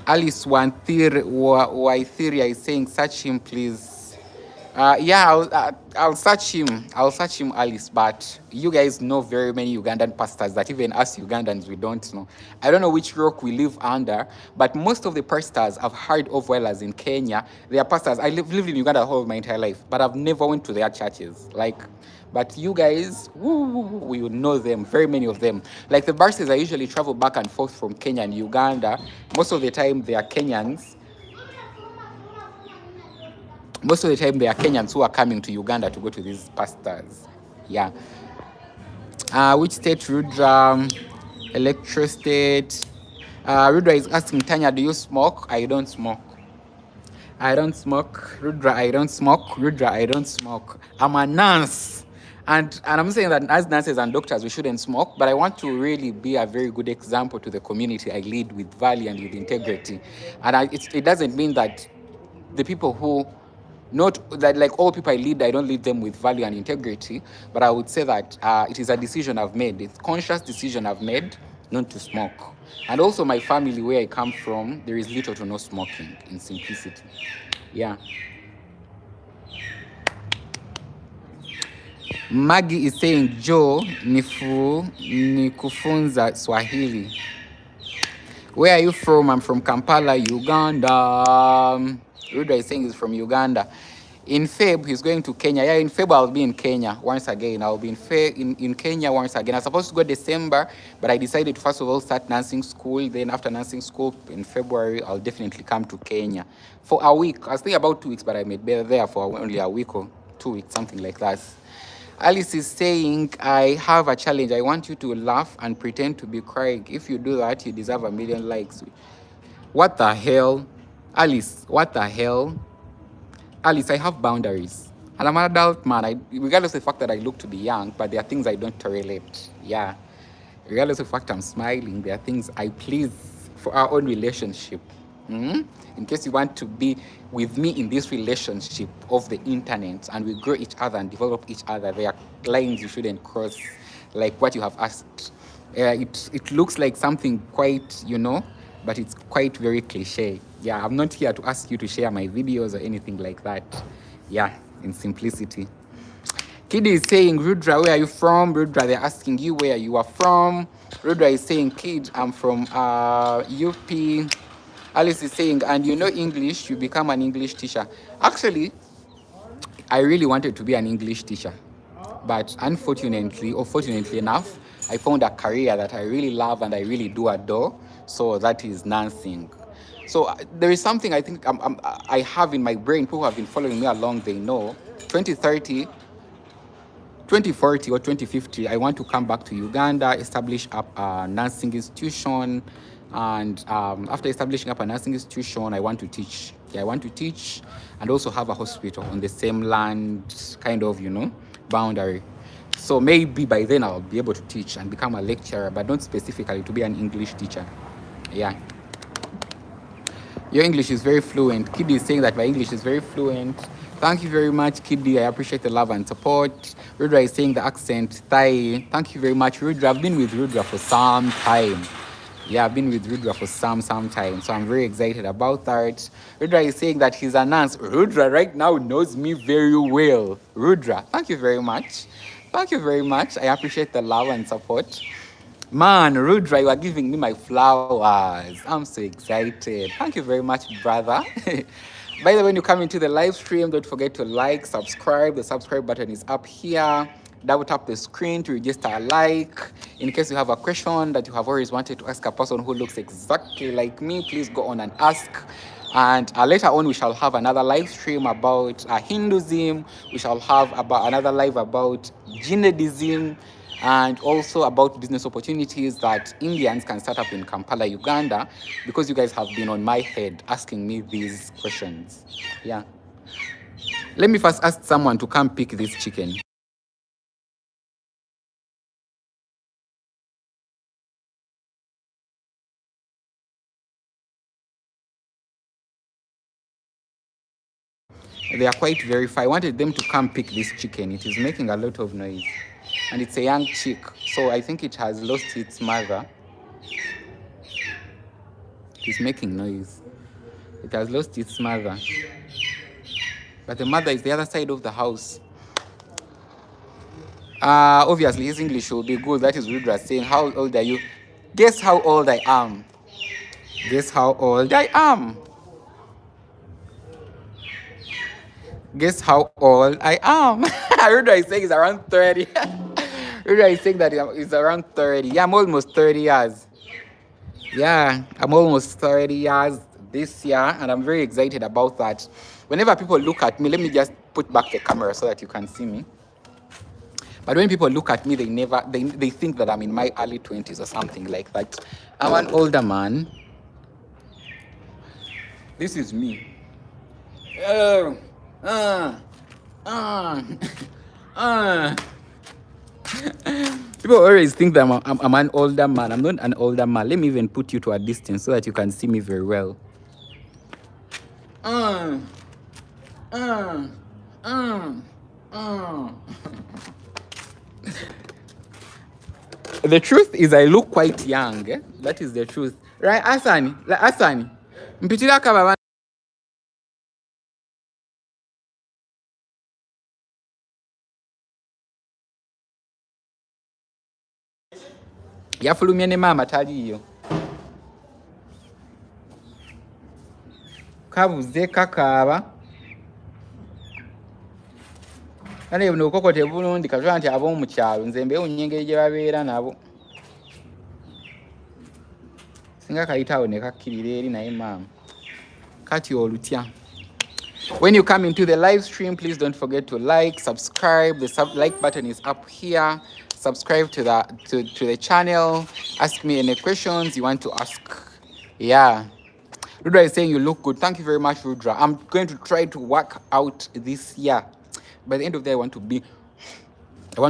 Alice Waithiria is saying, search him, please. Yeah, I'll search him. I'll search him, Alice. But you guys know very many Ugandan pastors that even us Ugandans, we don't know. I don't know which rock we live under, but most of the pastors I've heard of while as in Kenya, they are pastors. I lived in Uganda the whole of my entire life, but I've never went to their churches. But you guys, we would know them, very many of them. Like the buses, I usually travel back and forth from Kenya and Uganda. Most of the time, they are Kenyans. Most of the time, they are Kenyans who are coming to Uganda to go to these pastors. Yeah. Which state, Rudra? Electro state. Rudra is asking, Tanya, do you smoke? I don't smoke. I don't smoke. Rudra, I don't smoke. Rudra, I don't smoke. I'm a nurse. And I'm saying that as nurses and doctors, we shouldn't smoke, but I want to really be a very good example to the community. I lead with value and with integrity. And it doesn't mean that the people who, not that like all people I lead, I don't lead them with value and integrity, but I would say that it is a decision I've made. It's a conscious decision I've made not to smoke. And also my family, where I come from, there is little to no smoking in simplicity. Yeah. Maggie is saying, Joe, nikufunza Swahili. Where are you from? I'm from Kampala, Uganda. Rudra is saying he's from Uganda. In Feb, he's going to Kenya. Yeah, in Feb, I'll be in Kenya once again. I'll be in Kenya once again. I was supposed to go December, but I decided to first of all start nursing school. Then after nursing school in February, I'll definitely come to Kenya for a week. I was thinking about 2 weeks, but I may be there for only a week or 2 weeks, something like that. Alice is saying, I have a challenge. I want you to laugh and pretend to be crying. If you do that, you deserve 1,000,000 likes. What the hell? Alice, what the hell? Alice, I have boundaries. And I'm an adult man. Regardless of the fact that I look to be young, but there are things I don't tolerate. Yeah. Regardless of the fact I'm smiling, there are things I please for our own relationship. In case you want to be with me in this relationship of the internet and we grow each other and develop each other, there are lines you shouldn't cross, like what you have asked. It looks like something quite, but it's quite very cliche. Yeah, I'm not here to ask you to share my videos or anything like that. Yeah, in simplicity. Kid is saying, Rudra, where are you from? Rudra, they're asking you where you are from. Rudra is saying, Kid, I'm from UP. Alice is saying, and you know English, you become an English teacher. Actually, I really wanted to be an English teacher. But unfortunately, or fortunately enough, I found a career that I really love and I really do adore. So that is nursing. So there is something I think I have in my brain. People who have been following me along, they know. 2030, 2040 or 2050, I want to come back to Uganda, establish up a nursing institution. And after establishing up a nursing institution, I want to teach. Yeah, I want to teach and also have a hospital on the same land, kind of, boundary. So maybe by then I'll be able to teach and become a lecturer, but not specifically to be an English teacher. Yeah. Your English is very fluent. Kiddy is saying that my English is very fluent. Thank you very much, Kiddy. I appreciate the love and support. Rudra is saying the accent, Thai. Thank you very much, Rudra. I've been with Rudra for some time. Yeah, I've been with Rudra for some time. So I'm very excited about that. Rudra is saying that he's a nurse. Rudra right now knows me very well. Rudra, thank you very much. Thank you very much. I appreciate the love and support. Man, Rudra, you are giving me my flowers. I'm so excited. Thank you very much, brother. By the way, when you come into the live stream, don't forget to like, subscribe. The subscribe button is up here. Double tap the screen to register a like. In case you have a question that you have always wanted to ask a person who looks exactly like me, please go on and ask. And later on, we shall have another live stream about Hinduism. We shall have another live about Jinadism, and also about business opportunities that Indians can start up in Kampala, Uganda, because you guys have been on my head asking me these questions. Yeah. Let me first ask someone to come pick this chicken. They are quite verified. I wanted them to come pick this chicken. It is making a lot of noise. And it's a young chick, so I think it has lost its mother. It is making noise. It has lost its mother. But the mother is the other side of the house. Obviously, his English will be good. That is Rudra saying, how old are you? Guess how old I am. Guess how old I am. Guess how old I am. Rudra is saying it's around 30. Rudra is saying that it's around 30. Yeah, I'm almost 30 years. Yeah, I'm almost 30 years this year, and I'm very excited about that. Whenever people look at me, let me just put back the camera so that you can see me. But when people look at me, they think that I'm in my early 20s or something like that. I'm an older man. This is me. Oh, People always think that I'm an older man. I'm not an older man. Let me even put you to a distance so that you can see me very well. The truth is I look quite young. That is the truth. Right, Asani? Asani. Mpitira kababa. Yafulumye ne mama taliyo. kabuze kakaaba kale buno okokote bulungi katula nti ab'omu kyalo nze mbewunya engeri gye babeera nabo singa kayitaawo ne kakkirira eri naye maama kati olutya. When you come into the live stream, please don't forget to like, subscribe. The like button is up here. Subscribe to the channel. Ask me any questions you want to ask. Yeah. Rudra is saying you look good. Thank you very much, Rudra. I'm going to try to work out this year. By the end of the day, I want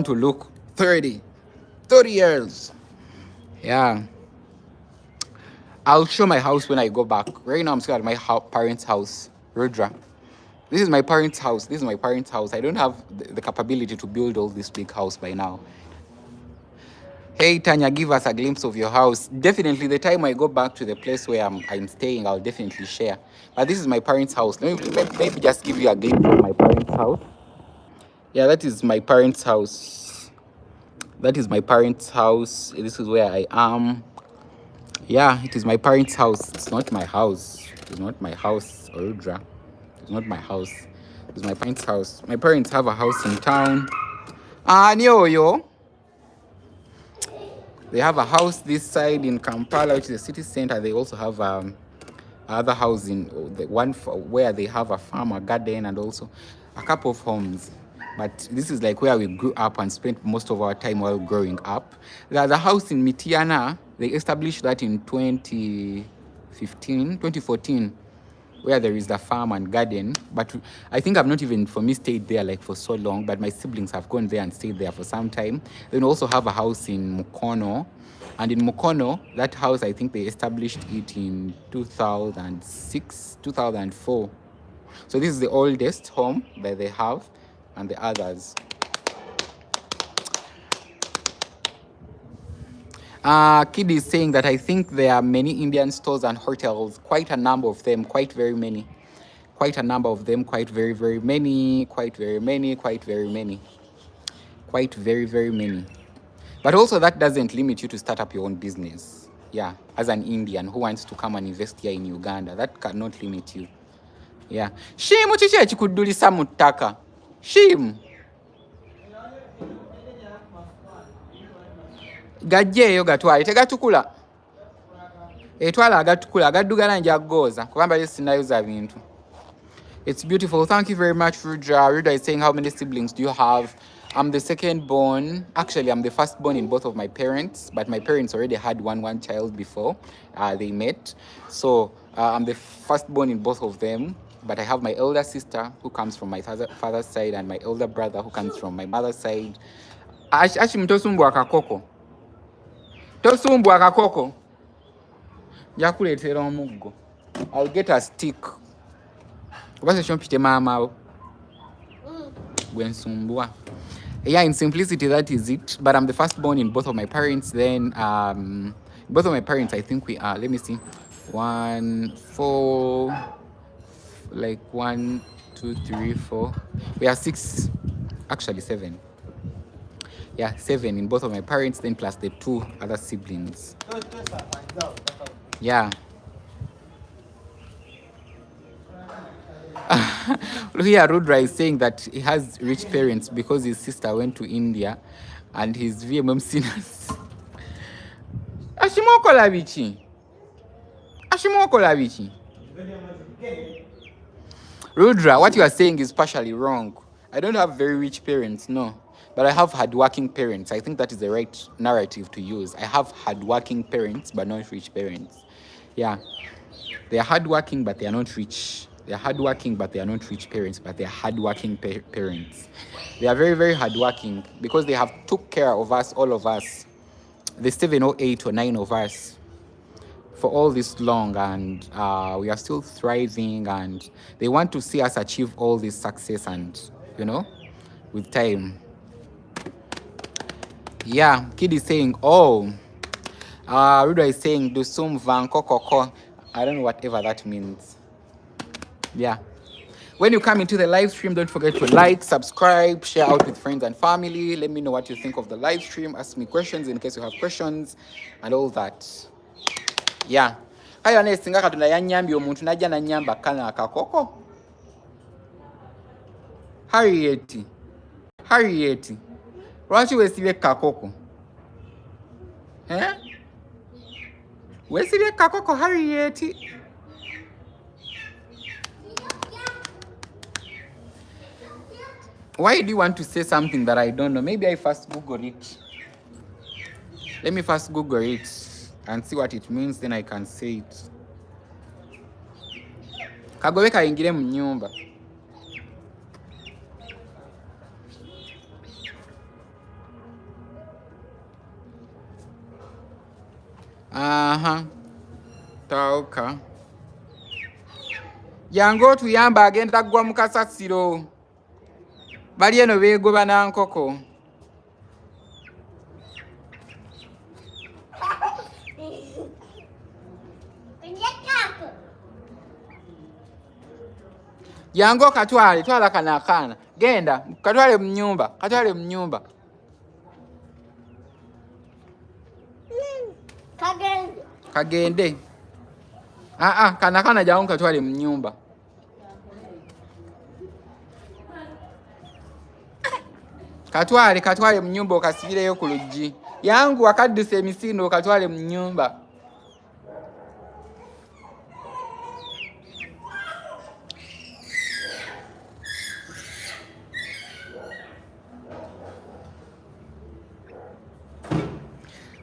to look 30 years. Yeah. I'll show my house when I go back. Right now, I'm still at my parents' house, Rudra. This is my parents' house. I don't have the capability to build all this big house by now. Hey, Tanya, give us a glimpse of your house. Definitely, the time I go back to the place where I'm staying, I'll definitely share. But this is my parents' house. Let me maybe just give you a glimpse of my parents' house. Yeah, that is my parents' house. This is where I am. Yeah, it is my parents' house. It's not my house. Orudra. It's not my house. It's my parents' house. My parents have a house in town. Yo. They have a house this side in Kampala, which is the city center. They also have other house in the one where they have a farm, a garden, and also a couple of homes. But this is like where we grew up and spent most of our time while growing up. The house in Mitiana, they established that in 2014, where there is the farm and garden. But I think I've not even, for me, stayed there like for so long, but my siblings have gone there and stayed there for some time. They also have a house in Mukono. And in Mukono, that house, I think they established it in 2006, 2004. So this is the oldest home that they have, and the others. Kid is saying that I think there are many Indian stores and hotels, quite a number of them, quite very many. Quite a number of them, quite very, very many, quite very, very many. But also that doesn't limit you to start up your own business. Yeah, as an Indian who wants to come and invest here in Uganda, that cannot limit you. Yeah. Shimu kiki ekikuddulisa mu ttaka? Shimu. Gajjeeyo gatwale tegatukula. Etwala agatukula agaddugala njagooza kubanga lesi sinayoza bintu. It's beautiful. Thank you very much, Rudra. Rudra is saying, how many siblings do you have? I'm the second born. Actually, I'm the first born in both of my parents, but my parents already had one child before they met. So I'm the first born in both of them, but I have my elder sister who comes from my father's side and my elder brother who comes from my mother's side. Ashim tosumbwa kakoko. Tosumbwa kakoko. Njakuleetera omuggo. I'll get a stick. Yeah, in simplicity, that is it. But I'm the firstborn in both of my parents. Then both of my parents, I think we are, let me see, 1, 4, like 1, 2, 3, 4. We are 6, actually 7. Yeah, 7 in both of my parents, then plus the 2 other siblings. Yeah. Look here, Rudra is saying that he has rich parents because his sister went to India and his VMM sinners. Ashimokola bichi. Rudra, what you are saying is partially wrong. I don't have very rich parents, no. But I have hardworking parents. I think that is the right narrative to use. I have hardworking parents, but not rich parents. Yeah. They are hardworking, but they are not rich. They are hardworking, but they are not rich parents, but they are hardworking parents. They are very, very hardworking because they have took care of us, all of us, the 7 or 8 or 9 of us, for all this long, and we are still thriving, and they want to see us achieve all this success, and with time. Yeah, kid is saying, oh, Ruda is saying, Dusum Van Kokoko. I don't know whatever that means. Yeah. When you come into the live stream, don't forget to like, subscribe, share out with friends and family. Let me know what you think of the live stream. Ask me questions in case you have questions and all that. Yeah. kale wane singa Katonda yannyambye omuntu najja nannyamba kana akakoko. Harriet, lwaki weesibye kakoko? Weesibye kakoko Harriet? Why do you want to say something that I don't know? Maybe I first Google it. Let me first Google it and see what it means, then I can say it. Kagobe kaingire mu nyumba. Tauka. Yango tuyamba agenda gwa mu kasasiro. Bali eno beegoba na nkoko. Yango katwale, twala kana akana. Genda, katwale mu nyumba. Kagende. Kana jangu katwale mu nyumba. Katwale mu nyumba okasibireyo ku luggi. Yangu akadduse emisindo katwale mu nyumba.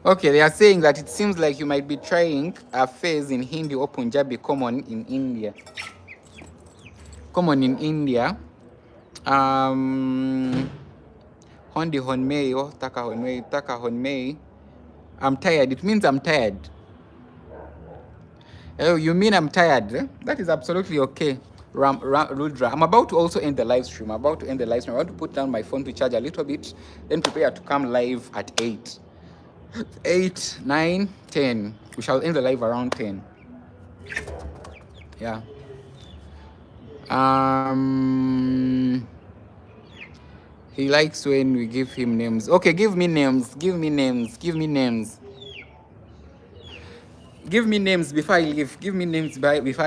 Okay, they are saying that it seems like you might be trying a phase in Hindi or Punjabi common in India. Hondi honmei, taka honmei. I'm tired. It means I'm tired. Oh, you mean I'm tired? That is absolutely okay. Rudra. I'm about to also end the live stream. I want to put down my phone to charge a little bit, then prepare to come live at 8. 8, 9, 10. We shall end the live around 10. Yeah. He likes when we give him names. Okay, give me names before I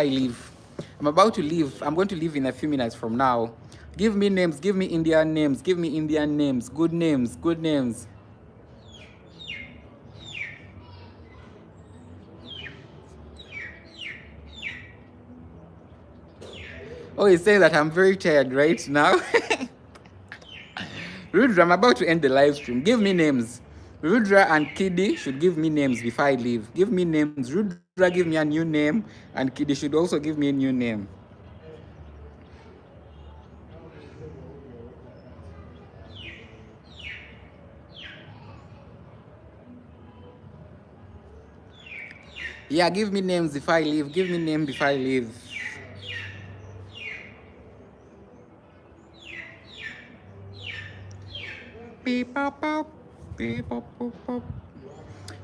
leave. I'm about to leave. I'm going to leave in a few minutes from now. Give me names. Give me Indian names. Good names. Oh, he's saying that I'm very tired right now. Rudra, I'm about to end the live stream. Give me names. Rudra and Kiddy should give me names before I leave. Give me names. Rudra, give me a new name. And Kiddy should also give me a new name. Yeah, give me names if I leave. Give me name before I leave. Beep, pop, pop. Beep, pop, pop, pop.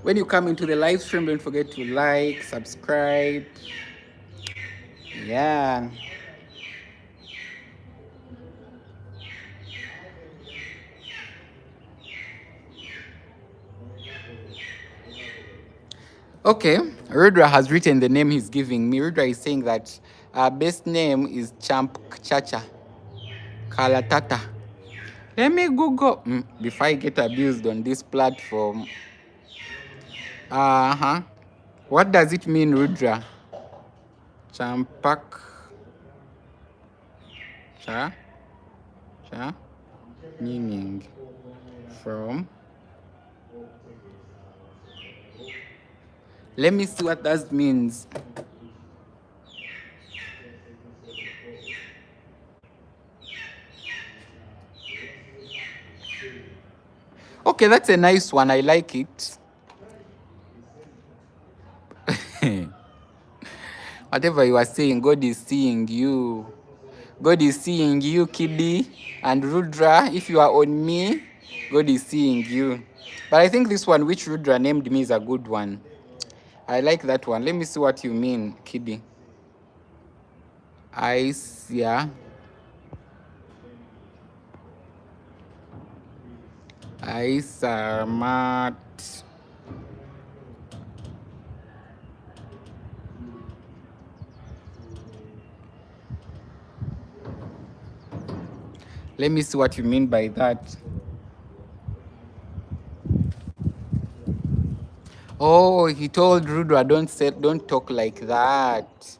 When you come into the live stream, don't forget to like, subscribe. Yeah. Okay, Rudra has written the name he's giving me. Rudra is saying that our best name is Champ Chacha Kalatata. Let me Google before I get abused on this platform. What does it mean, Rudra? Champak Cha meaning from. Let me see what that means. Okay, that's a nice one. I like it. Whatever you are saying, God is seeing you. God is seeing you, Kiddy and Rudra. If you are on me, God is seeing you. But I think this one, which Rudra named me, is a good one. I like that one. Let me see what you mean, Kiddy. Yeah. Mat. Let me see what you mean by that. Oh, he told Rudra, don't talk like that.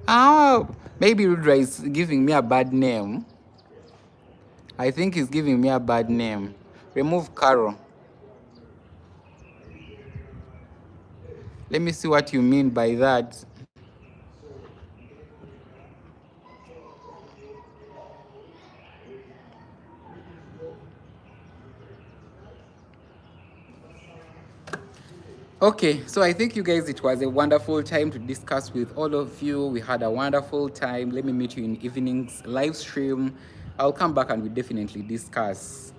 Oh, maybe Rudra is giving me a bad name. I think he's giving me a bad name. Remove Carol. Let me see what you mean by that. Okay, so I think you guys, it was a wonderful time to discuss with all of you. We had a wonderful time. Let me meet you in evenings live stream. I'll come back and we definitely discuss.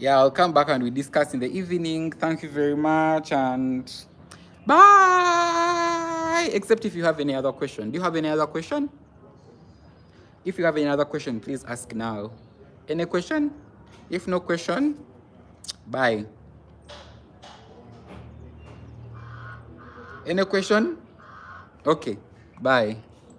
Yeah, I'll come back and we discuss in the evening. Thank you very much and bye. Except if you have any other question. Do you have any other question? If you have any other question, please ask now. Any question? If no question, bye. Any question? Okay, bye.